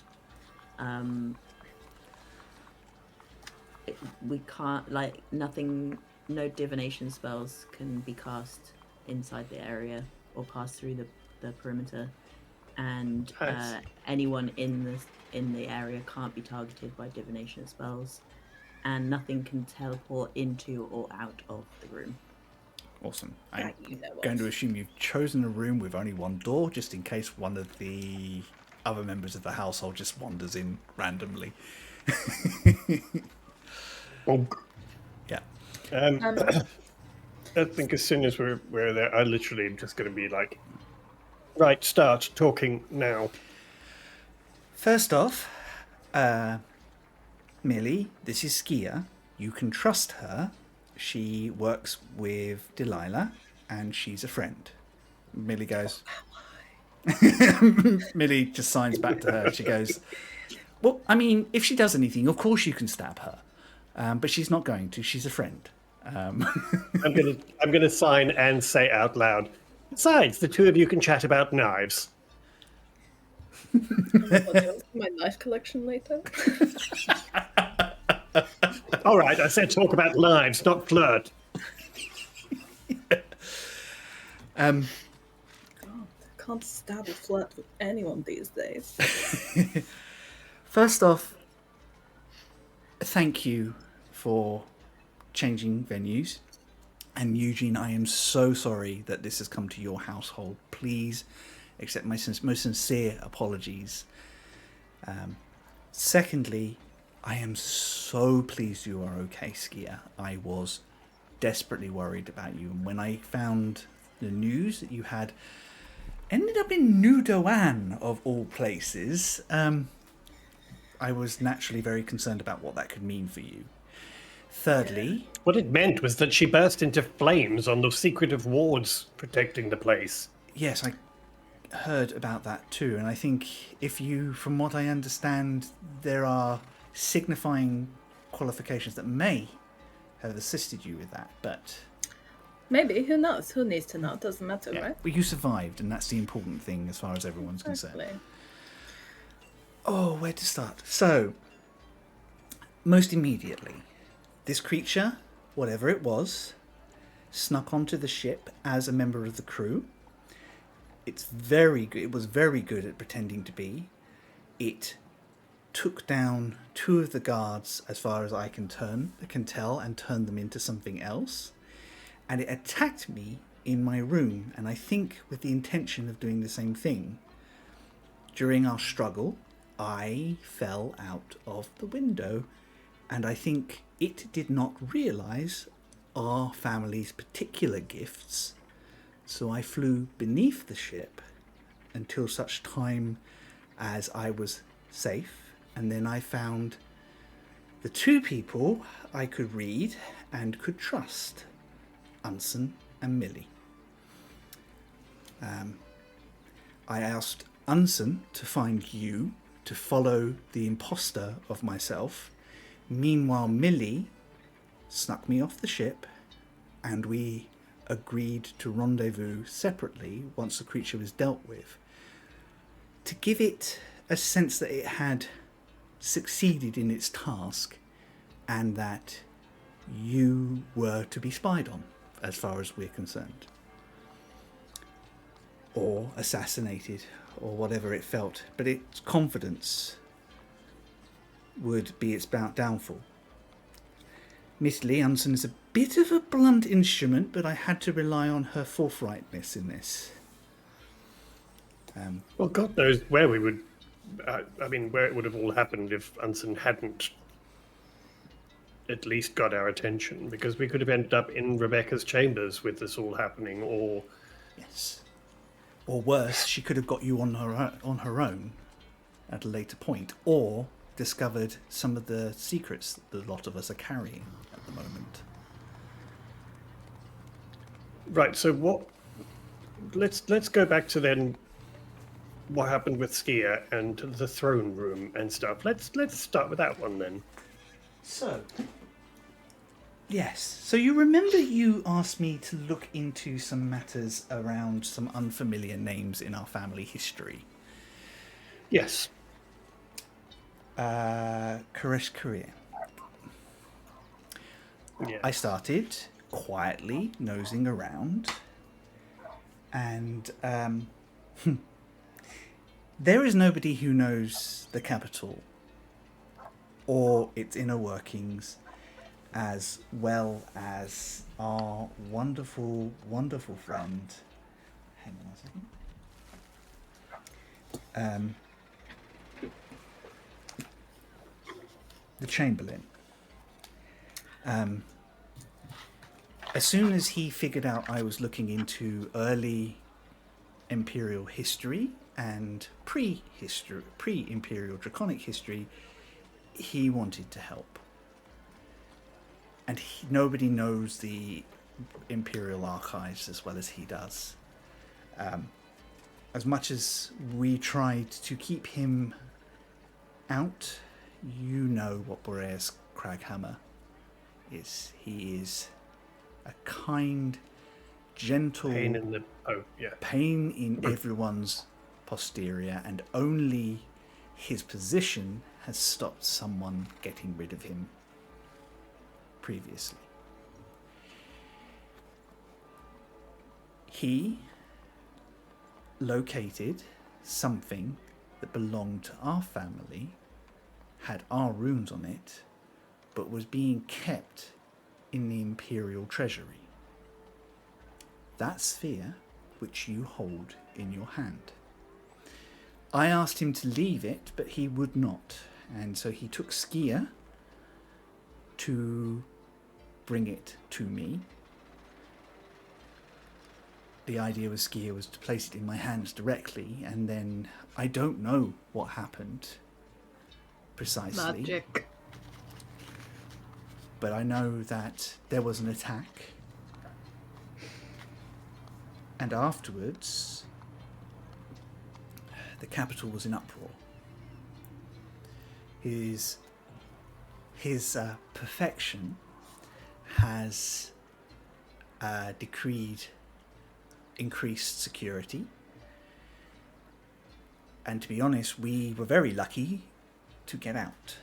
We can't like nothing. No divination spells can be cast inside the area or pass through the perimeter. And anyone in the area can't be targeted by divination spells, and nothing can teleport into or out of the room. Awesome. I'm going to assume you've chosen a room with only one door, just in case one of the other members of the household just wanders in randomly. Yeah. I think as soon as we're there, I literally am just going to be like, right, start talking now. First off, Millie, this is Skier. You can trust her. She works with Delilah, and she's a friend. Millie goes... Millie just signs back to her. She goes, well, I mean, if she does anything, of course you can stab her. But she's not going to. She's a friend. I'm gonna sign and say out loud. Besides, the two of you can chat about knives. My knife collection later. All right, I said talk about knives, not flirt. God, I can't stab or flirt with anyone these days. First off, thank you for changing venues. And Eugene, I am so sorry that this has come to your household. Please accept my most sincere apologies. Secondly, I am so pleased you are okay, Skier. I was desperately worried about you. And when I found the news that you had ended up in New Doan, of all places, I was naturally very concerned about what that could mean for you. Thirdly... What it meant was that she burst into flames on the secretive wards protecting the place. Yes, I heard about that too. And I think from what I understand, there are signifying qualifications that may have assisted you with that, but... Maybe, who knows? Who needs to know? It doesn't matter, right? Well, you survived, and that's the important thing as far as everyone's concerned. Oh, where to start? So, most immediately, this creature, whatever it was, snuck onto the ship as a member of the crew. It was very good at pretending to be. It took down 2 of the guards, as far as I can tell, and turned them into something else. And it attacked me in my room, and I think with the intention of doing the same thing. During our struggle, I fell out of the window, and I think it did not realise our family's particular gifts, so I flew beneath the ship until such time as I was safe, and then I found the 2 people I could read and could trust, Unsen and Millie. I asked Unsen to find you, to follow the imposter of myself. Meanwhile, Millie snuck me off the ship, and we agreed to rendezvous separately once the creature was dealt with, to give it a sense that it had succeeded in its task and that you were to be spied on, as far as we're concerned. Or assassinated, or whatever it felt. But its confidence would be its downfall. Miss Lee Unsen is a bit of a blunt instrument, but I had to rely on her forthrightness in this. Well, God knows where we would... where it would have all happened if Unsen hadn't at least got our attention, because we could have ended up in Rebecca's chambers with this all happening, or... Yes. Or worse, she could have got you on her own at a later point, or discovered some of the secrets that a lot of us are carrying at the moment. Right, so what... Let's go back to then what happened with Skier and the throne room and stuff. Let's start with that one then. So, yes. So you remember you asked me to look into some matters around some unfamiliar names in our family history. Yes. Koresh Korea. Yeah. I started quietly nosing around, and there is nobody who knows the capital or its inner workings as well as our wonderful, wonderful friend. Hang on a second. The Chamberlain. As soon as he figured out I was looking into early Imperial history and pre-Imperial Draconic history, he wanted to help. And nobody knows the Imperial archives as well as he does. As much as we tried to keep him out, you know what Boreas Craghammer is. He is a kind, gentle Pain in everyone's posterior, and only his position has stopped someone getting rid of him previously. He located something that belonged to our family, had our runes on it, but was being kept in the Imperial Treasury. That sphere which you hold in your hand. I asked him to leave it, but he would not, and so he took Skier to bring it to me. The idea with Skier was to place it in my hands directly, and then I don't know what happened precisely. Magic. But I know that there was an attack, and afterwards the capital was in uproar. His perfection has decreed increased security, and to be honest, we were very lucky to get out.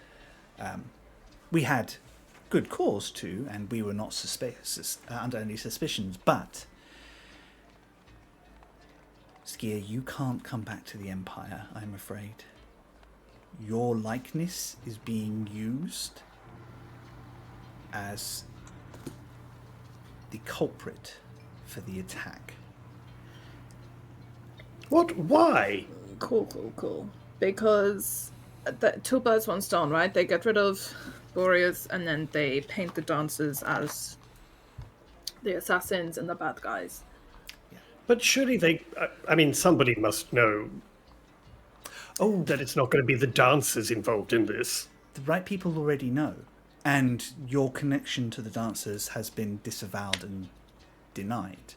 We had good cause to, and we were not under any suspicions, but Skier, you can't come back to the Empire, I'm afraid. Your likeness is being used as the culprit for the attack. What? Why? Cool. Because the two birds, one stone, right? They get rid of Boreas and then they paint the dancers as the assassins and the bad guys. But surely somebody must know that it's not going to be the dancers involved in this. The right people already know, and your connection to the dancers has been disavowed and denied.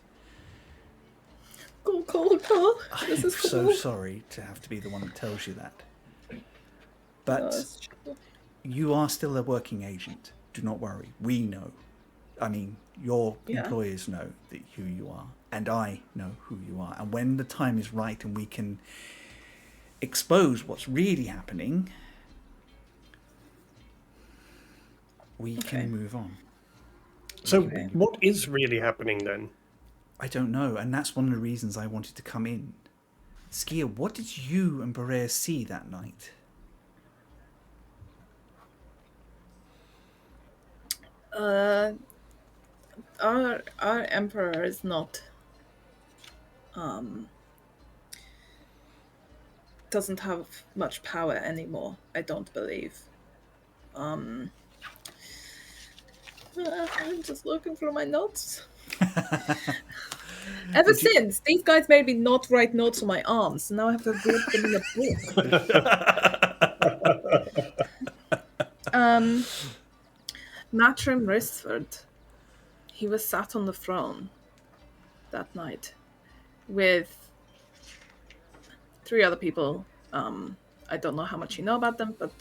Cool. This I'm is cool. so sorry to have to be the one that tells you that. But you are still a working agent. Do not worry. We know. I mean, your employers know who you are, and I know who you are. And when the time is right and we can expose what's really happening, we can move on. So, what is really happening then? I don't know, and that's one of the reasons I wanted to come in. Skia, what did you and Berea see that night? Our emperor is not doesn't have much power anymore, I don't believe. I'm just looking through my notes. Ever since these guys made me not write notes on my arms, so now I have to read them in a book. Matrim Risford, he was sat on the throne that night with 3 other people. I don't know how much you know about them, but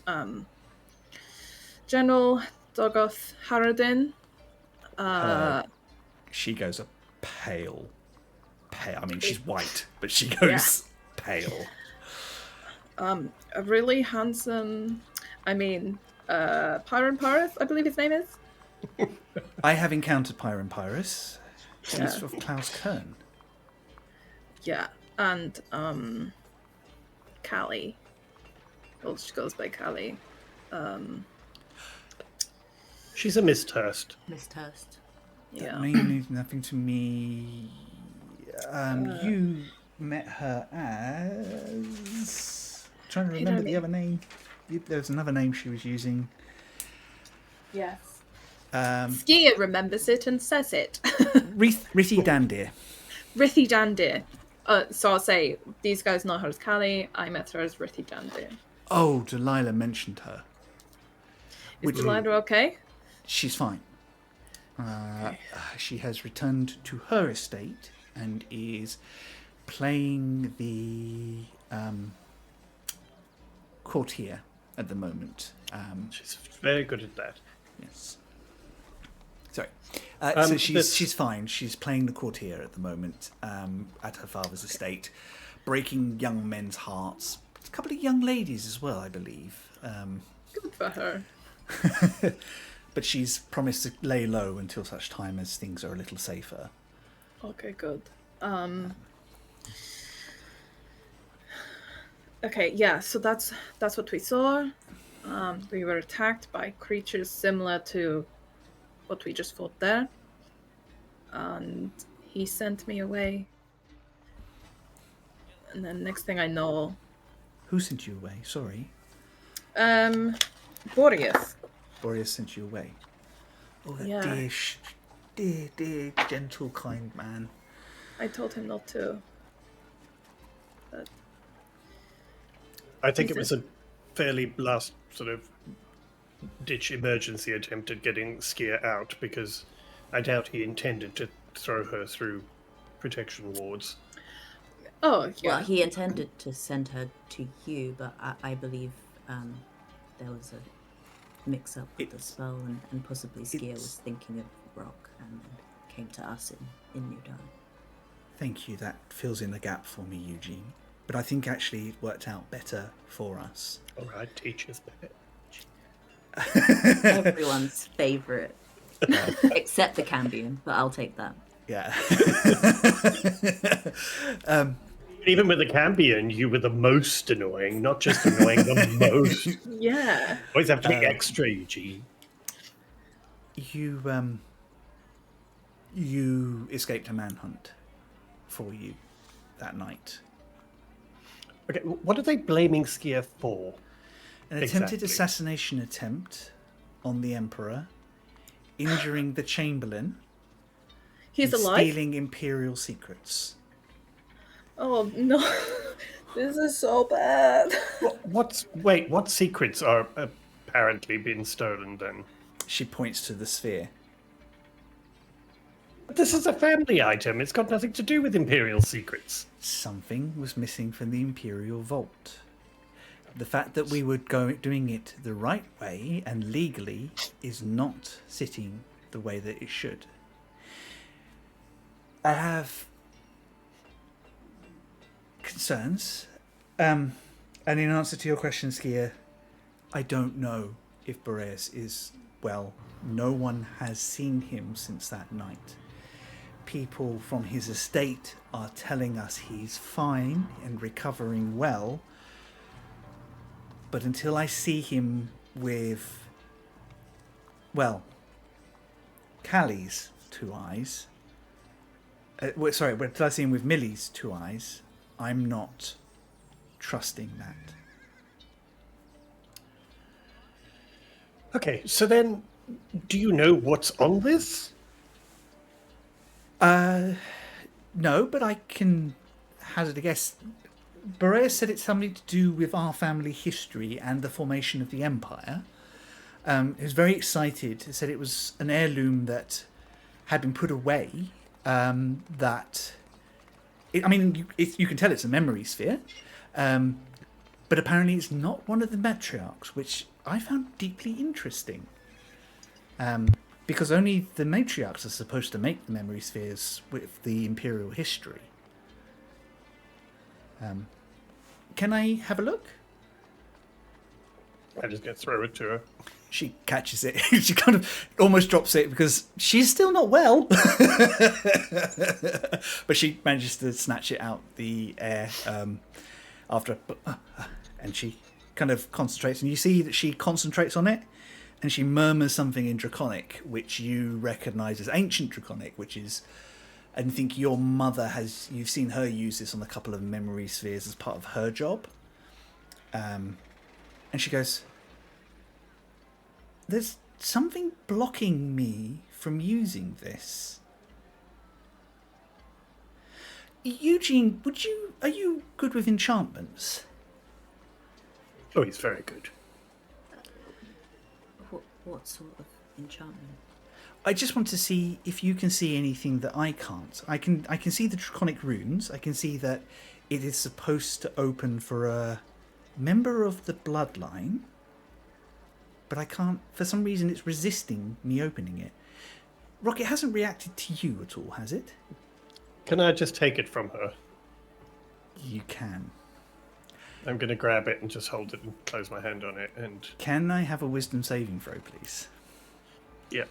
General Dogoth Haradin. She goes pale. I mean, she's white, but she goes pale. A really handsome, Pyron Paris, I believe his name is. I have encountered Pyron Pyrus. He's of Klaus Cairne. Yeah, and Callie. Well, she goes by Callie. She's a Miss Hurst. Miss Hurst. That name means nothing to me. You met her as... I'm trying to remember the other name. There was another name she was using. Yes. Skia remembers it and says it. Rithy Dandir. Rithy Dandir. So I'll say, these guys know her as Callie. I met her as Rithy Dandir. Oh, Delilah mentioned her. Is Delilah okay? She's fine. She has returned to her estate and is playing the courtier at the moment. She's very good at that. Yes. Sorry. So she's fine. She's playing the courtier at the moment at her father's estate, breaking young men's hearts. A couple of young ladies as well, I believe. Good for her. But she's promised to lay low until such time as things are a little safer. Okay, good. Okay, yeah, so that's what we saw. We were attacked by creatures similar to what we just fought there. And he sent me away. And then next thing I know... Who sent you away? Sorry. Boreas. Boreas sent you away. Oh, that dear, gentle, kind man. I told him not to. But I think it was a fairly last sort of ditch emergency attempt at getting Skia out, because I doubt he intended to throw her through protection wards. Oh, yeah. Well, he intended to send her to you, but I believe there was a mix-up with the spell, and possibly Skia was thinking of Rock and came to us in New Dawn. Thank you. That fills in the gap for me, Eugene. But I think actually it worked out better for us. All right, teachers. Everyone's favourite, except the Cambion, but I'll take that. Yeah. Even with the Cambion, you were the most annoying, not just annoying, the most. Yeah. Always have to be extra, Eugene. You escaped a manhunt for you that night. Okay, what are they blaming Skia for? An attempted assassination attempt on the Emperor, injuring the Chamberlain, He's and alive? stealing Imperial secrets. Oh, no. This is so bad. What secrets are apparently being stolen then? She points to the sphere. This is a family item. It's got nothing to do with Imperial secrets. Something was missing from the Imperial Vault. The fact that we were doing it the right way and legally is not sitting the way that it should. I have concerns. And in answer to your question, Skier, I don't know if Boreas is well. No one has seen him since that night. People from his estate are telling us he's fine and recovering well. But until I see him with, well, Callie's 2 eyes, until I see him with Millie's 2 eyes, I'm not trusting that. Okay, so then, do you know what's on this? No, but I can hazard a guess. Boreas said it's something to do with our family history and the formation of the Empire. He was very excited. He said it was an heirloom that had been put away. You can tell it's a memory sphere. But apparently it's not one of the matriarchs, which I found deeply interesting. Because only the matriarchs are supposed to make the memory spheres with the Imperial history. Can I have a look? I just gonna throw it to her. She catches it. She kind of almost drops it because she's still not well. But she manages to snatch it out the air after. And she kind of concentrates. And you see that she concentrates on it. And she murmurs something in Draconic, which you recognise as ancient Draconic, which is... I think your mother has... You've seen her use this on a couple of memory spheres as part of her job. And she goes... There's something blocking me from using this. Eugene, are you good with enchantments? Oh, he's very good. What sort of enchantment? I just want to see if you can see anything that I can't. I can see the Draconic runes. I can see that it is supposed to open for a member of the bloodline. But I can't, for some reason it's resisting me opening it. Rocket hasn't reacted to you at all, has it? Can I just take it from her? You can. I'm going to grab it and just hold it and close my hand on it and... Can I have a wisdom saving throw, please? Yep.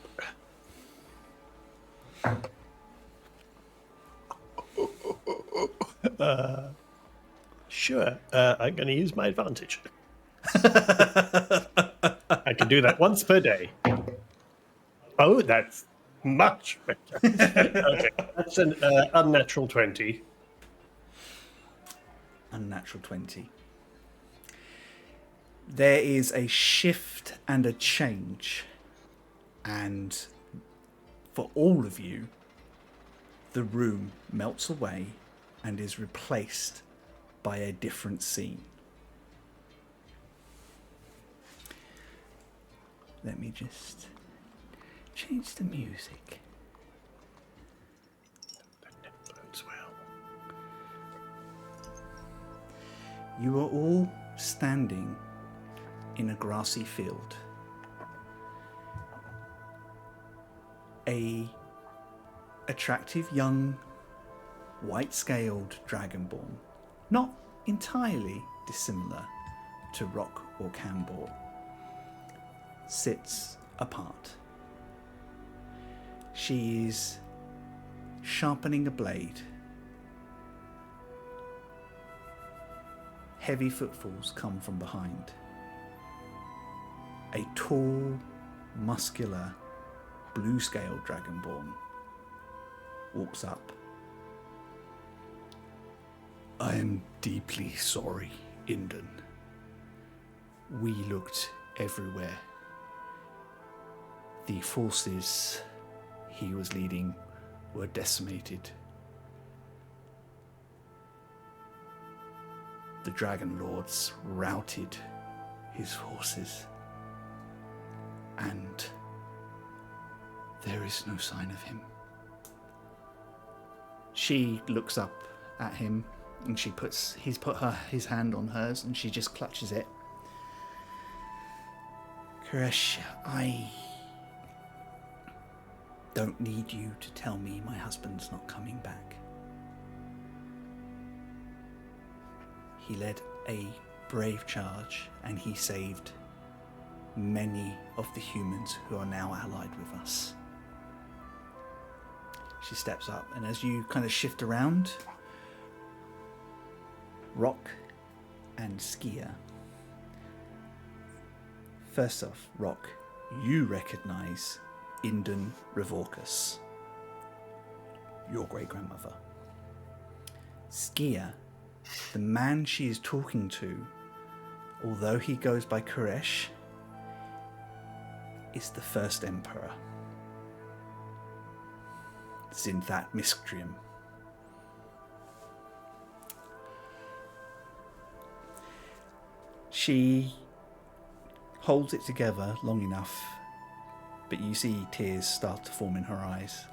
Sure. I'm going to use my advantage. I can do that once per day. Oh, that's much better. Okay, that's an unnatural 20. Unnatural 20. There is a shift and a change. And for all of you, the room melts away and is replaced by a different scene. Let me just change the music. That bodes well. You are all standing in a grassy field. A attractive young white-scaled dragonborn, not entirely dissimilar to Rock or Cambor, sits apart. She is sharpening a blade. Heavy footfalls come from behind. A tall, muscular, blue-scaled dragonborn walks up. I am deeply sorry, Inden. We looked everywhere. The forces he was leading were decimated. The Dragon Lords routed his forces. And there is no sign of him. She looks up at him, and he's put his hand on hers, and she just clutches it. Koresh, I don't need you to tell me my husband's not coming back. He led a brave charge, and he saved many of the humans who are now allied with us. She steps up, and as you kind of shift around, Rock and Skier. First off, Rock, you recognize Cambor Ravorkas, your great-grandmother. Skier, the man she is talking to, although he goes by Koresh, is the first emperor, Zinthat Misktrium. She holds it together long enough, but you see tears start to form in her eyes,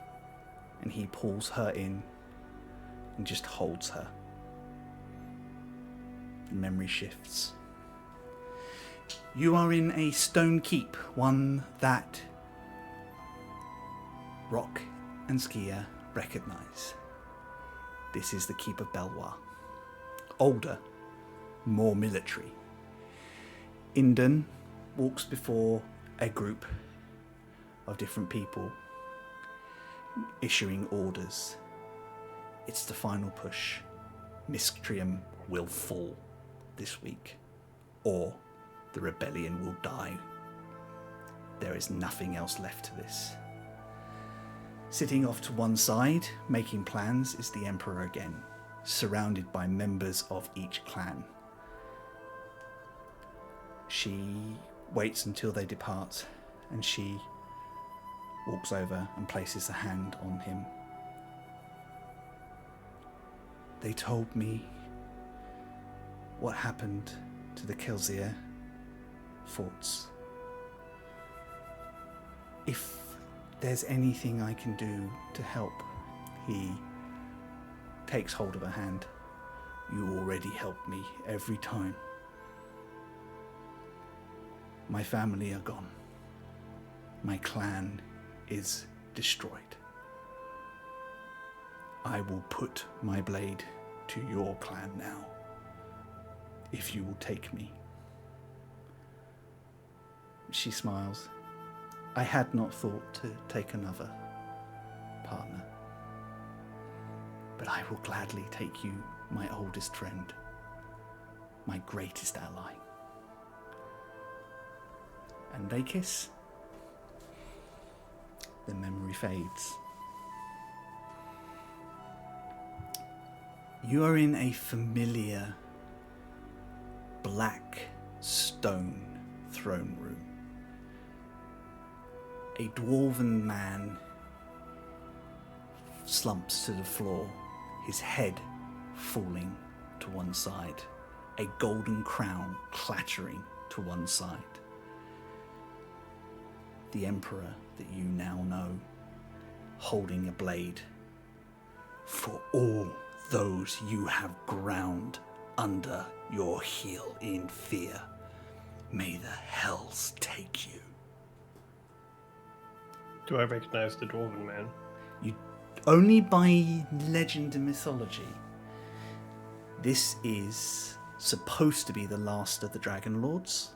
and he pulls her in and just holds her. The memory shifts. You are in a stone keep, one that Rock and Skier recognize. This is the Keep of Belvoir. Older, more military. Indon walks before a group of different people, issuing orders. It's the final push. Misktrium will fall this week, or the rebellion will die. There is nothing else left to this. Sitting off to one side, making plans, is the Emperor again, surrounded by members of each clan. She waits until they depart, and she walks over and places a hand on him. They told me what happened to the Kelsier forts. If there's anything I can do to help, he takes hold of her hand. You already help me every time. My family are gone. My clan is destroyed. I will put my blade to your clan now, if you will take me. She smiles. I had not thought to take another partner, but I will gladly take you, my oldest friend, my greatest ally. And they kiss. The memory fades. You are in a familiar black stone throne room. A dwarven man slumps to the floor, his head falling to one side, a golden crown clattering to one side. The Emperor that you now know, holding a blade. For all those you have ground under your heel in fear, may the hells take you. Do I recognize the dwarven man? You only by legend and mythology. This is supposed to be the last of the Dragon Lords.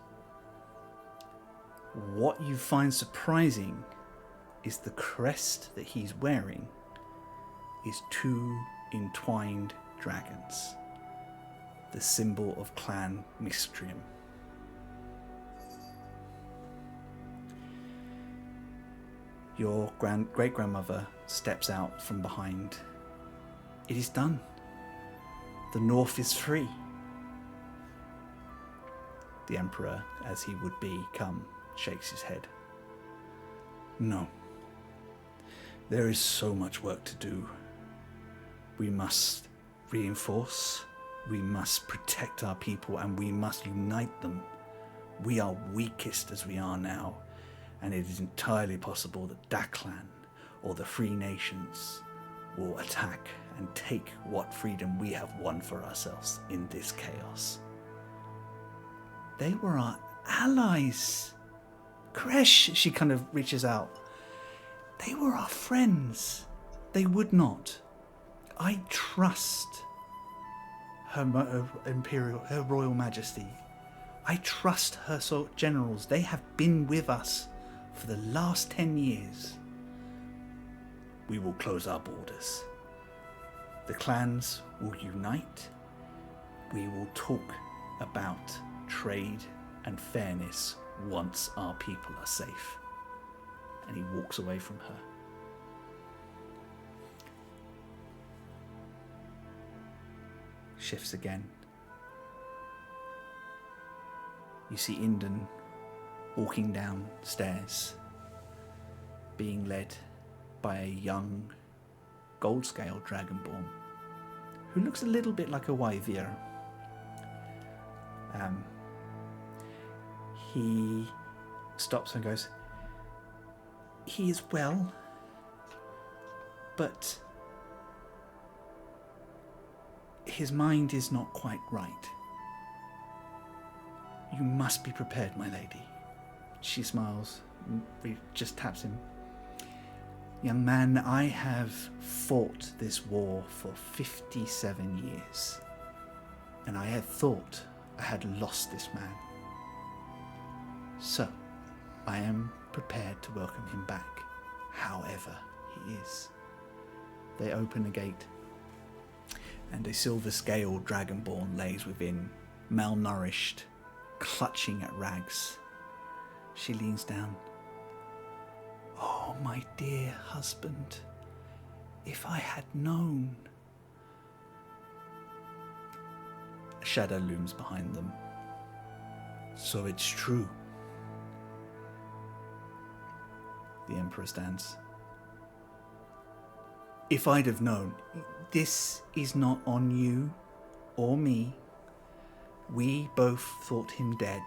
What you find surprising is the crest that he's wearing is two entwined dragons, the symbol of Clan Misktrium. Your great-grandmother steps out from behind. It is done. The North is free. The Emperor, as he would become, shakes his head. No. There is so much work to do. We must reinforce, we must protect our people, and we must unite them. We are weakest as we are now, and it is entirely possible that Daklan or the Free Nations will attack and take what freedom we have won for ourselves in this chaos. They were our allies. Kresh, she kind of reaches out. They were our friends. They would not. I trust her Royal Majesty. I trust her generals. They have been with us for the last 10 years. We will close our borders. The clans will unite. We will talk about trade and fairness once our people are safe. And he walks away from her. Shifts again. You see Inden walking downstairs, being led by a young gold-scale dragonborn who looks a little bit like a Wyvir. He stops and goes, he is well, but his mind is not quite right. You must be prepared, my lady. She smiles, just taps him. Young man, I have fought this war for 57 years, and I had thought I had lost this man. So, I am prepared to welcome him back, however he is. They open a gate, and a silver-scaled dragonborn lays within, malnourished, clutching at rags. She leans down. Oh, my dear husband, if I had known. A shadow looms behind them. So it's true. The Emperor stands. If I'd have known, this is not on you or me. We both thought him dead.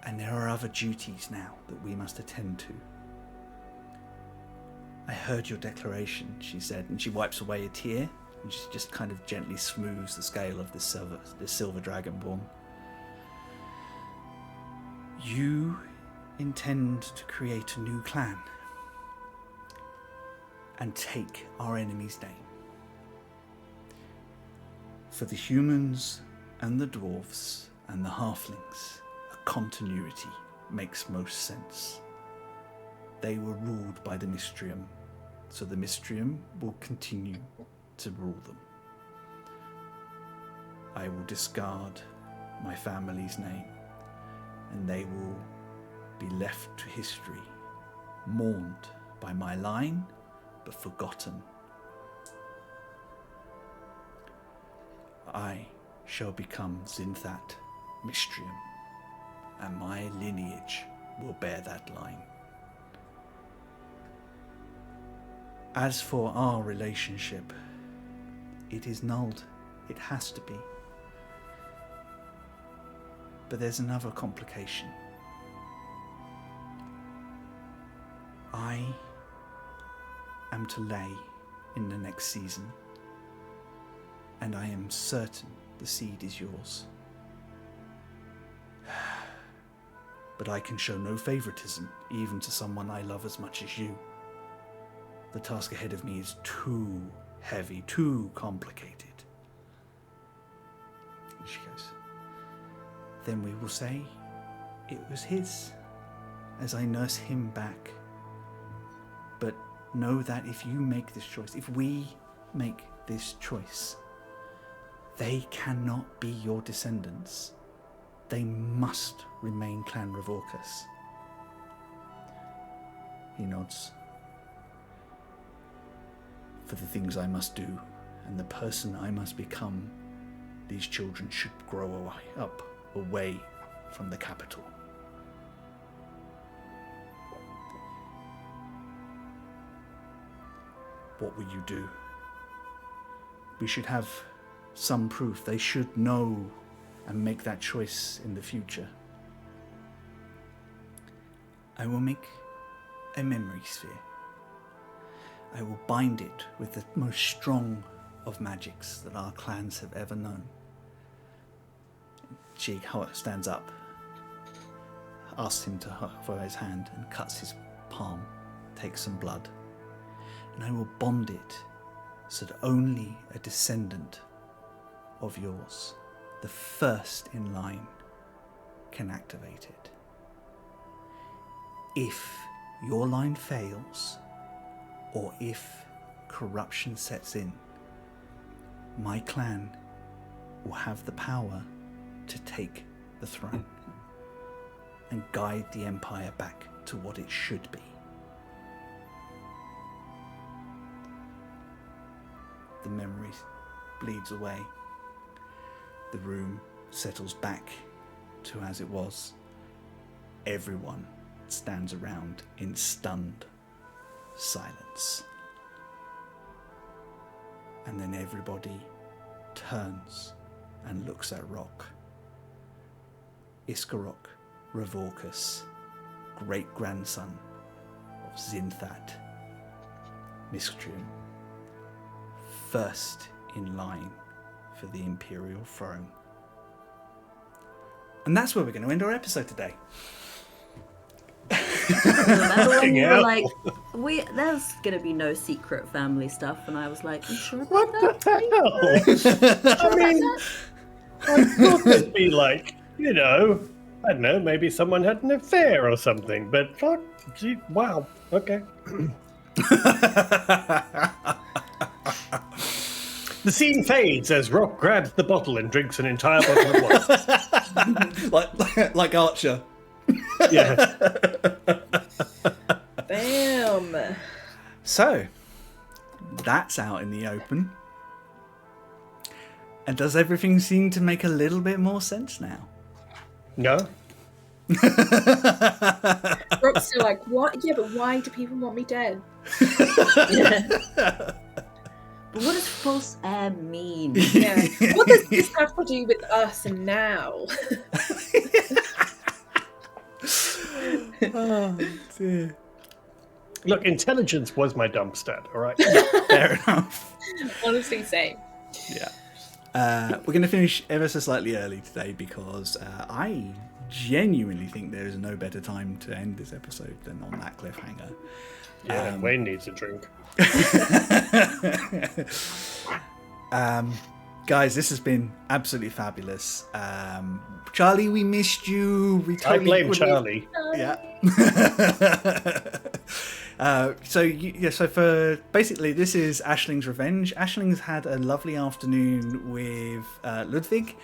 And there are other duties now that we must attend to. I heard your declaration, she said, and she wipes away a tear, and she just kind of gently smooths the scale of this silver dragonborn. You intend to create a new clan and take our enemy's name. For the humans and the dwarves and the halflings, a continuity makes most sense. They were ruled by the Mystrium, so the Mystrium will continue to rule them. I will discard my family's name, and they will be left to history, mourned by my line, but forgotten. I shall become Zinthat Mystrium, and my lineage will bear that line. As for our relationship, it is nulled. It has to be. But there's another complication. I am to lay in the next season, and I am certain the seed is yours. But I can show no favoritism, even to someone I love as much as you. The task ahead of me is too heavy, too complicated. And she goes, then we will say it was his, as I nurse him back. But know that if you make this choice, if we make this choice, they cannot be your descendants. They must remain Clan Ravorkas. He nods. For the things I must do and the person I must become, these children should grow up away from the capital. What will you do? We should have some proof. They should know and make that choice in the future. I will make a memory sphere I will bind it with the most strong of magics that our clans have ever known. She stands up, asks him to for his hand, and cuts his palm, takes some blood. And I will bond it so that only a descendant of yours, the first in line, can activate it. If your line fails, or if corruption sets in, my clan will have the power to take the throne and guide the empire back to what it should be. The memory bleeds away. The room settles back to as it was. Everyone stands around in stunned silence. And then everybody turns and looks at Rock. Cambor Ravorkas, great-grandson of Zinthat Miskjun, first in line for the Imperial throne. And that's where we're going to end our episode today. Remember when you were Hell. like, there's gonna be no secret family stuff, and I was like, you sure about What that? the hell? I mean, I thought there'd be like, I don't know, maybe someone had an affair or something, but fuck, gee, wow, okay. The scene fades as Rock grabs the bottle and drinks an entire bottle at once. like Archer. Yeah. Bam. So, that's out in the open. And does everything seem to make a little bit more sense now? No? Rock's still like, what? Yeah, but why do people want me dead? But what does false air mean? Yeah. What does this have to do with us and now? Oh, dear. Look, intelligence was my dump stat, all right? Fair enough. Honestly, same. Yeah. We're going to finish ever so slightly early today because I genuinely think there is no better time to end this episode than on that cliffhanger. Yeah, Wayne needs a drink. Guys, this has been absolutely fabulous. Charlie, we missed you. I blame Charlie. Yeah. So for basically, this is Ashling's revenge. Ashling's had a lovely afternoon with Ludwig.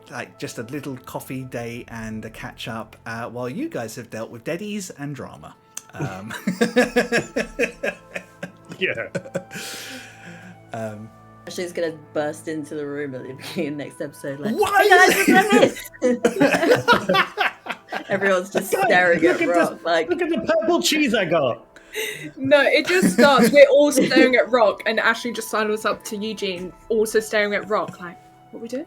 Like just a little coffee day and a catch up, while you guys have dealt with deadies and drama. Yeah. She's gonna burst into the room at the beginning of the next episode, like, Why hey guys, look at this! Everyone's just staring at Rock, like, Look at the purple cheese I got. No, it just starts. We're all staring at Rock, and Ashley just sidles up to Eugene, also staring at Rock, like, what we do?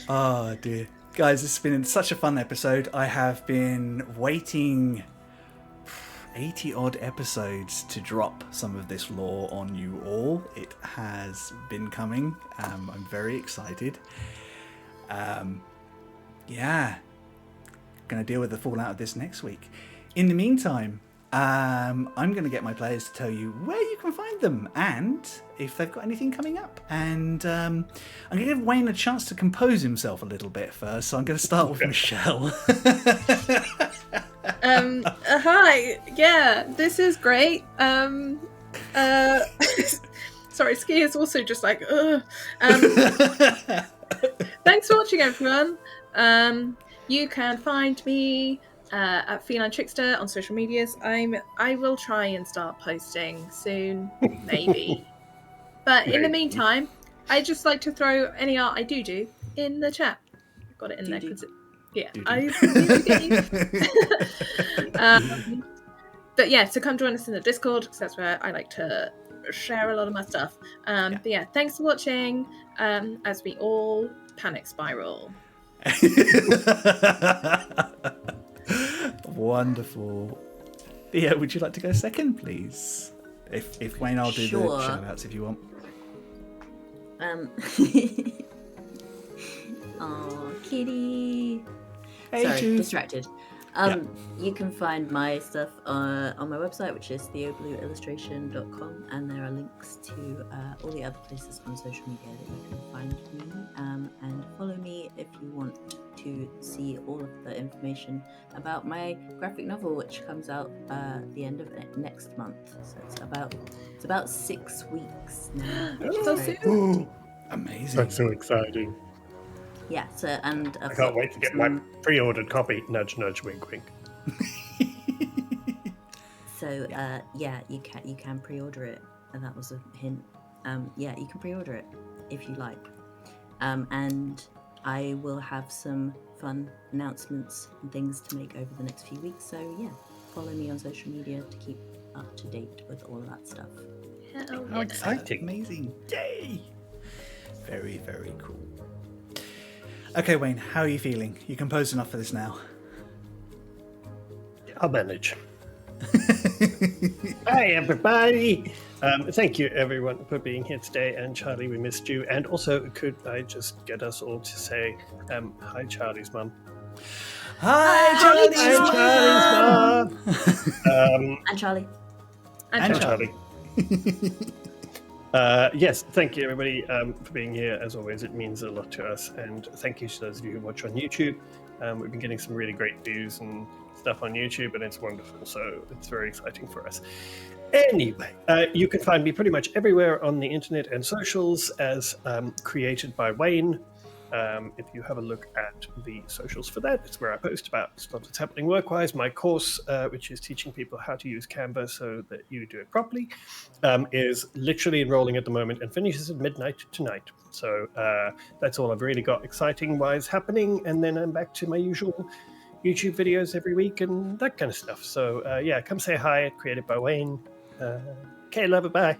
Oh dear. Guys, this has been such a fun episode. I have been waiting 80 odd episodes to drop some of this lore on you all. It has been coming. I'm very excited. Yeah. Gonna deal with the fallout of this next week. In the meantime, I'm going to get my players to tell you where you can find them and if they've got anything coming up. And I'm going to give Wayne a chance to compose himself a little bit first. So I'm going to start with Michelle. Hi. Yeah, this is great. Sorry, Ski is also just like, ugh. Thanks for watching, everyone. You can find me at Feline Trickster on social medias. I will try and start posting soon, maybe. But in the meantime, I just like to throw any art I do in the chat. I've got it in there because but yeah, so come join us in the Discord because that's where I like to share a lot of my stuff. But yeah, thanks for watching as we all panic spiral. Wonderful. Thea, would you like to go second, please? If Wayne, I'll do Sure. the shout outs if you want. Oh, kitty. Hey, Sorry, Juice. distracted. You can find my stuff on my website, which is theoblueillustration.com, and there are links to all the other places on social media that you can find me. And follow me if you want to see all of the information about my graphic novel, which comes out the end of next month. So it's about 6 weeks now. So Very soon. Amazing. That's so exciting. Yeah, so and I can't wait to get my pre-ordered copy. Nudge, nudge, wink, wink. So yeah, you can pre-order it, and that was a hint. Yeah, you can pre-order it if you like. And I will have some fun announcements and things to make over the next few weeks. So yeah, follow me on social media to keep up to date with all of that stuff. How exciting. Amazing. Yay. Very, very cool. Okay, Wayne, how are you feeling? You composed enough for this now? I'll manage. Hi, everybody. Thank you, everyone, for being here today. And Charlie, we missed you. And also, could I just get us all to say hi, Charlie's mum? Hi, Charlie's mum. And Charlie. And Charlie. Yes, thank you, everybody, for being here. As always, it means a lot to us. And thank you to those of you who watch on YouTube. We've been getting some really great views and stuff on YouTube, and it's wonderful. So it's very exciting for us. Anyway, you can find me pretty much everywhere on the internet and socials as created by Wayne. If you have a look at the socials for that, it's where I post about stuff that's happening work-wise. My course, which is teaching people how to use Canva so that you do it properly, is literally enrolling at the moment and finishes at midnight tonight. So that's all I've really got exciting-wise happening. And then I'm back to my usual YouTube videos every week and that kind of stuff. So yeah, come say hi at Created by Wayne. Okay, love it, bye.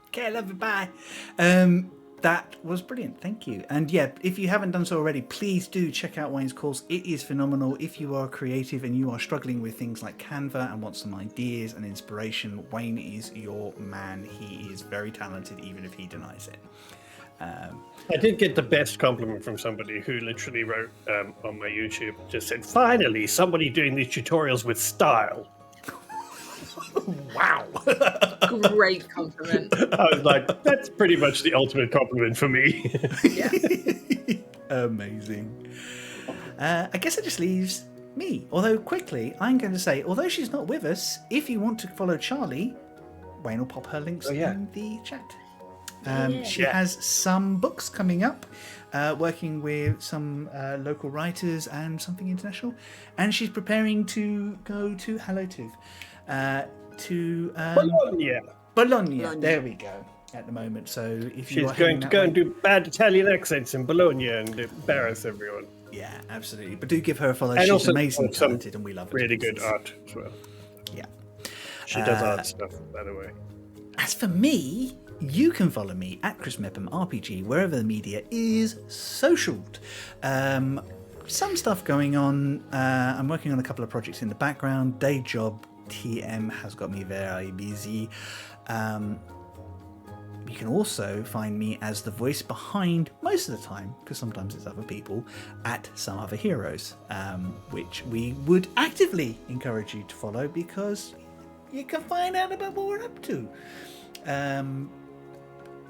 Okay, love it, bye. That was brilliant, thank you. And yeah, if you haven't done so already, please do check out Wayne's course. It is phenomenal. If you are creative and you are struggling with things like Canva and want some ideas and inspiration, Wayne is your man. He is very talented, even if he denies it. I did get the best compliment from somebody who literally wrote on my YouTube, just said, finally, somebody doing these tutorials with style. Wow. Great compliment. I was like, that's pretty much the ultimate compliment for me. Yeah. Amazing. I guess it just leaves me. Although quickly, I'm going to say, although she's not with us, if you want to follow Charlie, Wayne will pop her links in the chat. She has some books coming up, working with some local writers and something international, and she's preparing to go to Bologna. There we go. At the moment, so if she's going to go and do bad Italian accents in Bologna and embarrass everyone. Yeah, absolutely. But do give her a follow. And She's also amazing, talented, and we love her. Really good art as well. Yeah. She does art stuff, by the way. As for me, you can follow me at Chris Mepham RPG wherever the media is socialed. Some stuff going on. I'm working on a couple of projects in the background. Day job TM has got me very busy. You can also find me as the voice behind, most of the time, because sometimes it's other people, at Some Other Heroes, which we would actively encourage you to follow because you can find out about what we're up to.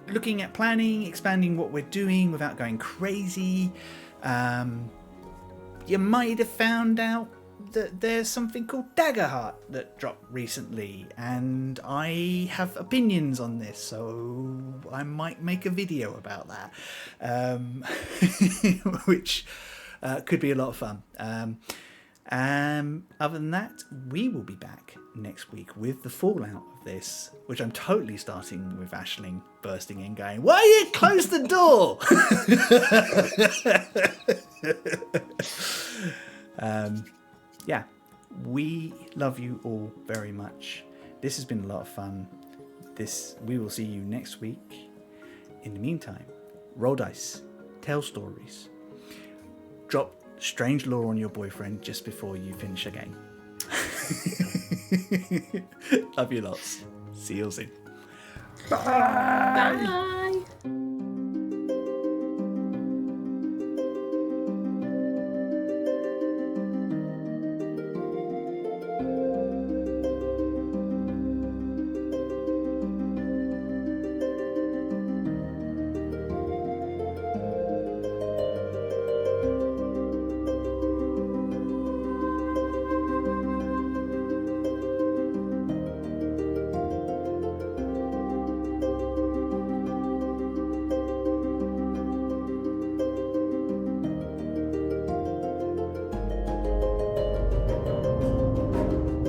Looking at planning, expanding what we're doing without going crazy. You might have found out that there's something called Daggerheart that dropped recently, and I have opinions on this, so I might make a video about that, which could be a lot of fun. Other than that, we will be back next week with the fallout of this, which I'm totally starting with Aisling bursting in going, why you close the door? Yeah, we love you all very much. This has been a lot of fun. We will see you next week. In the meantime, roll dice, tell stories, drop strange lore on your boyfriend just before you finish a game. Love you lots. See you soon. Bye.